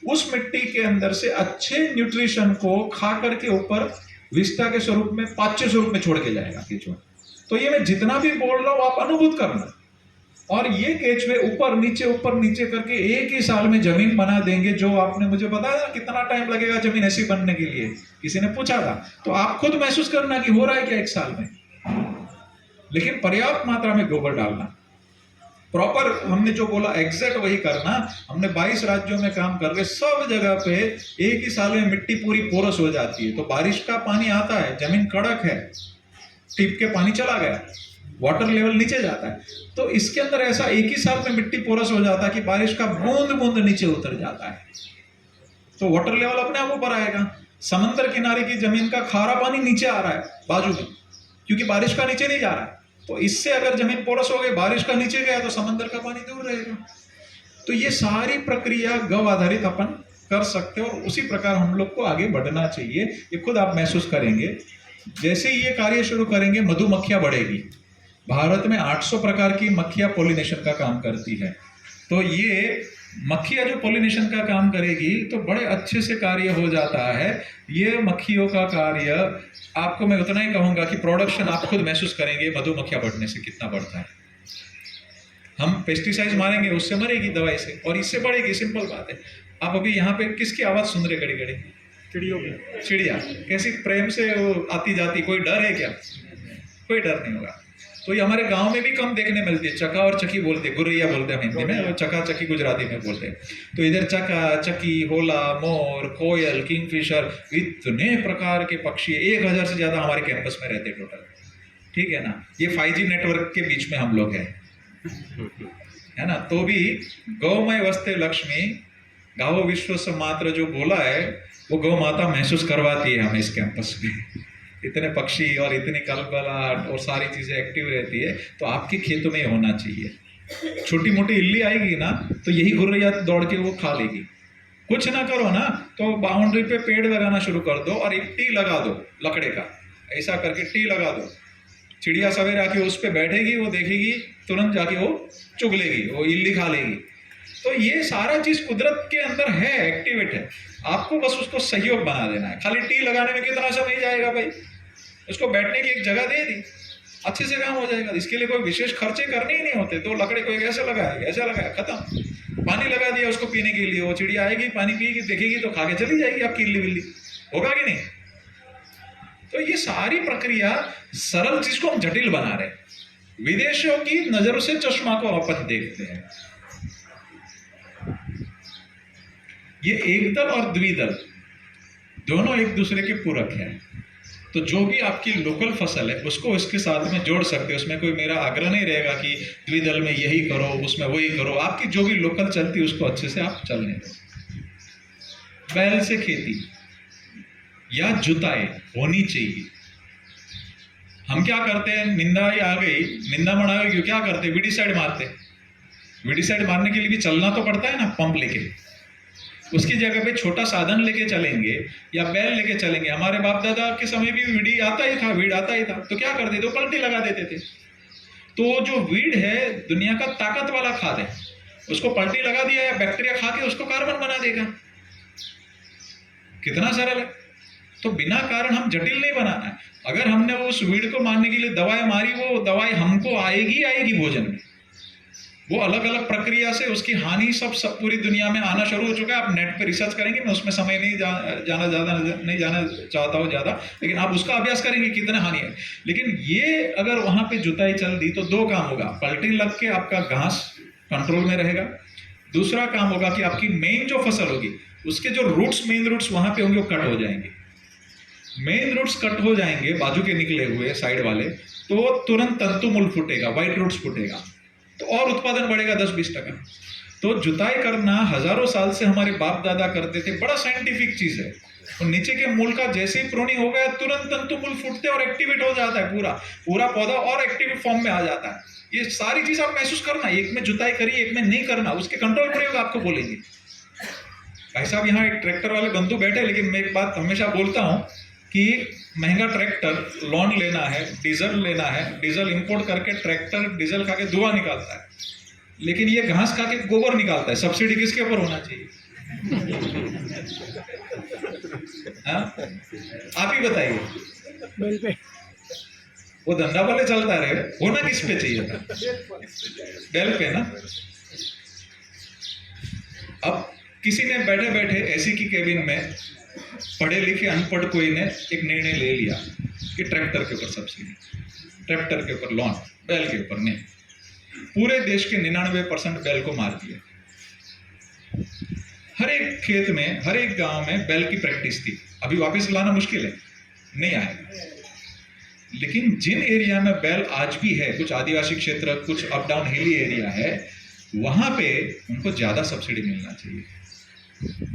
उस मिट्टी के अंदर से अच्छे न्यूट्रिशन को खा करके ऊपर विस्टा के स्वरूप में, पाच्य स्वरूप में छोड़ के जाएगा केचुआ। तो ये मैं जितना भी बोल रहा हूं आप अनुभूत करना। और ये केचुए ऊपर नीचे करके 1 ही साल में जमीन बना देंगे। जो आपने मुझे बताया ना कितना टाइम लगेगा जमीन ऐसी बनने के लिए, किसी ने पूछा था, तो आप खुद महसूस करना कि हो रहा है क्या 1 साल में। लेकिन पर्याप्त मात्रा में गोबर डालना, प्रॉपर हमने जो बोला एग्जैक्ट वही करना। हमने 22 राज्यों में काम कर रहे, सब जगह पे 1 ही साल में मिट्टी पूरी पोरस हो जाती है। तो बारिश का पानी आता है, जमीन कड़क है, टिप के पानी चला गया, वाटर लेवल नीचे जाता है। तो इसके अंदर ऐसा 1 ही साल में मिट्टी पोरस हो जाता है कि बारिश का बूंद बूंद नीचे उतर जाता है। तो वाटर लेवल अपने आप ऊपर आएगा। समंदर किनारे की जमीन का खारा पानी नीचे आ रहा है बाजू में, क्योंकि बारिश का नीचे नहीं जा रहा है। तो इससे अगर जमीन पोरस हो गई, बारिश का नीचे गया, तो समंदर का पानी दूर रहेगा। तो ये सारी प्रक्रिया गौ आधारित अपन कर सकते हो, और उसी प्रकार हम लोग को आगे बढ़ना चाहिए। ये खुद आप महसूस करेंगे। जैसे ही ये कार्य शुरू करेंगे, मधुमक्खियां बढ़ेगी। भारत में 800 प्रकार की मक्खियां पॉलिनेशन का काम करती है। तो ये मक्खियां जो पॉलिनेशन का काम करेगी तो बड़े अच्छे से कार्य हो जाता है। ये मक्खियों का कार्य, आपको मैं उतना ही कहूंगा कि प्रोडक्शन आप खुद महसूस करेंगे मधुमक्खियां बढ़ने से कितना बढ़ता है। हम पेस्टिसाइड मारेंगे, उससे मरेगी दवाई से, और इससे बढ़ेगी। सिंपल बात है। आप अभी यहाँ पे किसकी आवाज सुन रहे घड़ी घड़ी?
चिड़ियों की।
चिड़िया कैसी प्रेम से वो आती जाती, कोई डर है क्या? कोई डर नहीं होगा। तो ये हमारे गांव में भी कम देखने मिलती है। चका और चकी बोलते, गुरैया बोलते हैं हिंदी में, और चका चकी गुजराती में बोलते हैं। तो इधर चका, चकी, होला, मोर, कोयल, किंगफिशर, इतने प्रकार के पक्षी 1000 से ज्यादा हमारे कैंपस में रहते टोटल। ठीक है ना? ये 5G नेटवर्क के बीच में हम लोग हैं, है ना? तो भी गौमय वस्ते लक्ष्मी, गावो विश्व से मात्र जो बोला है वो गौ माता महसूस करवाती है हमें इस कैंपस में। इतने पक्षी और इतनी कलकलाहट और सारी चीजें एक्टिव रहती है। तो आपके खेतों में होना चाहिए। छोटी मोटी इल्ली आएगी ना, तो यही गुर्रैया दौड़ के वो खा लेगी। कुछ ना करो ना, तो बाउंड्री पे पेड़ लगाना शुरू कर दो और एक टी लगा दो लकड़े का, ऐसा करके टी लगा दो। चिड़िया सवेरे आके उस पर बैठेगी, वो देखेगी, तुरंत जाके वो चुग लेगी, वो इल्ली खा लेगी। तो ये सारा चीज कुदरत के अंदर है, एक्टिवेट है, आपको बस उसको सहयोग बना देना है। खाली टी लगाने में कितना समय जाएगा भाई, उसको बैठने की एक जगह दे दी, अच्छे से काम हो जाएगा। इसके लिए कोई विशेष खर्चे करने ही नहीं होते। तो लकड़ी को एक ऐसे लगाया खत्म, पानी लगा दिया उसको पीने के लिए, वो चिड़िया आएगी पानी पिएगी, देखेगी तो खा के चली जाएगी आपकी इल्ली बिल्ली, होगा कि नहीं? तो ये सारी प्रक्रिया, सरल चीज को हम जटिल बना रहे हैं। विदेशियों की नजरों से चश्मा को अपन देखते हैं। ये एकदल और द्विदल दोनों एक दूसरे के पूरक हैं। तो जो भी आपकी लोकल फसल है उसको इसके साथ में जोड़ सकते हो। उसमें कोई मेरा आग्रह नहीं रहेगा कि द्विदल में यही करो, उसमें वही करो। आपकी जो भी लोकल चलती है उसको अच्छे से आप चलने दो। बैल से खेती या जुताई होनी चाहिए। हम क्या करते हैं, निंदा आ गई, निंदा मना गई, क्या करते, विडिसाइड मारते। विडिसाइड मारने के लिए भी चलना तो पड़ता है ना, पंप लेके। उसकी जगह पे छोटा साधन लेके चलेंगे या बैल लेके चलेंगे। हमारे बाप दादा के समय भी वीड आता ही था। तो क्या करते थे, पलटी लगा देते थे। तो जो वीड है दुनिया का ताकत वाला खाद है, उसको पलटी लगा दिया या बैक्टीरिया खा के उसको कार्बन बना देगा। कितना सरल है। तो बिना कारण हम जटिल नहीं बनाना है। अगर हमने उस वीड को मारने के लिए दवाई मारी, वो दवाई हमको आएगी भोजन में। वो अलग अलग प्रक्रिया से उसकी हानि सब पूरी दुनिया में आना शुरू हो चुका है। आप नेट पे रिसर्च करेंगे, मैं उसमें समय नहीं जाना चाहता हूँ ज़्यादा, लेकिन आप उसका अभ्यास करेंगे कितना हानि है। लेकिन ये अगर वहाँ पे जुताई चल दी तो दो काम होगा, पलटी लग के आपका घास कंट्रोल में रहेगा। दूसरा काम होगा कि आपकी मेन जो फसल होगी उसके जो रूट्स, मेन रूट्स वहाँ पे होंगे, वो कट हो जाएंगे। मेन रूट्स कट हो जाएंगे, बाजू के निकले हुए साइड वाले, तो तुरंत तंतुमूल फूटेगा, व्हाइट रूट्स फूटेगा, तो और उत्पादन बढ़ेगा 10-20%। तो जुताई करना हजारों साल से हमारे बाप दादा करते थे, बड़ा साइंटिफिक चीज है। और नीचे के मूल का जैसे ही प्रूनिंग हो गया तुरंत तंतुमूल फूटते और एक्टिवेट हो जाता है, पूरा पौधा और एक्टिव फॉर्म में आ जाता है। ये सारी चीज आप महसूस करना, एक में जुताई करिए, एक में नहीं करना, उसके कंट्रोल प्रयोग आपको बोलेंगे। भाई साहब यहाँ एक ट्रैक्टर वाले बंधु बैठे, लेकिन मैं एक बात हमेशा बोलता हूँ कि महंगा ट्रैक्टर लोन लेना है, डीजल लेना है, डीजल इंपोर्ट करके ट्रैक्टर डीजल खा के धुआं निकालता है, लेकिन ये घास खा के गोबर निकालता है। सब्सिडी किसके ऊपर होना चाहिए? हाँ? आप ही बताइए।
बैल पे।
वो धंधा भले चलता रहे, होना किस पे चाहिए था? बैल पे ना। अब किसी ने बैठे बैठे एसी की केबिन में पढ़े लिखे अनपढ़ कोई ने एक निर्णय ले लिया कि ट्रैक्टर के ऊपर सब्सिडी, ट्रैक्टर के ऊपर लोन, बैल के ऊपर नहीं। पूरे देश के 99% बैल को मार दिया। हर एक खेत में, हर एक गांव में बैल की प्रैक्टिस थी। अभी वापस लाना मुश्किल है, नहीं आएगा। लेकिन जिन एरिया में बैल आज भी है, कुछ आदिवासी क्षेत्र, कुछ अप डाउन हिली एरिया है, वहां पे उनको ज्यादा सब्सिडी मिलना चाहिए।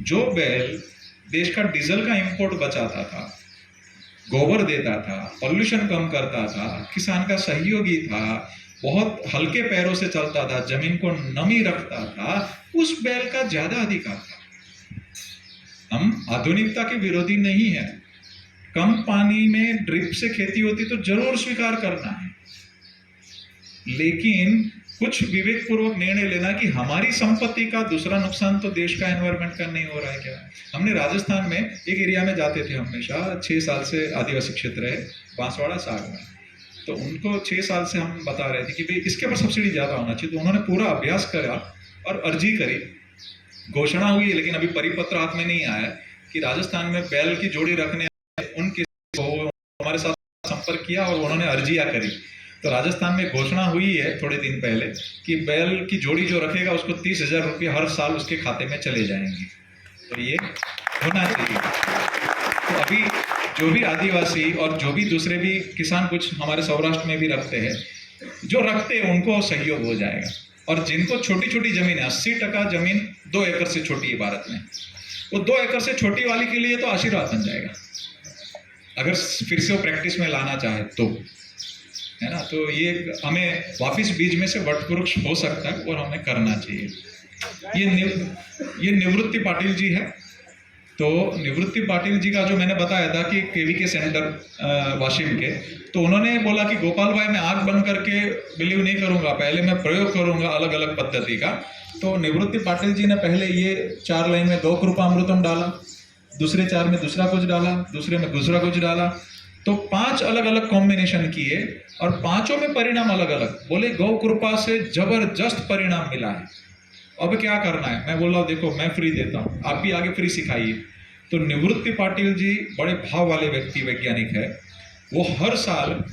जो बैल देश का डीजल का इंपोर्ट बचाता था, गोबर देता था, पॉल्यूशन कम करता था, किसान का सहयोगी था, बहुत हल्के पैरों से चलता था, जमीन को नमी रखता था, उस बैल का ज्यादा अधिकार था। हम आधुनिकता के विरोधी नहीं है। कम पानी में ड्रिप से खेती होती तो जरूर स्वीकार करना है, लेकिन कुछ विवेक पूर्वक निर्णय लेना कि हमारी संपत्ति का दूसरा नुकसान तो देश का एनवायरनमेंट का नहीं हो रहा है क्या? हमने राजस्थान में एक एरिया में जाते थे हमेशा, 6 साल से आदिवासी क्षेत्र है, बांसवाड़ा साग में। तो उनको 6 साल से हम बता रहे थे कि भाई इसके ऊपर सब्सिडी ज़्यादा होना चाहिए। तो उन्होंने पूरा अभ्यास करा और अर्जी करी, घोषणा हुई है, लेकिन अभी परिपत्र हाथ में नहीं आया कि राजस्थान में बैल की जोड़ी रखने उनके हमारे साथ संपर्क किया और उन्होंने अर्जियाँ करी। तो राजस्थान में घोषणा हुई है थोड़े दिन पहले कि बैल की जोड़ी जो रखेगा उसको 30,000 रुपये हर साल उसके खाते में चले जाएंगे। तो ये होना चाहिए। तो अभी जो भी आदिवासी और जो भी दूसरे भी किसान, कुछ हमारे सौराष्ट्र में भी रखते हैं, जो रखते हैं उनको सहयोग हो जाएगा। और जिनको छोटी छोटी जमीन है, 80% जमीन 2 एकड़ से छोटी है भारत में, वो 2 एकड़ से छोटी वाली के लिए तो आशीर्वाद बन जाएगा, अगर फिर से वो प्रैक्टिस में लाना चाहे तो, है ना। तो ये हमें वापिस बीज में से वटवृक्ष हो सकता है और हमें करना चाहिए। ये निवृत्ति पाटिल जी है, तो निवृत्ति पाटिल जी का जो मैंने बताया था कि केवीके सेंटर वाशिम के, तो उन्होंने बोला कि गोपाल भाई मैं आंख बंद करके बिलीव नहीं करूंगा, पहले मैं प्रयोग करूंगा अलग अलग पद्धति का। तो निवृत्ति पाटिल जी ने पहले ये 4 लाइन में गौ कृपामृतम डाला, दूसरे 4 में दूसरा कुछ डाला, दूसरे में दूसरा कुछ डाला, तो 5 अलग अलग कॉम्बिनेशन किए और पांचों में परिणाम अलग अलग। बोले गौ कृपा से जबरदस्त परिणाम मिला है, अब क्या करना है? मैं बोला देखो मैं फ्री देता हूँ, आप भी आगे फ्री सिखाइए। तो निवृत्ति पाटिल जी बड़े भाव वाले व्यक्ति वैज्ञानिक है, वो हर साल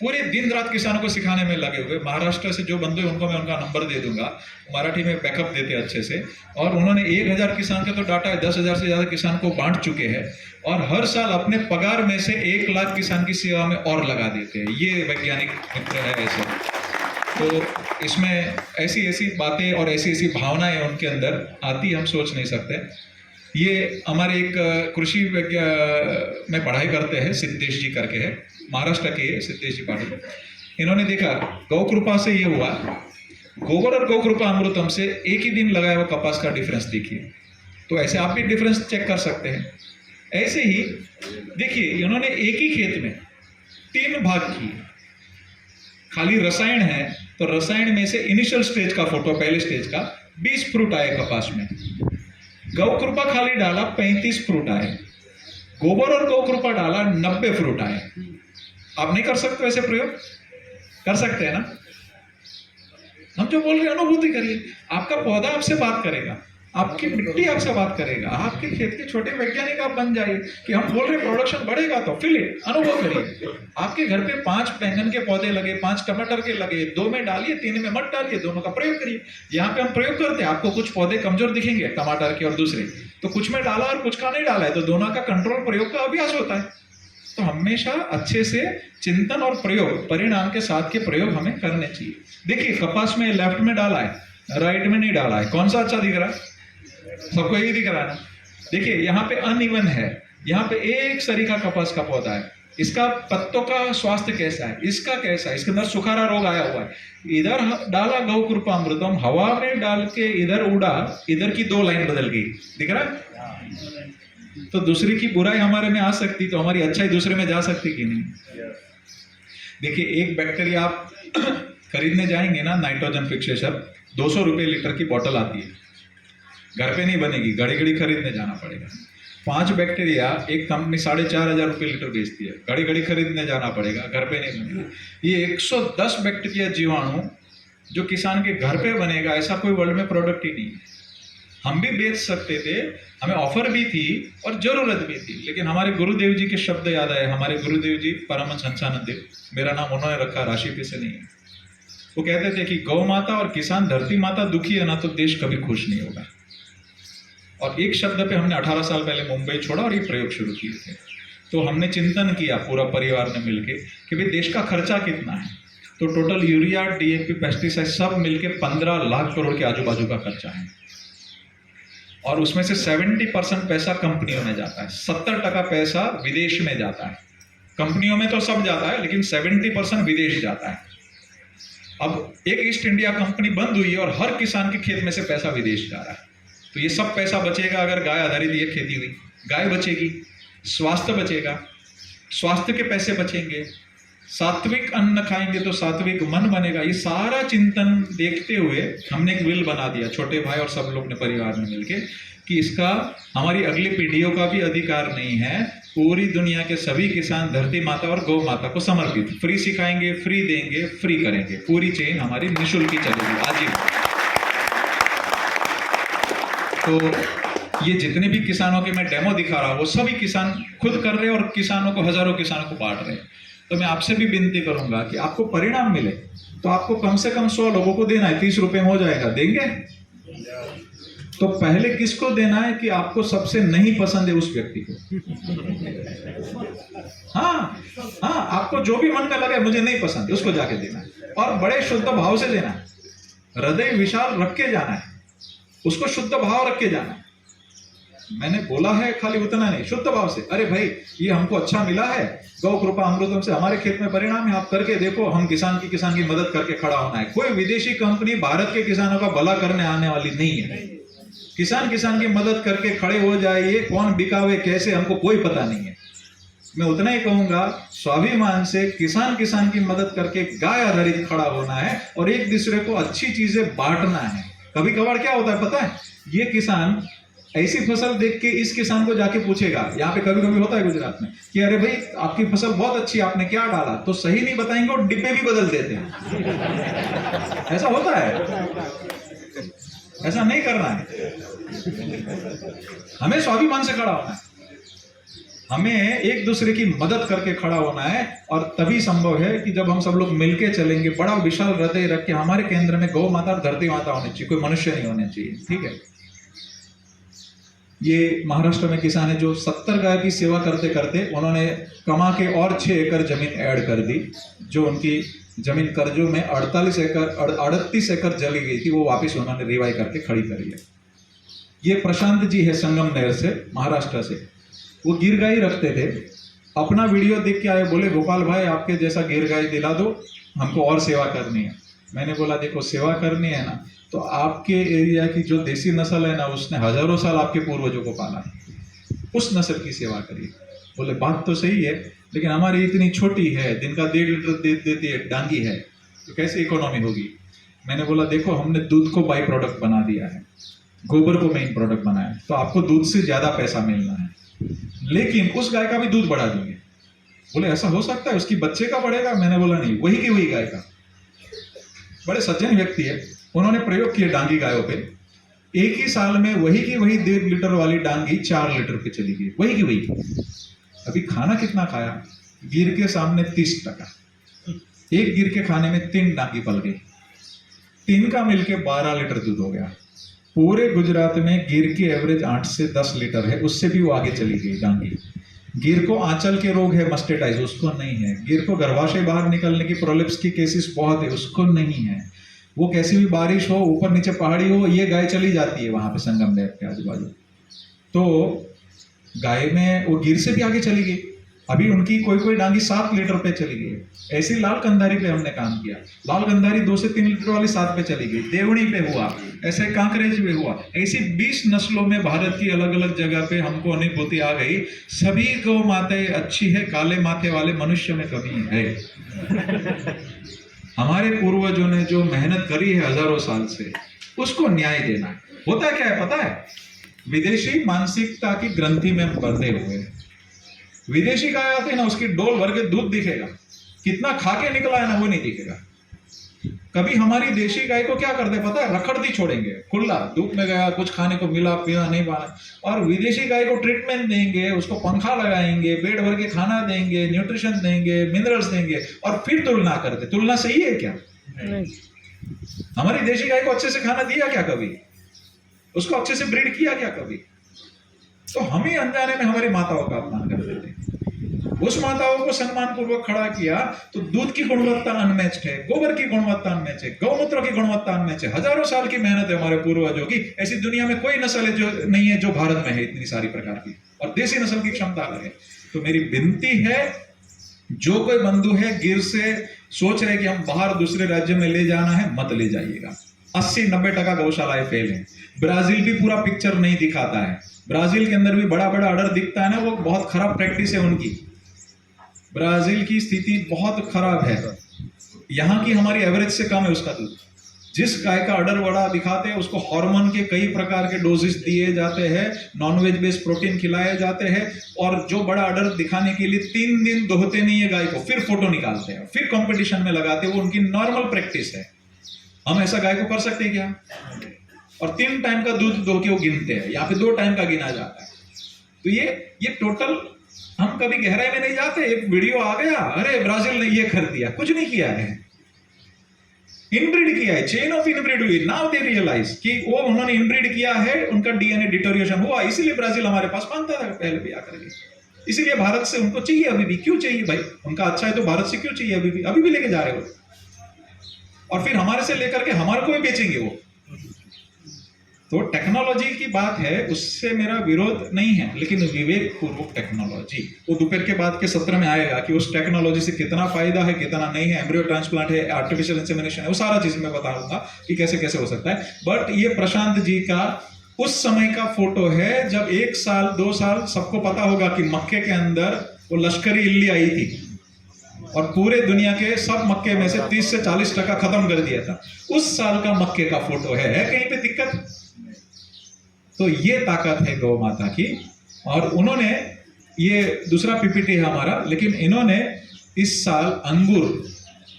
पूरे दिन रात किसानों को सिखाने में लगे हुए। महाराष्ट्र से जो बंदे उनको मैं उनका नंबर दे दूंगा, मराठी में बैकअप देते अच्छे से, और उन्होंने 1000 किसान का तो डाटा है, 10,000 से ज्यादा किसान को बांट चुके हैं और हर साल अपने पगार में से 1 लाख किसान की सेवा में और लगा देते हैं। ये वैज्ञानिक मित्र है ऐसे। तो इसमें ऐसी ऐसी बातें और ऐसी ऐसी भावनाएं उनके अंदर आती, हम सोच नहीं सकते। ये हमारे एक कृषि में पढ़ाई करते हैं, सिद्धेश जी करके है, महाराष्ट्र के सिद्धेश जी पाटिल। इन्होंने देखा गौ कृपा से ये हुआ, गोबर और गौ कृपा अमृतम से एक ही दिन लगाया हुआ कपास का डिफरेंस देखिए। तो ऐसे आप भी डिफरेंस चेक कर सकते हैं। ऐसे ही देखिए इन्होंने एक ही खेत में 3 भाग किए, खाली रसायन है तो रसायन में से इनिशियल स्टेज का फोटो, पहले स्टेज का 20 फ्रूट आए कपास में, गौ कृपा खाली डाला 35 फ्रूट आए, गोबर और गौ कृपा डाला 90 फ्रूट आए। आप नहीं कर सकते वैसे प्रयोग? कर सकते हैं ना? हम जो बोल रहे हैं अनुभूति करिए, आपका पौधा आपसे बात करेगा, आपकी मिट्टी आपसे बात करेगा, आपके खेत के छोटे वैज्ञानिक आप बन जाइए कि हम बोल रहे प्रोडक्शन बढ़ेगा तो फील इट, अनुभव करिए। आपके घर पे 5 बैंगन के पौधे लगे, 5 टमाटर के लगे, 2 में डालिए, 3 में मत डालिए, दोनों का प्रयोग करिए। यहाँ पे हम प्रयोग करते हैं, आपको कुछ पौधे कमजोर दिखेंगे टमाटर के और दूसरे, तो कुछ में डाला और कुछ का नहीं डाला है, तो दोनों का कंट्रोल प्रयोग का अभ्यास होता है। तो हमेशा अच्छे से चिंतन और प्रयोग, परिणाम के साथ के प्रयोग हमें करने चाहिए। देखिए कपास में लेफ्ट में डाला है, राइट में नहीं डाला है, कौन सा अच्छा दिख रहा है? सबको यही दिख रहा है ना? देखिए यहाँ पे अनइवन है, यहाँ पे एक सरी का कपास का पौधा है, इसका पत्तों का स्वास्थ्य कैसा है, इसका कैसा है, इसके अंदर सुखारा रोग आया हुआ है। इधर डाला गौ कृपा अमृतम, हवा में डाल के इधर उड़ा, इधर की 2 लाइन बदल गई, दिख रहा है? तो दूसरे की बुराई हमारे में आ सकती तो हमारी अच्छाई दूसरे में जा सकती कि नहीं? देखिए एक बैक्टीरिया आप खरीदने जाएंगे ना, नाइट्रोजन फिक्सेशन 200 रुपये लीटर की बोतल आती है, घर पे नहीं बनेगी, घड़ी घड़ी खरीदने जाना पड़ेगा। 5 बैक्टीरिया एक कंपनी 4,500 रुपये लीटर बेचती है, घड़ी घड़ी खरीदने जाना पड़ेगा, घर पे नहीं बनेगा। ये 110 बैक्टीरिया जीवाणु जो किसान के घर पे बनेगा, ऐसा कोई वर्ल्ड में प्रोडक्ट ही नहीं है। हम भी बेच सकते थे, हमें ऑफर भी थी और जरूरत भी थी, लेकिन हमारे गुरुदेव जी के शब्द याद आए। हमारे गुरुदेव जी परमहंस हंसानंद देव, मेरा नाम उन्होंने रखा, राशि पे से नहीं है। वो कहते थे कि गौ माता और किसान, धरती माता दुखी है ना तो देश कभी खुश नहीं होगा। और एक शब्द पे हमने 18 साल पहले मुंबई छोड़ा और ये प्रयोग शुरू किए थे। तो हमने चिंतन किया पूरा परिवार ने मिलके कि भाई देश का खर्चा कितना है, तो टोटल यूरिया, डीएपी, पेस्टिसाइड सब मिलके 15 लाख करोड़ के आजू बाजू का खर्चा है, और उसमें से 70% पैसा कंपनियों में जाता है, 70% पैसा विदेश में जाता है। कंपनियों में तो सब जाता है, लेकिन 70% विदेश जाता है। अब एक ईस्ट इंडिया कंपनी बंद हुई है और हर किसान के खेत में से पैसा विदेश जा रहा है। तो ये सब पैसा बचेगा अगर गाय आधारित ये खेती हुई, गाय बचेगी, स्वास्थ्य बचेगा, स्वास्थ्य के पैसे बचेंगे, सात्विक अन्न खाएंगे तो सात्विक मन बनेगा। ये सारा चिंतन देखते हुए हमने एक विल बना दिया, छोटे भाई और सब लोग ने परिवार में मिलके, कि इसका हमारी अगली पीढ़ियों का भी अधिकार नहीं है। पूरी दुनिया के सभी किसान धरती माता और गौ माता को समर्पित, फ्री सिखाएंगे, फ्री देंगे, फ्री करेंगे, पूरी चेन हमारी निःशुल्क ही चलेगी आजीवन। तो ये जितने भी किसानों के मैं डेमो दिखा रहा हूँ वो सभी किसान खुद कर रहे हैं और किसानों को, हजारों किसानों को बांट रहे हैं। तो मैं आपसे भी विनती करूंगा कि आपको परिणाम मिले तो आपको कम से कम 100 लोगों को देना है, 30 रुपए में हो जाएगा, देंगे? तो पहले किसको देना है कि आपको सबसे नहीं पसंद है उस व्यक्ति को। हाँ, आपको जो भी मन में लगे मुझे नहीं पसंद है उसको जाके देना है, और बड़े शुद्ध भाव से देना है, हृदय विशाल रख के जाना है, उसको शुद्ध भाव रख के जाना है। मैंने बोला है खाली उतना नहीं, शुद्ध भाव से, अरे भाई ये हमको अच्छा मिला है, गौ कृपा अमृतम से हमारे खेत में परिणाम है, आप करके देखो, हम किसान की मदद करके खड़ा होना है। कोई विदेशी कंपनी भारत के किसानों का भला करने आने वाली नहीं है, किसान किसान की मदद करके खड़े हो जाए, ये कौन बिकावे कैसे हमको कोई पता नहीं है। मैं उतना ही कहूंगा, स्वाभिमान से किसान किसान की मदद करके गाय आधारित खड़ा होना है और एक दूसरे को अच्छी चीजें बांटना है। कभी कभार क्या होता है पता है, ये किसान ऐसी फसल देख के इस किसान को जाके पूछेगा, यहाँ पे कभी कभी होता है गुजरात में, कि अरे भाई आपकी फसल बहुत अच्छी, आपने क्या डाला, तो सही नहीं बताएंगे और डिब्बे भी बदल देते हैं। ऐसा होता है, ऐसा नहीं करना है। हमें स्वाभिमान से खड़ा होना है, हमें एक दूसरे की मदद करके खड़ा होना है, और तभी संभव है कि जब हम सब लोग मिलके चलेंगे, बड़ा विशाल हृदय रख के। हमारे केंद्र में गौ माता और धरती माता होनी चाहिए, कोई मनुष्य नहीं होने चाहिए, ठीक है। ये महाराष्ट्र में किसान है जो 70 गाय की सेवा करते करते उन्होंने कमा के और 6 एकड़ जमीन ऐड कर दी। जो उनकी जमीन कर्जों में 38 एकड़ जली गई थी, वो वापस उन्होंने रिवाइव करके खड़ी करी है। ये प्रशांत जी है संगमनेर से, महाराष्ट्र से। वो गिर गाय रखते थे, अपना वीडियो देख के आए, बोले गोपाल भाई आपके जैसा गिर गाय दिला दो, हमको और सेवा करनी है। मैंने बोला देखो सेवा करनी है ना, तो आपके एरिया की जो देसी नस्ल है ना, उसने हजारों साल आपके पूर्वजों को पाला है, उस नस्ल की सेवा करिए। बोले बात तो सही है, लेकिन हमारी इतनी छोटी है, दिन का 1.5 लीटर दूध देती है, डांगी है, तो कैसे इकोनॉमी होगी। मैंने बोला देखो हमने दूध को बाई प्रोडक्ट बना दिया है, गोबर को मेन प्रोडक्ट बनाया है, तो आपको दूध से ज्यादा पैसा मिलना है, लेकिन उस गाय का भी दूध बढ़ा देंगे। बोले ऐसा हो सकता है, उसकी बच्चे का बढ़ेगा। मैंने बोला नहीं, वही की वही गाय का। बड़े सज्जन व्यक्ति है, उन्होंने प्रयोग किए डांगी गायों पे। एक ही साल में वही की वही 1.5 लीटर वाली डांगी 4 लीटर पे चली गई, वही की वही। अभी खाना कितना खाया, गिर के सामने 30%। एक गिर के खाने में 3 डांगी पल गई, 3 का मिलके 12 लीटर दूध हो गया। पूरे गुजरात में गिर की एवरेज 8 से 10 लीटर है, उससे भी वो आगे चली गई डांगी। गिर को आंचल के रोग है, मस्टेटाइज, उसको नहीं है। गिर को गर्भाशय बाहर निकलने की प्रोलिप्स की केसेस बहुत है, उसको नहीं है। वो कैसी भी बारिश हो, ऊपर नीचे पहाड़ी हो, ये गाय चली जाती है वहां पे संगमनेर के आजू बाजू। तो गाय में वो गिर से भी आगे चली गई। अभी उनकी कोई कोई डांगी 7 लीटर पे चली गई। ऐसी लाल कंधारी पे हमने काम किया, लाल कंधारी 2 से 3 लीटर वाली 7 पे चली गई। देवणी पे हुआ, ऐसे कांकरेज पे हुआ। ऐसी 20 नस्लों में भारत की अलग अलग जगह पे हमको अनुभूति आ गई। सभी गौ माताएं अच्छी है, काले माथे वाले मनुष्य में कमी है। हमारे पूर्वजों ने जो मेहनत करी है हजारों साल से, उसको न्याय देना है। होता क्या है पता है, विदेशी मानसिकता की ग्रंथि में बंधे हुए हैं। विदेशी गाय आते हैं ना, उसकी डोल भर के दूध दिखेगा, कितना खा के निकला है ना वो नहीं दिखेगा। कभी हमारी देशी गाय को क्या करते पता है, रखड़ती छोड़ेंगे, खुला धूप में गया, कुछ खाने को मिला पिया नहीं पाना। और विदेशी गाय को ट्रीटमेंट देंगे, उसको पंखा लगाएंगे, पेट भर के खाना देंगे, न्यूट्रिशन देंगे, मिनरल्स देंगे, और फिर तुलना करते। तुलना सही है क्या? हमारी देशी गाय को अच्छे से खाना दिया क्या कभी? उसको अच्छे से ब्रीड किया क्या कभी? तो हम ही अनजाने में हमारी माताओं का अपमान कर देते हैं। उस माताओं को सम्मान पूर्वक खड़ा किया तो दूध की गुणवत्ता अनमैच्ड है, गोबर की गुणवत्ता अनमैच है, गौमूत्र की गुणवत्ता अनमैच है। हजारों साल की मेहनत है हमारे पूर्वजों की। ऐसी दुनिया में कोई नस्ल है जो नहीं है जो भारत में है इतनी सारी प्रकार की, और देसी नस्ल की क्षमता अलग है। तो मेरी विनती है, जो कोई बंधु है गिर से सोच रहे कि हम बाहर दूसरे राज्य में ले जाना है, मत ले जाइएगा। 80-90% गौशालाएं फेल हैं। ब्राजील भी पूरा पिक्चर नहीं दिखाता है। ब्राजील के अंदर भी बड़ा बड़ा ऑर्डर दिखता है ना, वो बहुत खराब प्रैक्टिस है उनकी। ब्राजील की स्थिति बहुत खराब है, यहाँ की हमारी एवरेज से कम है उसका दूध। जिस गाय का ऑर्डर बड़ा दिखाते हैं उसको हार्मोन के कई प्रकार के डोजेस दिए जाते हैं, नॉनवेज बेस्ड प्रोटीन खिलाए जाते हैं, और जो बड़ा ऑर्डर दिखाने के लिए 3 दिन दोहते नहीं है गाय को, फिर फोटो निकालते हैं, फिर कंपटीशन में लगाते हैं। वो उनकी नॉर्मल प्रैक्टिस है। हम ऐसा गाय को कर सकते हैं क्या? और 3 टाइम का दूध दो के वो गिनते हैं, यहाँ पे 2 टाइम का गिना जाता है। तो ये टोटल, हम कभी गहराई में नहीं जाते। एक वीडियो आ गया, अरे ब्राजील ने ये कर दिया, कुछ नहीं किया है, इनब्रीड किया है, चेन ऑफ इनब्रीड हुई। नाउ दे रियलाइज कि वो उन्होंने इनब्रीड किया है, उनका डीएनए डिटोरिएशन हुआ, इसीलिए ब्राजील हमारे पास मांगता था पहले भी आकर के। इसीलिए भारत से उनको चाहिए अभी भी। क्यों चाहिए भाई? उनका अच्छा है तो भारत से क्यों चाहिए? अभी भी लेके जा रहे हो, और फिर हमारे से लेकर के हमारे को भी बेचेंगे वो। तो टेक्नोलॉजी की बात है, उससे मेरा विरोध नहीं है, लेकिन विवेक पूर्वक टेक्नोलॉजी। वो दोपहर के बाद के सत्र में आएगा कि उस टेक्नोलॉजी से कितना फायदा है, कितना नहीं है, एम्ब्रियो ट्रांसप्लांट है, आर्टिफिशियल इंसेमिनेशन है, वो सारा चीज मैं बताऊंगा कि कैसे कैसे हो सकता है। बट ये प्रशांत जी का उस समय का फोटो है जब 1 साल 2 साल सबको पता होगा कि मक्के के अंदर वो लश्करी इल्ली आई थी और पूरे दुनिया के सब मक्के में से 30 से 40% खत्म कर दिया था। उस साल का मक्के का फोटो है कहीं पे दिक्कत? तो ये ताकत है गौ माता की। और उन्होंने, ये दूसरा पीपीटी है हमारा, लेकिन इन्होंने इस साल अंगूर,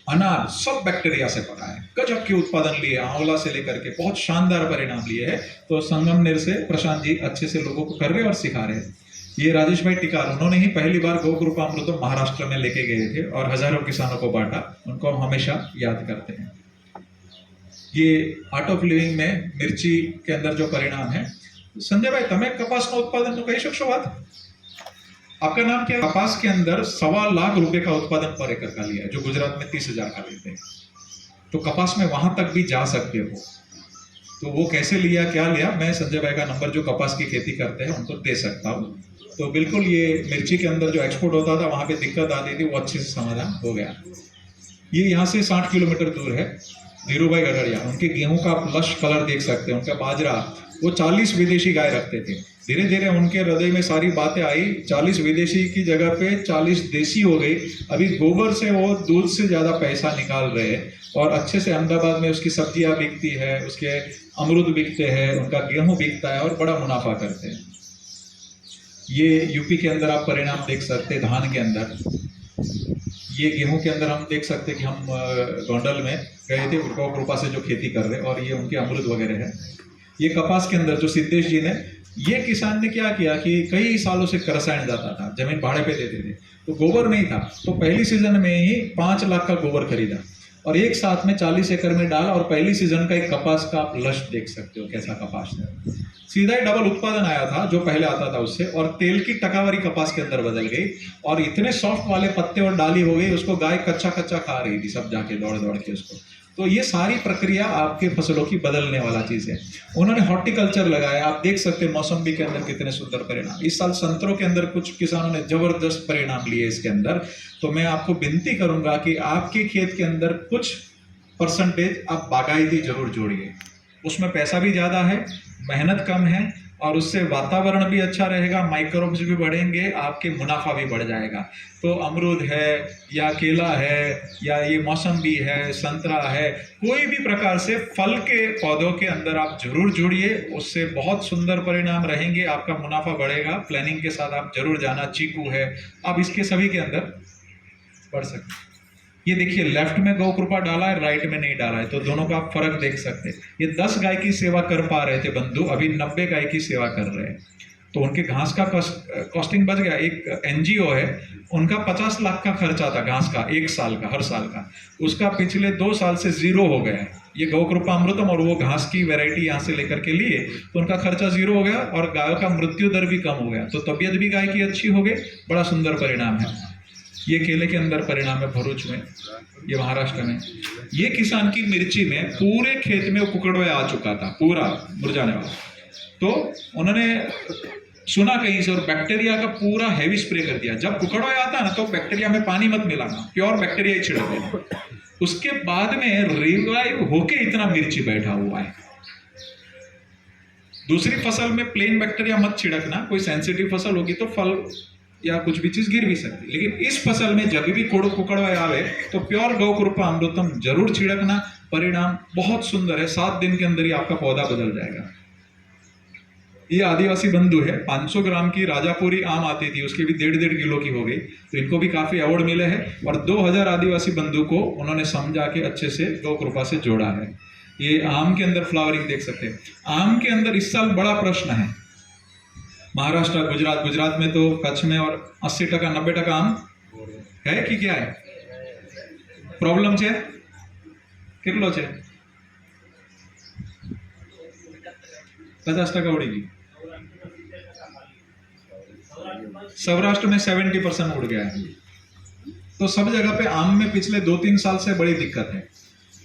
अनार सब बैक्टीरिया से पका है, गजब के उत्पादन लिए, आंवला से लेकर के बहुत शानदार परिणाम लिए हैं। तो संगमनेर से प्रशांत जी अच्छे से लोगों को कर रहे और सिखा रहे हैं। ये राजेश भाई टिकार, उन्होंने ही पहली बार गौ कृपा अमृतम महाराष्ट्र में लेके गए थे और हजारों किसानों को बांटा, उनको हम हमेशा याद करते हैं। ये आर्ट ऑफ लिविंग में मिर्ची के अंदर जो परिणाम है। संजय भाई, તમે કપાસનું ઉત્પાદન નું કહી શકશો વાત? आपका नाम क्या है? कपास के अंदर 1.25 लाख रुपए का उत्पादन पर एकड़ का लिया है, जो गुजरात में 30,000 का लेते हैं। तो कपास में वहां तक भी जा सकते हो। तो वो कैसे लिया, क्या लिया, मैं संजय भाई का नंबर जो कपास की खेती करते हैं उनको दे सकता हूँ। तो बिल्कुल ये मिर्ची के अंदर जो एक्सपोर्ट होता था वहां पे दिक्कत आती थी, वो अच्छे से समाधान हो गया। ये यहाँ से 60 किलोमीटर दूर है धीरू भाई गडरिया, उनके गेहूं का आप लश कलर देख सकते हैं, उनका बाजरा। वो 40 विदेशी गाय रखते थे, धीरे धीरे उनके हृदय में सारी बातें आई, 40 विदेशी की जगह पे 40 देसी हो गई। अभी गोबर से वो दूध से ज्यादा पैसा निकाल रहे हैं और अच्छे से अहमदाबाद में उसकी सब्जियां बिकती है, उसके अमरूद बिकते हैं, उनका गेहूं बिकता है और बड़ा मुनाफा करते हैं। ये यूपी के अंदर आप परिणाम देख सकते हैं, धान के अंदर। ये गेहूं के अंदर हम देख सकते हैं कि हम गोंडल में गए थे, गौ कृपा से जो खेती कर रहे हैं, और ये उनके अमरूद वगैरह है। ये कपास के अंदर जो सिद्धेश जी ने, ये किसान ने क्या किया कि कई सालों से रसायन जाता था, जमीन भाड़े पे देते थे, तो गोबर नहीं था, तो पहली सीजन में ही 5 लाख का गोबर खरीदा और एक साथ में 40 एकड़ में डाला और पहली सीजन का एक कपास का आप लश देख सकते हो कैसा कपास है। सीधा ही डबल उत्पादन आया था जो पहले आता था उससे, और तेल की टकावारी कपास के अंदर बदल गई और इतने सॉफ्ट वाले पत्ते और डाली हो गई, उसको गाय कच्चा कच्चा खा रही थी सब जाके दौड़ दौड़ के उसको। तो ये सारी प्रक्रिया आपके फसलों की बदलने वाला चीज है। उन्होंने हॉर्टिकल्चर लगाया, आप देख सकते हैं मौसम्बी के अंदर कितने सुंदर परिणाम। इस साल संतरों के अंदर कुछ किसानों ने जबरदस्त परिणाम लिए इसके अंदर। तो मैं आपको विनती करूंगा कि आपके खेत के अंदर कुछ परसेंटेज आप बागायती जरूर जोड़िए, उसमें पैसा भी ज्यादा है, मेहनत कम है और उससे वातावरण भी अच्छा रहेगा, माइक्रोब्स भी बढ़ेंगे, आपके मुनाफा भी बढ़ जाएगा। तो अमरूद है या केला है या ये मौसम्बी है, संतरा है, कोई भी प्रकार से फल के पौधों के अंदर आप जरूर जुड़िए, उससे बहुत सुंदर परिणाम रहेंगे, आपका मुनाफा बढ़ेगा। प्लानिंग के साथ आप जरूर जाना। चीकू है, आप इसके सभी के अंदर बढ़ सकते हैं। ये देखिए लेफ्ट में गौ कृपा डाला है, राइट में नहीं डाला है, तो दोनों का आप फर्क देख सकते हैं। ये 10 गाय की सेवा कर पा रहे थे बंधु, अभी 90 गाय की सेवा कर रहे हैं। तो उनके घास का कॉस्टिंग बच गया। एक एनजीओ है, उनका 50 लाख का खर्चा था घास का, 1 साल का, हर साल का, उसका पिछले 2 साल से 0 हो गया है। ये गौ कृपा अमृतम और वो घास की वैरायटी यहाँ से लेकर के लिए, तो उनका खर्चा 0 हो गया और गायों का मृत्यु दर भी कम हो गया, तो तबीयत भी गाय की अच्छी हो गई। बड़ा सुंदर परिणाम है। ये केले के अंदर परिणाम है भरूच में, ये महाराष्ट्र में। ये किसान की मिर्ची में पूरे खेत में कुकड़वा आ चुका था, पूरा मुरझाने वाला। तो उन्होंने सुना कहीं से और बैक्टीरिया का पूरा हैवी स्प्रे कर दिया। जब कुकड़वा आता है ना तो बैक्टीरिया में पानी मत मिलाना, प्योर बैक्टीरिया ही छिड़क देना। उसके बाद में रिवाइव होके इतना मिर्ची बैठा हुआ है। दूसरी फसल में प्लेन बैक्टीरिया मत छिड़कना, कोई सेंसिटिव फसल होगी तो फल या कुछ भी चीज गिर भी सकती, लेकिन इस फसल में जब भी कुकड़वा आवे तो प्योर गौ कृपा अमृतम जरूर छिड़कना। परिणाम बहुत सुंदर है, 7 दिन के अंदर ही आपका पौधा बदल जाएगा। ये आदिवासी बंधु है, 500 ग्राम की राजापुरी आम आती थी, उसकी भी 1.5 किलो की हो गई, तो इनको भी काफी अवार्ड मिले हैं। और 2000 आदिवासी बंधु को उन्होंने समझा के अच्छे से गौ कृपा से जोड़ा है। ये आम के अंदर फ्लावरिंग देख सकते हैं। आम के अंदर इस साल बड़ा प्रश्न है, महाराष्ट्र, गुजरात में तो कच्छ में और 80% 90% आम है कि क्या है? प्रॉब्लम છે કેટલો છે? 50% उड़ी गई। सौराष्ट्र में 70% उड़ गया है। तो सब जगह पे आम में पिछले 2-3 साल से बड़ी दिक्कत है।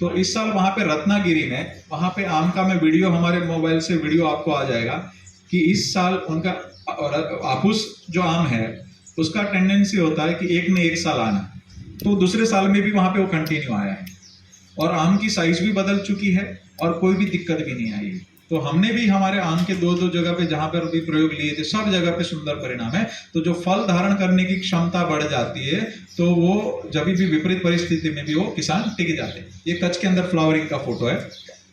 तो इस साल वहां पे रत्नागिरी में, वहां पे आम का मैं वीडियो, हमारे मोबाइल से वीडियो आपको आ जाएगा कि इस साल उनका आपूस जो आम है उसका टेंडेंसी होता है कि एक ने 1 साल आना, तो दूसरे साल में भी वहां पे वो कंटिन्यू आया है और आम की साइज भी बदल चुकी है और कोई भी दिक्कत भी नहीं आई। तो तो हमने भी हमारे आम के दो जगह पे जहां पर भी प्रयोग लिए थे, सब जगह पे सुंदर परिणाम है। तो जो फल धारण करने की क्षमता बढ़ जाती है, तो वो जब भी विपरीत परिस्थिति में भी वो किसान टिक जाते हैं। ये कच्छ के अंदर फ्लावरिंग का फोटो है।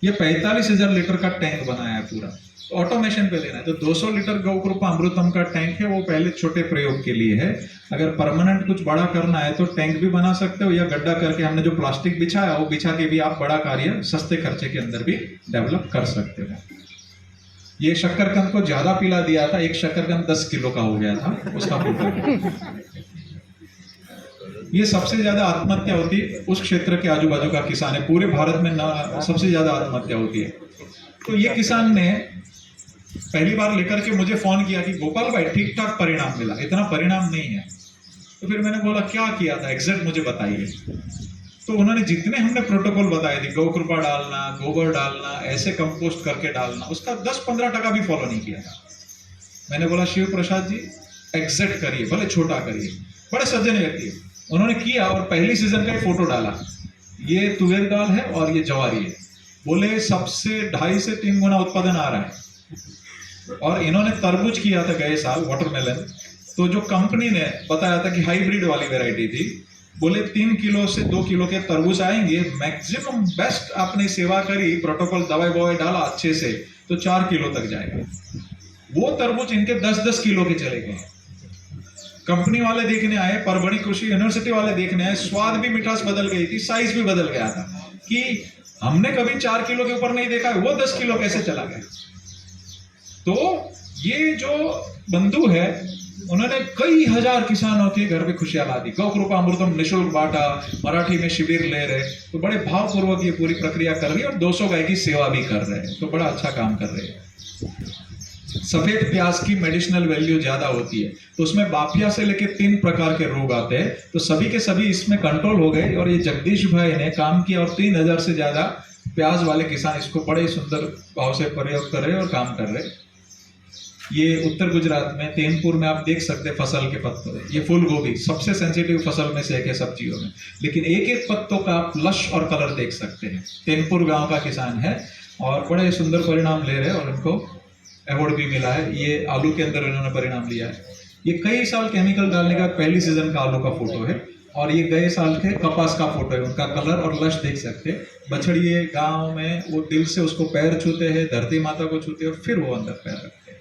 ये 45,000 लीटर का टैंक बनाया है पूरा, ऑटोमेशन पे लेना है। तो 200 लीटर गौ कृपा अमृतम का टैंक है, वो पहले छोटे प्रयोग के लिए है। अगर परमानेंट कुछ बड़ा करना है तो टैंक भी बना सकते हो, या गड्ढा करके हमने जो प्लास्टिक बिछाया वो बिछा के भी आप बड़ा कार्य सस्ते खर्चे के अंदर भी डेवलप कर सकते हो। ये शक्करकंद को ज्यादा पिला दिया था, एक शक्करकंद 10 किलो का हो गया था, उसका फोटो। ये सबसे ज्यादा आत्महत्या होती है उस क्षेत्र के आजू बाजू का किसान है, पूरे भारत में सबसे ज्यादा आत्महत्या होती है। तो ये किसान ने पहली बार लेकर के मुझे फोन किया कि गोपाल भाई ठीक ठाक परिणाम मिला, इतना परिणाम नहीं है। तो फिर मैंने बोला क्या किया था एग्जैक्ट मुझे बताइए। तो उन्होंने जितने हमने प्रोटोकॉल बताए थे, गौ कृपा डालना, गोबर डालना, ऐसे कंपोस्ट करके डालना, उसका 10-15% भी फॉलो नहीं किया था। मैंने बोला शिव प्रसाद जी एग्जैक्ट करिए, भले छोटा करिए, बड़े सज्जन व्यक्ति है। उन्होंने किया और पहली सीजन का ही फोटो डाला, ये तुवेर दाल है और ये जवारी है। बोले सबसे 2.5 से 3 गुना उत्पादन आ रहा है। और इन्होंने तरबूज किया था गए साल, वाटरमेलन। तो जो कंपनी ने बताया था कि हाइब्रिड वाली वैरायटी थी, बोले 3 किलो से 2 किलो के तरबूज आएंगे, मैक्सिमम बेस्ट आपने सेवा करी, प्रोटोकॉल दवाई बवाई डाला अच्छे से, तो 4 किलो तक जाएगा। वो तरबूज इनके 10-10 किलो के चले गए। कंपनी वाले देखने आए, परभणी कृषि यूनिवर्सिटी वाले देखने आए, स्वाद भी मिठास बदल गई थी, साइज भी बदल गया था कि हमने कभी 4 किलो के ऊपर नहीं देखा, वो 10 किलो कैसे चला गया। तो ये जो बंधु है, उन्होंने कई हजार किसानों के घर पे खुशियां ला दी। गौ कृपा अमृतम निःशुल्क बांटा, मराठी में शिविर ले रहे, तो बड़े भावपूर्वक ये पूरी प्रक्रिया कर रही है और 200 गाय की सेवा भी कर रहे हैं, तो बड़ा अच्छा काम कर रहे हैं। सफेद प्याज की मेडिसिनल वैल्यू ज्यादा होती है, तो उसमें बाफिया से लेके 3 प्रकार के रोग आते हैं, तो सभी के सभी इसमें कंट्रोल हो गए। और ये जगदीश भाई ने काम किया और 3000 से ज्यादा प्याज वाले किसान इसको बड़े सुंदर भाव से प्रयोग कर रहे और काम कर रहे। ये उत्तर गुजरात में तेनपुर में आप देख सकते हैं फसल के पत्तों, ये फूल गोभी सबसे सेंसिटिव फसल में से एक है सब्जियों में, लेकिन एक एक पत्तों का आप लश और कलर देख सकते हैं। तेनपुर गांव का किसान है और बड़े सुंदर परिणाम ले रहे हैं और उनको अवार्ड भी मिला है। ये आलू के अंदर इन्होंने परिणाम लिया है। ये कई साल केमिकल डालने का पहली सीजन का आलू का फोटो है और ये गए साल के कपास का फोटो है। उनका कलर और लश देख सकते हैं। बछड़िए गांव में वो दिल से उसको पैर छूते हैं, धरती माता को छूते हैं और फिर वो अंदर पैर रखते हैं।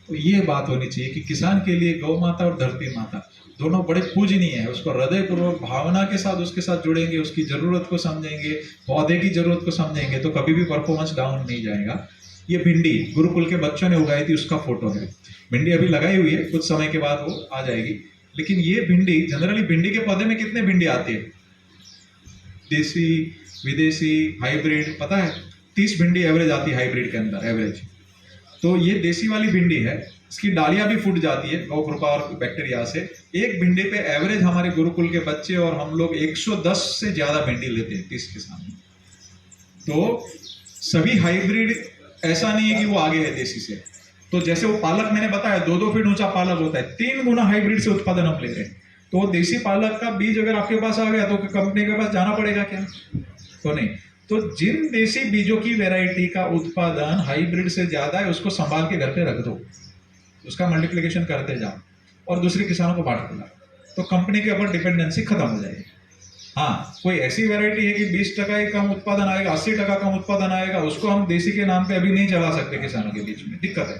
तो ये बात होनी चाहिए कि किसान के लिए गौ माता और धरती माता दोनों बड़े पूजनीय है। उसको हृदय पूर्वक भावना के साथ उसके साथ जुड़ेंगे, उसकी जरूरत को समझेंगे, पौधे की जरूरत को समझेंगे, तो कभी भी परफॉर्मेंस डाउन नहीं जाएगा। ये भिंडी गुरुकुल के बच्चों ने उगाई थी, उसका फोटो है। भिंडी अभी लगाई हुई है, कुछ समय के बाद वो आ जाएगी। लेकिन ये भिंडी जनरली भिंडी के पौधे में कितने भिंडी आती है, देसी विदेशी हाइब्रिड, पता है 30 भिंडी एवरेज आती है हाइब्रिड के अंदर एवरेज। तो ये देसी वाली भिंडी है, इसकी डालियां भी फूट जाती है गौ कृपा और बैक्टीरिया से। एक भिंडी पे एवरेज हमारे गुरुकुल के बच्चे और हम लोग 110 से ज्यादा भिंडी लेते हैं 30 के सामने। तो सभी हाइब्रिड ऐसा नहीं है कि वो आगे है देसी से। तो जैसे वो पालक मैंने बताया 2-2 फीट ऊंचा पालक होता है, 3 गुना हाइब्रिड से उत्पादन हम ले रहे हैं। तो देसी पालक का बीज अगर आपके पास आ गया तो कंपनी के पास जाना पड़ेगा क्या? तो नहीं। तो जिन देसी बीजों की वैरायटी का उत्पादन हाइब्रिड से ज्यादा है उसको संभाल के घर पे रख दो, उसका मल्टीप्लिकेशन करते जाओ और दूसरे किसानों को बांट दो, तो कंपनी के ऊपर डिपेंडेंसी खत्म हो जाएगी। हाँ, कोई ऐसी वैरायटी है कि 20% ही कम उत्पादन आएगा, 80% कम उत्पादन आएगा, उसको हम देसी के नाम पे अभी नहीं चला सकते किसानों के बीच में, दिक्कत है।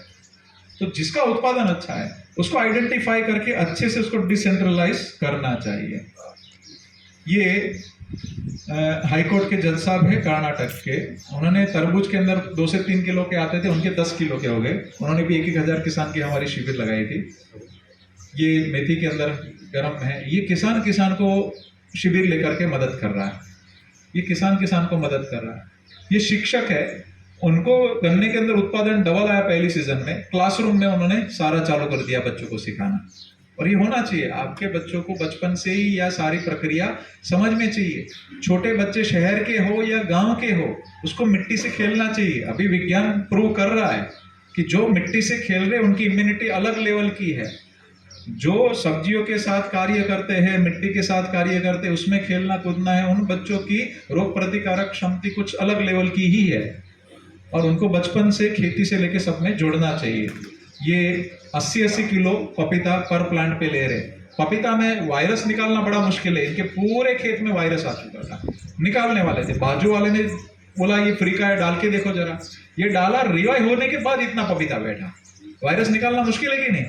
तो जिसका उत्पादन अच्छा है उसको आइडेंटिफाई करके अच्छे से उसको डिसेंट्रलाइज करना चाहिए। ये हाईकोर्ट के जज साहब है कर्नाटक के, उन्होंने तरबूज के अंदर 2 से 3 किलो के आते थे, उनके 10 किलो के हो गए। उन्होंने भी 1-1 हजार किसान की हमारी शिविर लगाई थी। ये मेथी के अंदर गर्म है, ये किसान को शिविर लेकर के मदद कर रहा है, ये किसान को मदद कर रहा है। ये शिक्षक है, उनको गन्ने के अंदर उत्पादन डबल आया पहली सीजन में, क्लासरूम में उन्होंने सारा चालू कर दिया बच्चों को सिखाना। और ये होना चाहिए, आपके बच्चों को बचपन से ही या सारी प्रक्रिया समझ में चाहिए। छोटे बच्चे शहर के हो या गांव के हो, उसको मिट्टी से खेलना चाहिए। अभी विज्ञान प्रूव कर रहा है कि जो मिट्टी से खेल रहे उनकी इम्यूनिटी अलग लेवल की है। जो सब्जियों के साथ कार्य करते हैं, मिट्टी के साथ कार्य करते हैं, उसमें खेलना कूदना है, उन बच्चों की रोग प्रतिकारक क्षमता कुछ अलग लेवल की ही है। और उनको बचपन से खेती से लेके सब में जोड़ना चाहिए। ये 80-80 किलो पपीता पर प्लांट पे ले रहे। पपीता में वायरस निकालना बड़ा मुश्किल है, इनके पूरे खेत में वायरस आ चुका था। निकालने वाले थे, बाजू वाले ने बोला ये फ्री का है, डाल के देखो जरा। ये डाला, रिवाइव होने के बाद इतना पपीता बैठा। वायरस निकालना मुश्किल है कि नहीं,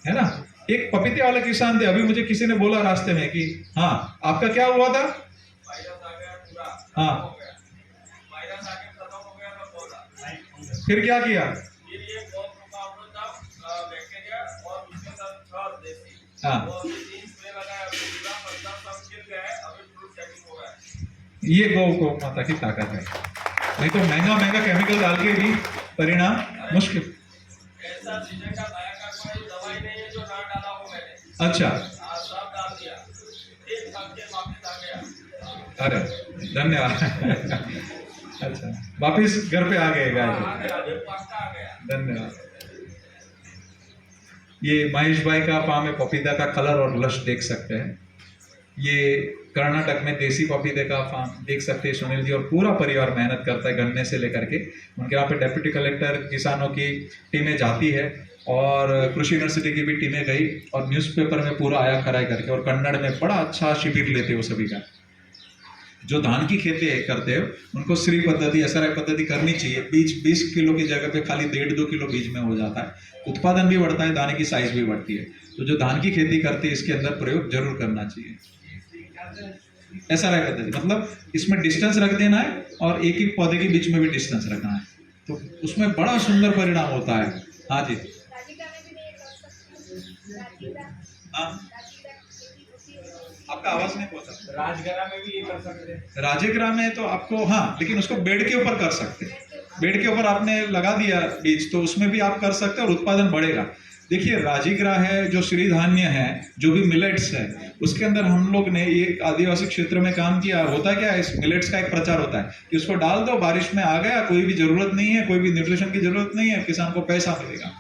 है ना। एक पपीते वाले किसान थे, अभी मुझे किसी ने बोला रास्ते में कि हाँ आपका क्या हुआ था, हाँ फिर क्या किया, हाँ ये गौ माता की ताकत है। नहीं तो महंगा महंगा केमिकल डाल के भी परिणाम मुश्किल। अच्छा, अरे धन्यवाद। अच्छा, वापिस घर पे आ गए गाय, धन्यवाद। ये महेश भाई का फार्म है, पपीता का कलर और लश देख सकते हैं। ये कर्नाटक में देसी पपीते का फार्म देख सकते हैं। सुनील जी और पूरा परिवार मेहनत करता है गन्ने से लेकर के। उनके यहाँ पे डेप्यूटी कलेक्टर किसानों की टीमें जाती है और कृषि यूनिवर्सिटी की भी टीमें गई और न्यूज़पेपर में पूरा आया खराई करके, और कन्नड़ में बड़ा अच्छा शिविर लेते हो सभी का। जो धान की खेती करते हो उनको श्री पद्धति, SRI पद्धति करनी चाहिए। बीज 20 किलो की जगह पे खाली 1.5-2 किलो बीज में हो जाता है, उत्पादन भी बढ़ता है, दाने की साइज भी बढ़ती है। तो जो धान की खेती करते हैं इसके अंदर प्रयोग जरूर करना चाहिए। SRI पद्धति मतलब इसमें डिस्टेंस रख देना है और एक एक पौधे के बीच में भी डिस्टेंस रखना है, तो उसमें बड़ा सुंदर परिणाम होता है। हाँ जी, हाँ आपका आवाज नहीं पहुंचा।
राजगरा में भी ये कर सकते हैं।
राजेगरा में तो आपको, हाँ लेकिन उसको बेड के ऊपर कर सकते हैं। बेड के ऊपर आपने लगा दिया बीज तो उसमें भी आप कर सकते हैं और उत्पादन बढ़ेगा। देखिए राजीगरा है, जो श्री धान्य है, जो भी मिलेट्स है, उसके अंदर हम लोग ने ये आदिवासी क्षेत्र में काम किया। होता क्या है, इस मिलेट्स का एक प्रचार होता है कि उसको डाल दो, बारिश में आ गया, कोई भी जरूरत नहीं है, कोई भी न्यूट्रिशन की जरूरत नहीं है, किसान को पैसा मिलेगा।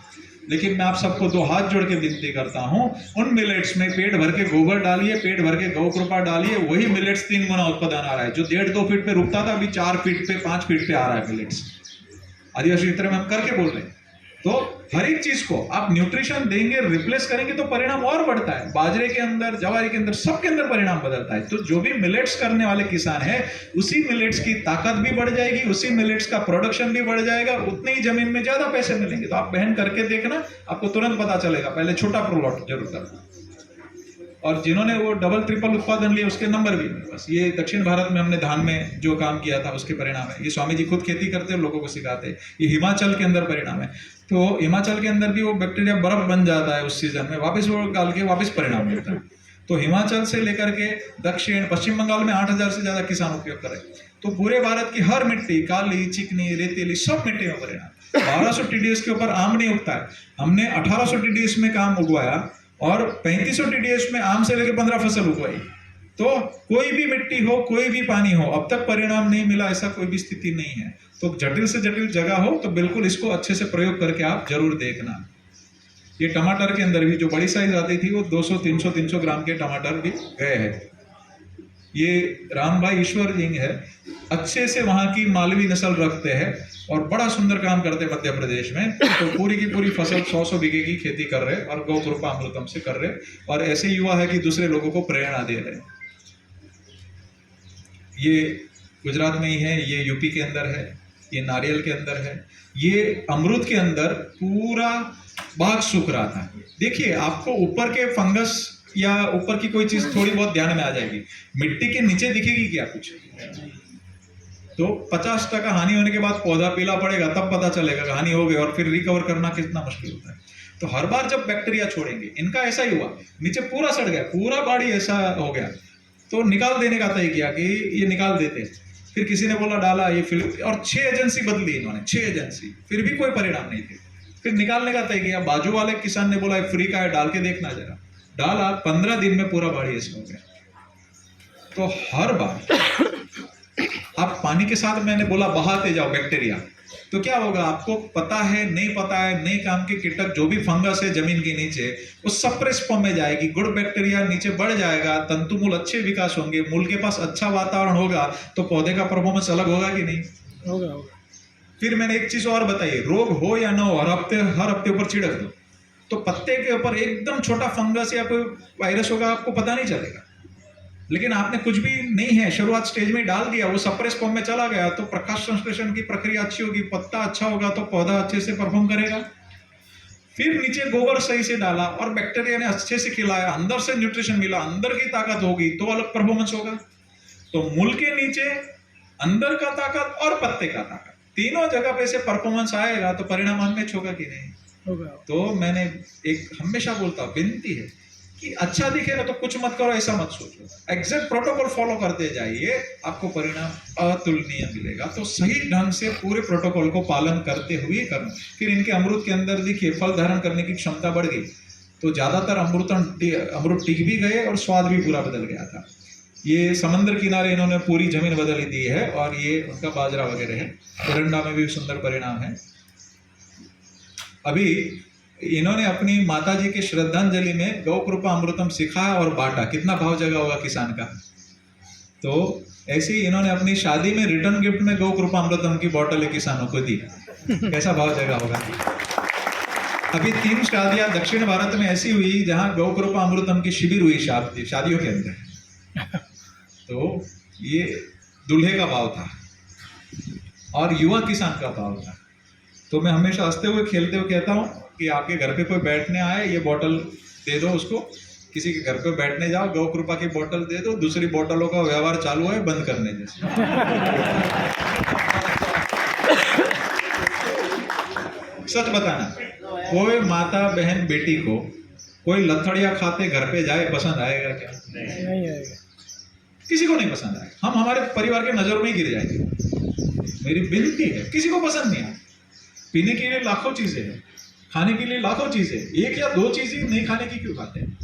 लेकिन मैं आप सबको 2 हाथ जोड़ के विनती करता हूं, उन मिलेट्स में पेट भर के गोबर डालिए, पेट भर के गौ कृपा डालिए, वही मिलेट्स 3 गुना उत्पादन आ रहा है। जो 1.5-2 फीट पे रुकता था अभी 4 फीट पे 5 फीट पे आ रहा है मिलेट्स। आदिवासी क्षेत्र में हम करके बोल रहे हैं। तो हर एक चीज को आप न्यूट्रिशन देंगे, रिप्लेस करेंगे तो परिणाम और बढ़ता है। बाजरे के अंदर, जवारी के अंदर, सबके अंदर परिणाम बदलता है। तो जो भी मिलेट्स करने वाले किसान है, उसी मिलेट्स की ताकत भी बढ़ जाएगी, उसी मिलेट्स का प्रोडक्शन भी बढ़ जाएगा, उतनी ही जमीन में ज्यादा पैसे मिलेंगे। तो आप बहन करके देखना, आपको तुरंत पता चलेगा। पहले छोटा प्लॉट जरूर करना, और जिन्होंने वो डबल ट्रिपल उत्पादन लिए उसके नंबर भी। बस ये दक्षिण भारत में हमने धान में जो काम किया था उसके परिणाम है। ये स्वामी जी खुद खेती करते हैं, लोगों को सिखाते हैं। ये हिमाचल के अंदर परिणाम है। तो हिमाचल के अंदर भी वो बैक्टीरिया बर्फ बन जाता है उस सीजन में, वापस वो डाल के वापस परिणाम मिलता है। तो हिमाचल से लेकर के दक्षिण पश्चिम बंगाल में 8,000 से ज्यादा किसान उपयोग करें। तो पूरे भारत की हर मिट्टी, काली, चिकनी, रेतीली, सब मिट्टी में परिणाम। 1200 TDS के ऊपर आम नहीं उगता है, हमने 1800 TDS में काम उगवाया और 3500 TDS में आम से लेकर 15 फसल उगवाई। तो कोई भी मिट्टी हो, कोई भी पानी हो, अब तक परिणाम नहीं मिला ऐसा कोई भी स्थिति नहीं है। तो जटिल से जटिल जगह हो तो बिल्कुल इसको अच्छे से प्रयोग करके आप जरूर देखना। ये टमाटर के अंदर भी जो बड़ी साइज आती थी वो 200-300 ग्राम के टमाटर भी गए हैं। ये राम भाई ईश्वर सिंह है, अच्छे से वहाँ की मालवी नस्ल रखते हैं और बड़ा सुंदर काम करते हैं मध्य प्रदेश में। तो पूरी की पूरी फसल 100 बीघे की खेती कर रहे और गौ कृपा अमृतम से कर रहे, और ऐसे युवा है कि दूसरे लोगों को प्रेरणा दे रहे। ये गुजरात में ही है, ये यूपी के अंदर है, ये नारियल के अंदर है, ये अमरूद के अंदर पूरा बाग सूख रहा था। देखिए आपको ऊपर के फंगस या ऊपर की कोई चीज थोड़ी बहुत ध्यान में आ जाएगी, मिट्टी के नीचे दिखेगी क्या कुछ? तो 50% हानि होने के बाद पौधा पीला पड़ेगा, तब पता चलेगा कि हानि हो गई, और फिर रिकवर करना कितना मुश्किल होता है। तो हर बार जब बैक्टीरिया छोड़ेंगे, इनका ऐसा ही हुआ, नीचे पूरा सड़ गया, पूरा बाड़ी ऐसा हो गया, तो निकाल देने का तय किया कि ये निकाल देते। फिर किसी ने बोला डाला, ये फिर, और 6 एजेंसी बदली इन्होंने, 6 एजेंसी, फिर भी कोई परिणाम नहीं थे। फिर निकालने का तय किया, बाजू वाले किसान ने बोला फ्री का है, डाल के देखना जरा। डाला, 15 दिन में पूरा बाड़ी ऐसा हो गया। तो हर बार आप पानी के साथ, मैंने बोला बहाते जाओ बैक्टीरिया, तो क्या होगा आपको पता है नहीं पता है, नए काम के कीटक जो भी फंगस है जमीन के नीचे, वो सप्रेस फॉर्म में जाएगी, गुड बैक्टीरिया नीचे बढ़ जाएगा, तंतुमूल अच्छे विकास होंगे, मूल के पास अच्छा वातावरण होगा, तो पौधे का परफॉर्मेंस अलग होगा कि नहीं?
होगा होगा।
फिर मैंने एक चीज और बताई, रोग हो या ना हो हर हफ्ते ऊपर छिड़क दो, तो पत्ते के ऊपर एकदम छोटा फंगस या कोई वायरस होगा, आपको पता नहीं चलेगा। लेकिन आपने कुछ भी नहीं है, शुरुआत स्टेज में डाल दिया, वो सप्रेस फॉर्म में चला गया, तो प्रकाश संश्लेषण की प्रक्रिया अच्छी होगी, पत्ता अच्छा होगा तो पौधा अच्छे से परफॉर्म करेगा। फिर नीचे गोबर सही से डाला और बैक्टीरिया ने अच्छे से खिलाया, अंदर से न्यूट्रिशन मिला, अंदर की ताकत होगी तो अलग परफॉर्मेंस होगा। तो मूल के नीचे अंदर का ताकत और पत्ते का ताकत, तीनों जगह पे से परफॉर्मेंस आएगा तो परिणाम अनमेच होगा कि नहीं
होगा।
तो मैंने एक हमेशा बोलता हूं, विनती है कि अच्छा दिखे ना तो कुछ मत करो, ऐसा मत सोचो, एग्जैक्ट प्रोटोकॉल फॉलो करते जाइए, आपको परिणाम अतुलनीय मिलेगा। तो सही ढंग से पूरे प्रोटोकॉल को पालन करते हुए करना। फिर इनके अमृत के अंदर देखिए फल धारण करने की क्षमता बढ़ गई, तो ज्यादातर अमृत टिक भी गए और स्वाद भी पूरा बदल गया था। ये समंदर किनारे इन्होंने पूरी जमीन बदल दी है, और ये उनका बाजरा वगैरह है। एरंडा में भी सुंदर परिणाम है। अभी इन्होंने अपनी माता जी की श्रद्धांजलि में गौ कृपा अमृतम सिखाया और बांटा, कितना भाव जगा होगा किसान का। तो ऐसे ही इन्होंने अपनी शादी में रिटर्न गिफ्ट में गौ कृपा अमृतम की बोतलें किसानों को दी, कैसा भाव जगा होगा। अभी 3 शादियां दक्षिण भारत में ऐसी हुई जहां गौ कृपा अमृतम की शिविर हुई शादियों के अंदर। तो ये दूल्हे का भाव था और युवा किसान का भाव था। तो मैं हमेशा हंसते हुए खेलते हुए कहता हूँ कि आपके घर पे कोई बैठने आए, ये बोतल दे दो उसको, किसी के घर पे बैठने जाओ, गौ कृपा की बोतल दे दो, दूसरी बोतलों का व्यवहार चालू है बंद करने जैसे। सच बताना, कोई माता बहन बेटी को कोई लथड़िया खाते घर पे जाए पसंद आएगा क्या?
नहीं आएगा।
किसी को नहीं पसंद आएगा। हम हमारे परिवार के नजर में ही गिर जाएंगे। मेरी विनती है, किसी को पसंद नहीं आए। पीने के लिए लाखों चीजें हैं, खाने के लिए लाखों चीजें, एक या दो चीजें नहीं खाने की क्यों खाते हैं?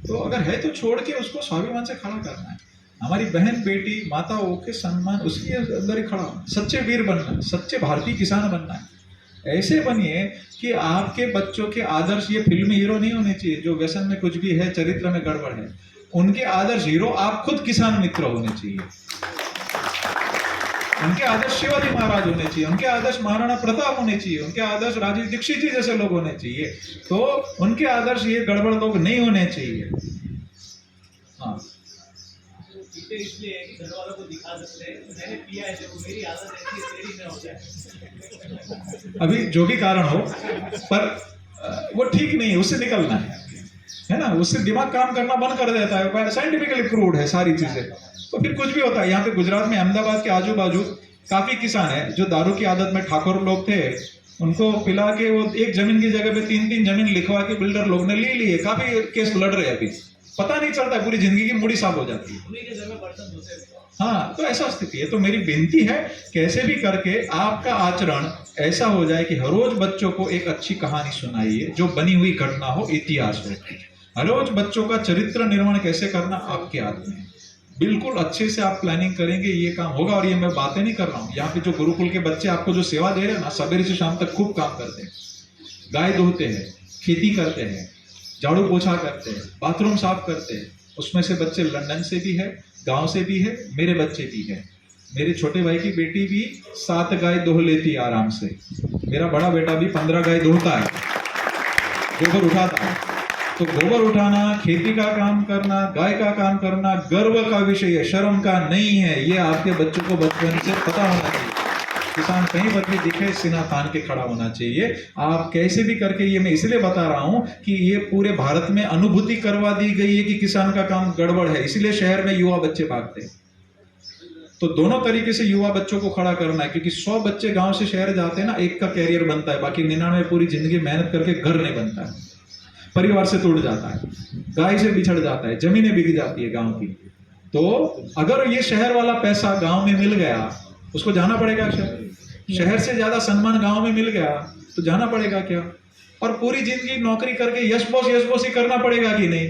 तो अगर है तो छोड़ के उसको स्वाभिमान से खड़ा करना है। हमारी बहन बेटी माताओं के सम्मान उसके अंदर ही खड़ा होना, सच्चे वीर बनना, सच्चे भारतीय किसान बनना है। ऐसे बनिए कि आपके बच्चों के आदर्श ये फिल्मी हीरो नहीं होने चाहिए जो व्यसन में कुछ भी है, चरित्र में गड़बड़ है। उनके आदर्श हीरो आप खुद किसान मित्र होने चाहिए। उनके आदर्श शिवाजी महाराज होने चाहिए, उनके आदर्श महाराणा प्रताप होने चाहिए, उनके आदर्श राजीव दीक्षित जी जैसे लोग होने चाहिए। तो उनके आदर्श ये गड़बड़ लोग नहीं होने चाहिए। हाँ,
इसलिए है कि घर वालों को दिखा सकते हैं मैंने पिया है, देखो मेरी आदत ऐसी है, तेरी ना हो जाए।
अभी जो भी कारण हो, पर वो ठीक नहीं है, उससे निकलना है ना। उससे दिमाग काम करना बंद कर देता है। साइंटिफिकली प्रूव्ड है सारी चीजें। तो फिर कुछ भी होता है। यहाँ पे गुजरात में अहमदाबाद के आजू बाजू काफी किसान है जो दारू की आदत में ठाकुर लोग थे, उनको पिला के वो एक जमीन की जगह पे 3-3 जमीन लिखवा के बिल्डर लोग ने ले लिए। काफी केस लड़ रहे हैं अभी, पता नहीं चलता, पूरी जिंदगी की मूड़ी साफ हो जाती है।
उन्हीं के घर में बर्तन धोते हैं।
हाँ, तो ऐसा स्थिति है। तो मेरी विनती है, कैसे भी करके आपका आचरण ऐसा हो जाए कि हर रोज बच्चों को एक अच्छी कहानी सुनाइए जो बनी हुई घटना हो, इतिहास हो। हर रोज बच्चों का चरित्र निर्माण कैसे करना आपके हाथ में है। बिल्कुल अच्छे से आप प्लानिंग करेंगे ये काम होगा। और ये मैं बातें नहीं कर रहा हूँ, यहाँ पे जो गुरुकुल के बच्चे आपको जो सेवा दे रहे हैं ना, सवेरे से शाम तक खूब काम करते हैं, गाय धोते हैं, खेती करते हैं, झाड़ू पोछा करते हैं, बाथरूम साफ करते हैं। उसमें से बच्चे लंदन से भी है, गांव से भी है, मेरे बच्चे भी है। मेरे छोटे भाई की बेटी भी 7 गाय दोह लेती है आराम से। मेरा बड़ा बेटा भी 15 गाय दोहता है, गोबर उठाता है। तो गोबर उठाना, खेती का काम करना, गाय का काम करना गर्व का विषय है, शर्म का नहीं है। ये आपके बच्चों को बचपन से पता होना चाहिए। किसान कहीं पर भी दिखे, सीना तान के खड़ा होना चाहिए। आप कैसे भी करके, ये मैं इसलिए बता रहा हूं कि ये पूरे भारत में अनुभूति करवा दी गई है कि किसान का काम गड़बड़ है, इसलिए शहर में युवा बच्चे भागते हैं। तो दोनों तरीके से युवा बच्चों को खड़ा करना है, क्योंकि 100 बच्चे गांव से शहर जाते हैं ना, एक का कैरियर बनता है, बाकी 99 पूरी जिंदगी मेहनत करके घर नहीं बनता है, परिवार से टूट जाता है, गाय से बिछड़ जाता है, जमीनें बिक जाती है गांव की। तो अगर ये शहर वाला पैसा गांव में मिल गया, उसको जाना पड़ेगा शहर। शहर से ज्यादा सम्मान गांव में मिल गया तो जाना पड़ेगा क्या? और पूरी जिंदगी नौकरी करके यश बॉस ही करना पड़ेगा कि नहीं?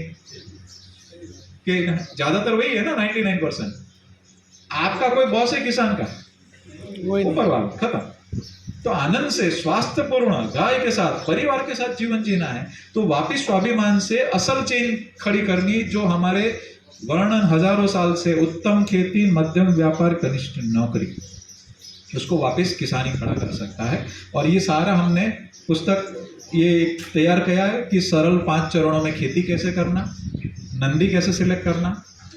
कि ज्यादातर वही है ना, 99%। आपका कोई बॉस है किसान का? ऊपर वाला, खत्म। तो आनंद से, स्वास्थ्यपूर्ण गाय के साथ, परिवार के साथ जीवन जीना है तो वापिस स्वाभिमान से असल चेन खड़ी करनी, जो हमारे वर्णन हजारों साल से, उत्तम खेती, मध्यम व्यापार, कनिष्ठ नौकरी। उसको वापस किसानी खड़ा कर सकता है। और ये सारा हमने पुस्तक ये तैयार किया है कि सरल 5 चरणों में खेती कैसे करना, नंदी कैसे सिलेक्ट करना,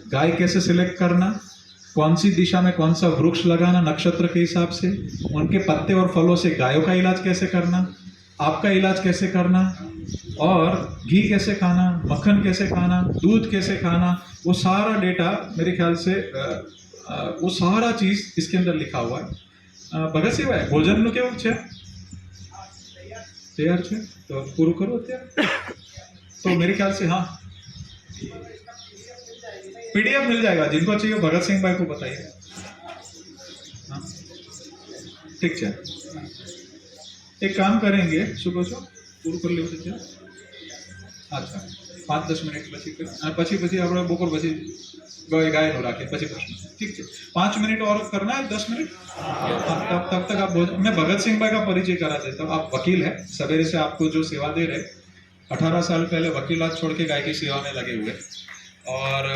गाय कैसे सिलेक्ट करना, कौन सी दिशा में कौन सा वृक्ष लगाना नक्षत्र के हिसाब से, उनके पत्ते और फलों से गायों का इलाज कैसे करना, आपका इलाज कैसे करना, और घी कैसे खाना, मक्खन कैसे खाना, दूध कैसे खाना, वो सारा डेटा मेरे ख्याल से वो सारा चीज़ इसके अंदर लिखा हुआ है। भगत सिंह भाई भोजन केवं છે तैयार છે तो पूરું करो અત્યારે तो मेरे ख्याल से हाँ पीडीएफ मिल जाएगा, जिनको चाहिए भगत सिंह भाई को बताइए। हाँ ठीक है, एक काम करेंगे सुबह છો પૂરું કરી લેવું છે। अच्छा 5-10 મિનિટ પછી આપણે બપોર પછી गायनो राखे પછી प्रश्न ठीक है। 5 मिनट और करना है, 10 मिनट तब तक आप मैं भगत सिंह भाई का परिचय करा देता हूँ। आप वकील हैं, सवेरे से आपको जो सेवा दे रहे, 18 साल पहले वकीलात छोड़ के गाय की सेवा में लगे हुए, और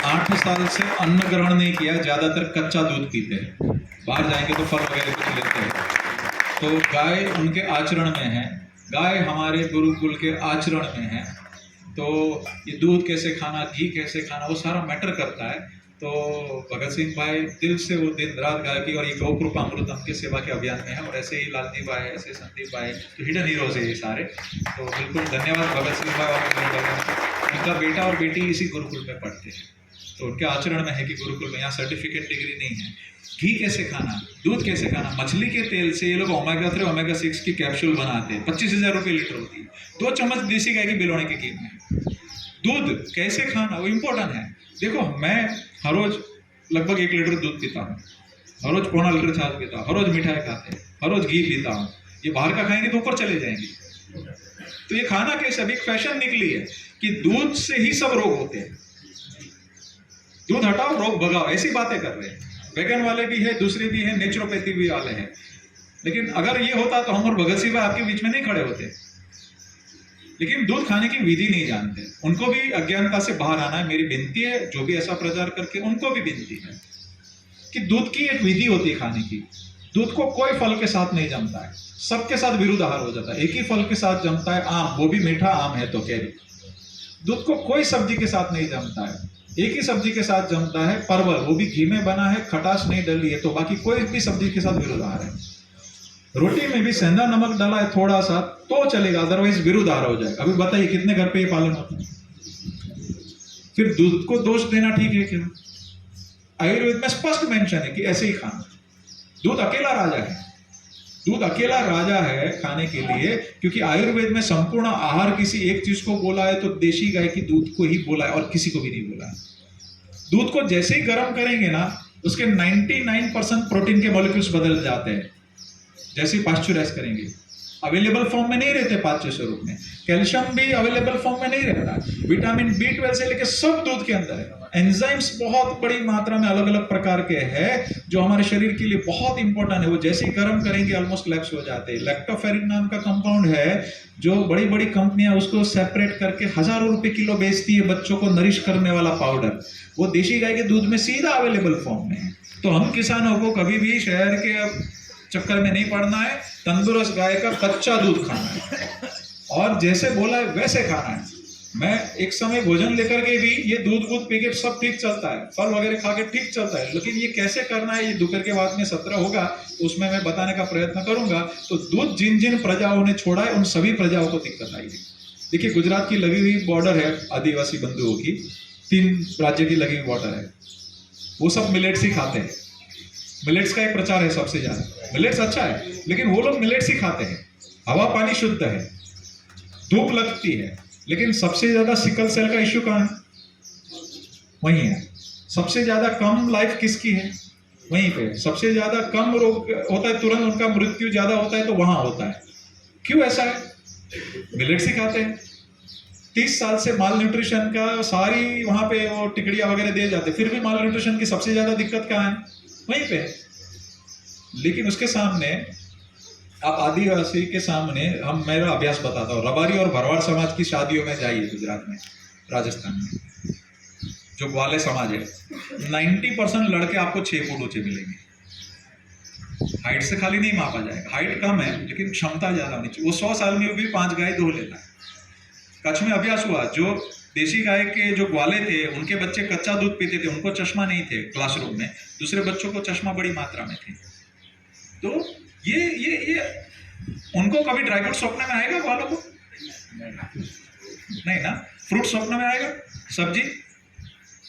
8 साल से अन्न ग्रहण नहीं किया, ज्यादातर कच्चा दूध पीते हैं, बाहर जाएंगे तो फल वगैरह कुछ लेते हैं। तो गाय उनके आचरण में है, गाय हमारे गुरुकुल के आचरण में है। तो ये दूध कैसे खाना, घी कैसे खाना, वो सारा मैटर करता है। तो भगत सिंह भाई दिल से वो दिन रात गाय की, और ये गौ कृपा अमृतम के सेवा के अभियान में है। और ऐसे ही लालजी भाई, ऐसे संदीप भाई, तो हिडन हीरोज है ये सारे। तो बिल्कुल धन्यवाद भगत सिंह भाई और उनका बेटा और बेटी इसी गुरुकुल में पढ़ते हैं, तो उनके आचरण में है कि गुरुकुल में यहाँ सर्टिफिकेट डिग्री नहीं है। घी कैसे खाना, दूध कैसे खाना, मछली के तेल से ये लोग ओमेगा 3 ओमेगा 6 की कैप्सूल बनाते हैं, 25,000 रुपये लीटर होती है। 2 चम्मच देसी गाय की बिलोने की घी में दूध कैसे खाना, वो इम्पोर्टेंट है। देखो मैं हर रोज लगभग 1 लीटर दूध पीता हूँ, हर रोज 1.5 लीटर छाछ पीता हूँ, हर रोज मिठाई खाते हैं, हर रोज घी पीता हूँ। ये बाहर का खाएंगे तो ऊपर चले जाएंगे। तो ये खाना कैसे, अभी एक फैशन निकली है कि दूध से ही सब रोग होते हैं, दूध हटाओ रोग भगाओ, ऐसी बातें कर रहे हैं। वेगन वाले भी है, दूसरे भी है, नेचुरोपैथी भी वाले हैं। लेकिन अगर ये होता तो हम और भगत सिंह आपके बीच में नहीं खड़े होते। लेकिन दूध खाने की विधि नहीं जानते, उनको भी अज्ञानता से बाहर आना है। मेरी विनती है, जो भी ऐसा प्रचार करके उनको भी विनती है कि दूध की एक विधि होती है खाने की। दूध को कोई फल के साथ नहीं जमता है, सबके साथ विरुद्ध आहार हो जाता है। एक ही फल के साथ जमता है आम, वो भी मीठा आम है तो कैरी। दूध को कोई सब्जी के साथ नहीं जमता है, एक ही सब्जी के साथ जमता है परवल, वो भी घी में बना है, खटास नहीं डली है, तो बाकी कोई भी सब्जी के साथ विरुद्ध आहार है। रोटी में भी सेंधा नमक डाला है थोड़ा सा तो चलेगा, अदरवाइज विरुद्ध आहार हो जाएगा। अभी बताइए कितने घर पे ये पालन होता है? फिर दूध को दोष देना ठीक है क्या? आयुर्वेद में स्पष्ट मेंशन है कि ऐसे ही खाना। दूध अकेला राजा है, दूध अकेला राजा है खाने के लिए, क्योंकि आयुर्वेद में संपूर्ण आहार किसी एक चीज को बोला है तो देशी गाय की दूध को ही बोला है, और किसी को भी नहीं बोला है। दूध को जैसे ही गर्म करेंगे ना, उसके 99% प्रोटीन के मॉलिक्यूल्स बदल जाते हैं। जैसे पाश्चराइज करेंगे, अवेलेबल फॉर्म में नहीं रहते पाच्य स्वरूप में। कैल्शियम भी अवेलेबल फॉर्म में नहीं रहता, विटामिन B12 से लेकर सब दूध के अंदर है। एंजाइम्स बहुत बड़ी मात्रा में अलग अलग प्रकार के हैं जो हमारे शरीर के लिए बहुत इंपॉर्टेंट है। वो जैसे ही गर्म करेंगे ऑलमोस्ट लैप्स हो जाते हैं। लैक्टोफेरिन नाम का कंपाउंड है जो बड़ी बड़ी कंपनियां उसको सेपरेट करके हजारों रुपए किलो बेचती है, बच्चों को नरिश करने वाला पाउडर, वो देशी गाय के दूध में सीधा अवेलेबल फॉर्म में है। तो हम किसानों को कभी भी शहर के चक्कर में नहीं पड़ना है, तंदुरुस्त गाय का कच्चा दूध खाना है और जैसे बोला है वैसे खाना है। मैं एक समय भोजन लेकर के भी ये दूध पी के सब ठीक चलता है, फल वगैरह खा के ठीक चलता है, लेकिन ये कैसे करना है ये दोपहर के बाद में सत्र होगा तो उसमें मैं बताने का प्रयत्न करूंगा। तो दूध जिन जिन प्रजाओं ने छोड़ा है उन सभी प्रजाओं को दिक्कत आई है। देखिए गुजरात की लगी हुई बॉर्डर है आदिवासी बंधुओं की, 3 राज्य की लगी हुई बॉर्डर है, वो सब मिलेट्स ही खाते हैं। मिलेट्स का एक प्रचार है सबसे ज्यादा, मिलेट्स अच्छा है लेकिन वो लोग मिलेट्स ही खाते हैं। हवा पानी शुद्ध है, धूप लगती है, लेकिन सबसे ज्यादा सिकल सेल का इश्यू कहाँ है? वहीं है। सबसे ज्यादा कम लाइफ किसकी है? वहीं पे। सबसे ज्यादा कम रोग होता है, तुरंत उनका मृत्यु ज्यादा होता है तो वहां होता है। क्यों ऐसा है? मिलेट्स ही खाते हैं। 30 साल से माल न्यूट्रिशन का सारी वहां पे वो टिकड़ियां वगैरह दे जाते, फिर भी माल न्यूट्रिशन की सबसे ज्यादा दिक्कत कहाँ है? वहीं पे। लेकिन उसके सामने आप आदिवासी के सामने हम मेरा अभ्यास बताता हूँ। रबारी और भरवाड़ समाज की शादियों में जाइए गुजरात में, राजस्थान में, जो ग्वाले समाज है, 90% लड़के आपको 6 फुट ऊंचे मिलेंगे। हाइट से खाली नहीं मापा जाएगा, हाइट कम है लेकिन क्षमता ज्यादा होनी चाहिए। वो 100 साल में भी 5 गाय दो लेता है। कच्छ में अभ्यास हुआ, जो देशी गाय के जो ग्वाले थे उनके बच्चे कच्चा दूध पीते थे, उनको चश्मा नहीं थे क्लासरूम में, दूसरे बच्चों को चश्मा बड़ी मात्रा में थे। तो ये उनको कभी ड्राई फ्रूट स्वप्न में आएगा ग्वालों को? नहीं ना। फ्रूट स्वप्न में आएगा? सब्जी?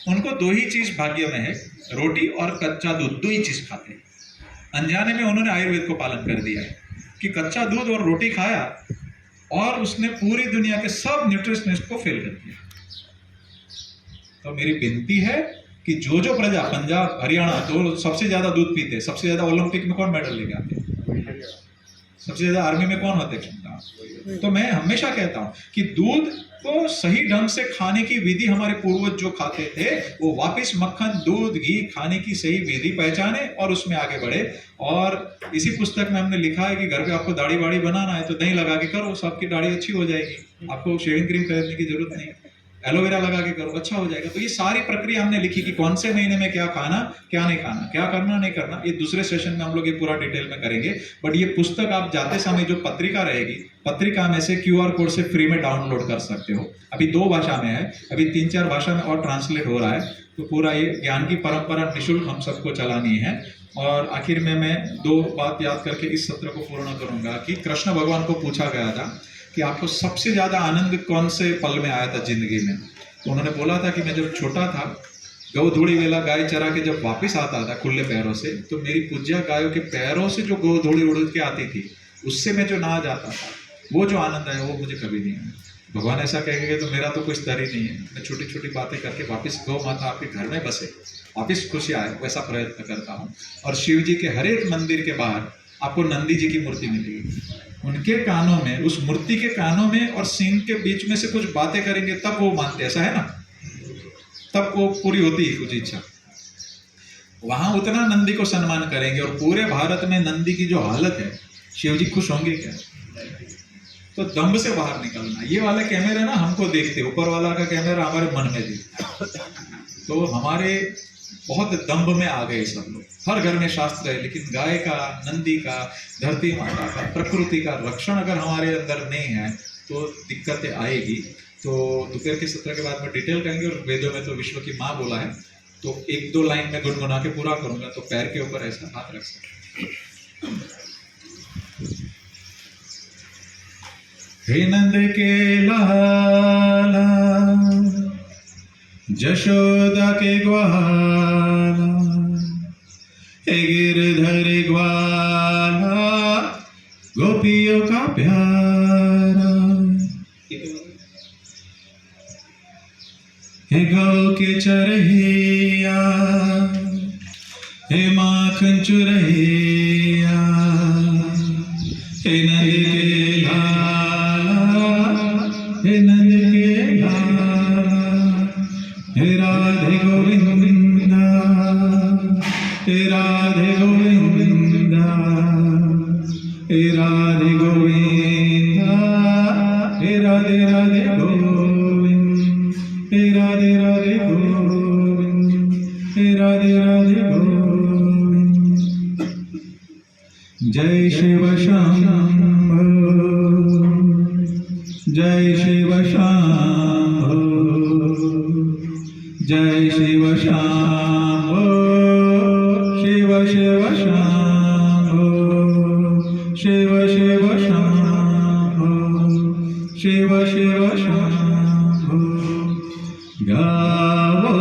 उनको 2 ही चीज भाग्य में है, रोटी और कच्चा दूध, 2 ही चीज खाते हैं। अनजाने में उन्होंने आयुर्वेद को पालन कर दिया है कि कच्चा दूध और रोटी खाया और उसने पूरी दुनिया के सब न्यूट्रिशनिस्ट को फेल कर दिया। तो मेरी विनती है कि जो प्रजा पंजाब हरियाणा तो सबसे ज्यादा दूध पीते हैं, सबसे ज्यादा ओलंपिक में कौन मेडल लेके आते हैं, सबसे ज्यादा आर्मी में कौन होते हैं? तो मैं हमेशा कहता हूं कि दूध को सही ढंग से खाने की विधि हमारे पूर्वज जो खाते थे वो वापस मक्खन दूध घी खाने की सही विधि पहचाने और उसमें आगे बढ़े। और इसी पुस्तक में हमने लिखा है कि घर पे आपको दाढ़ी वाड़ी बनाना है तो दही लगा के करो, सबकी दाढ़ी अच्छी हो जाएगी, आपको शेविंग क्रीम खरीदने की जरूरत नहीं, एलोवेरा लगा के करो, अच्छा हो जाएगा। तो ये सारी प्रक्रिया हमने लिखी कि कौन से महीने में क्या खाना, क्या नहीं खाना, क्या करना नहीं करना, ये दूसरे सेशन में हम लोग ये पूरा डिटेल में करेंगे। बट ये पुस्तक आप जाते समय जो पत्रिका रहेगी, पत्रिका में से QR कोड से फ्री में डाउनलोड कर सकते हो। अभी 2 भाषा में है, अभी 3-4 भाषा में और ट्रांसलेट हो रहा है। तो पूरा ये ज्ञान की परंपरा निःशुल्क हम सबको चलानी है। और आखिर में मैं 2 बात याद करके इस सत्र को पूर्ण करूंगा कि कृष्ण भगवान को पूछा गया था कि आपको सबसे ज्यादा आनंद कौन से पल में आया था जिंदगी में? तो उन्होंने बोला था कि मैं जब छोटा था, गौ धूड़ी वेला गाय चरा के जब वापस आता था खुले पैरों से, तो मेरी पूज्या गायों के पैरों से जो गौ धूड़ी उड़ के आती थी उससे मैं जो ना जाता था, वो जो आनंद आया वो मुझे कभी नहीं आया। भगवान ऐसा कहेंगे तो मेरा तो कोई स्तर ही नहीं है। मैं छोटी छोटी बातें करके वापस गौ माता आपके घर में बसे, वापस खुशी आए, वैसा प्रयत्न करता हूँ। और शिव जी के हर एक मंदिर के बाहर आपको नंदी जी की मूर्ति मिलेगी, उनके कानों में, उस मूर्ति के कानों में और सींग के बीच में से कुछ बातें करेंगे तब वो मानते, ऐसा है ना, तब वो पूरी होती है कुछ इच्छा। वहां उतना नंदी को सम्मान करेंगे। और पूरे भारत में नंदी की जो हालत है, शिव जी खुश होंगे क्या? तो दम्भ से बाहर निकलना। ये वाला कैमरा ना हमको देखते, ऊपर वाला का कैमरा हमारे मन में देखता। तो हमारे बहुत दम्भ में आ गए सब लोग। हर घर में शास्त्र है, लेकिन गाय का, नंदी का, धरती माता का, प्रकृति का रक्षण अगर हमारे अंदर नहीं है तो दिक्कतें आएगी। तो दोपहर के सत्र के बाद में डिटेल करेंगे। और वेदों में तो विश्व की माँ बोला है, तो 1-2 लाइन में गुनगुना के पूरा करूंगा। तो पैर के ऊपर ऐसा हाथ रख सकते। हे नंद के लाला, जशोदा के ग्वाला, हे गिरधर ग्वाला, गोपियों का प्यारा, हे गौ के चरहिया, हे माखन चुरहिया, हे नंद के लाला, हे नंद के लाला, हे राधे गोविंदा, हे राधे गोविंदा, हे राधे गोविंदा, हे राधे राधे गोविंद, हे राधे राधे गोविंद, हे राधे राधे गोविंद। जय शिव शंभो, जय शिव शंभो, जय शिव शंभो, शिव शिव शंभो, शिव शिव शंभो, शिव शिव शंभो। गावो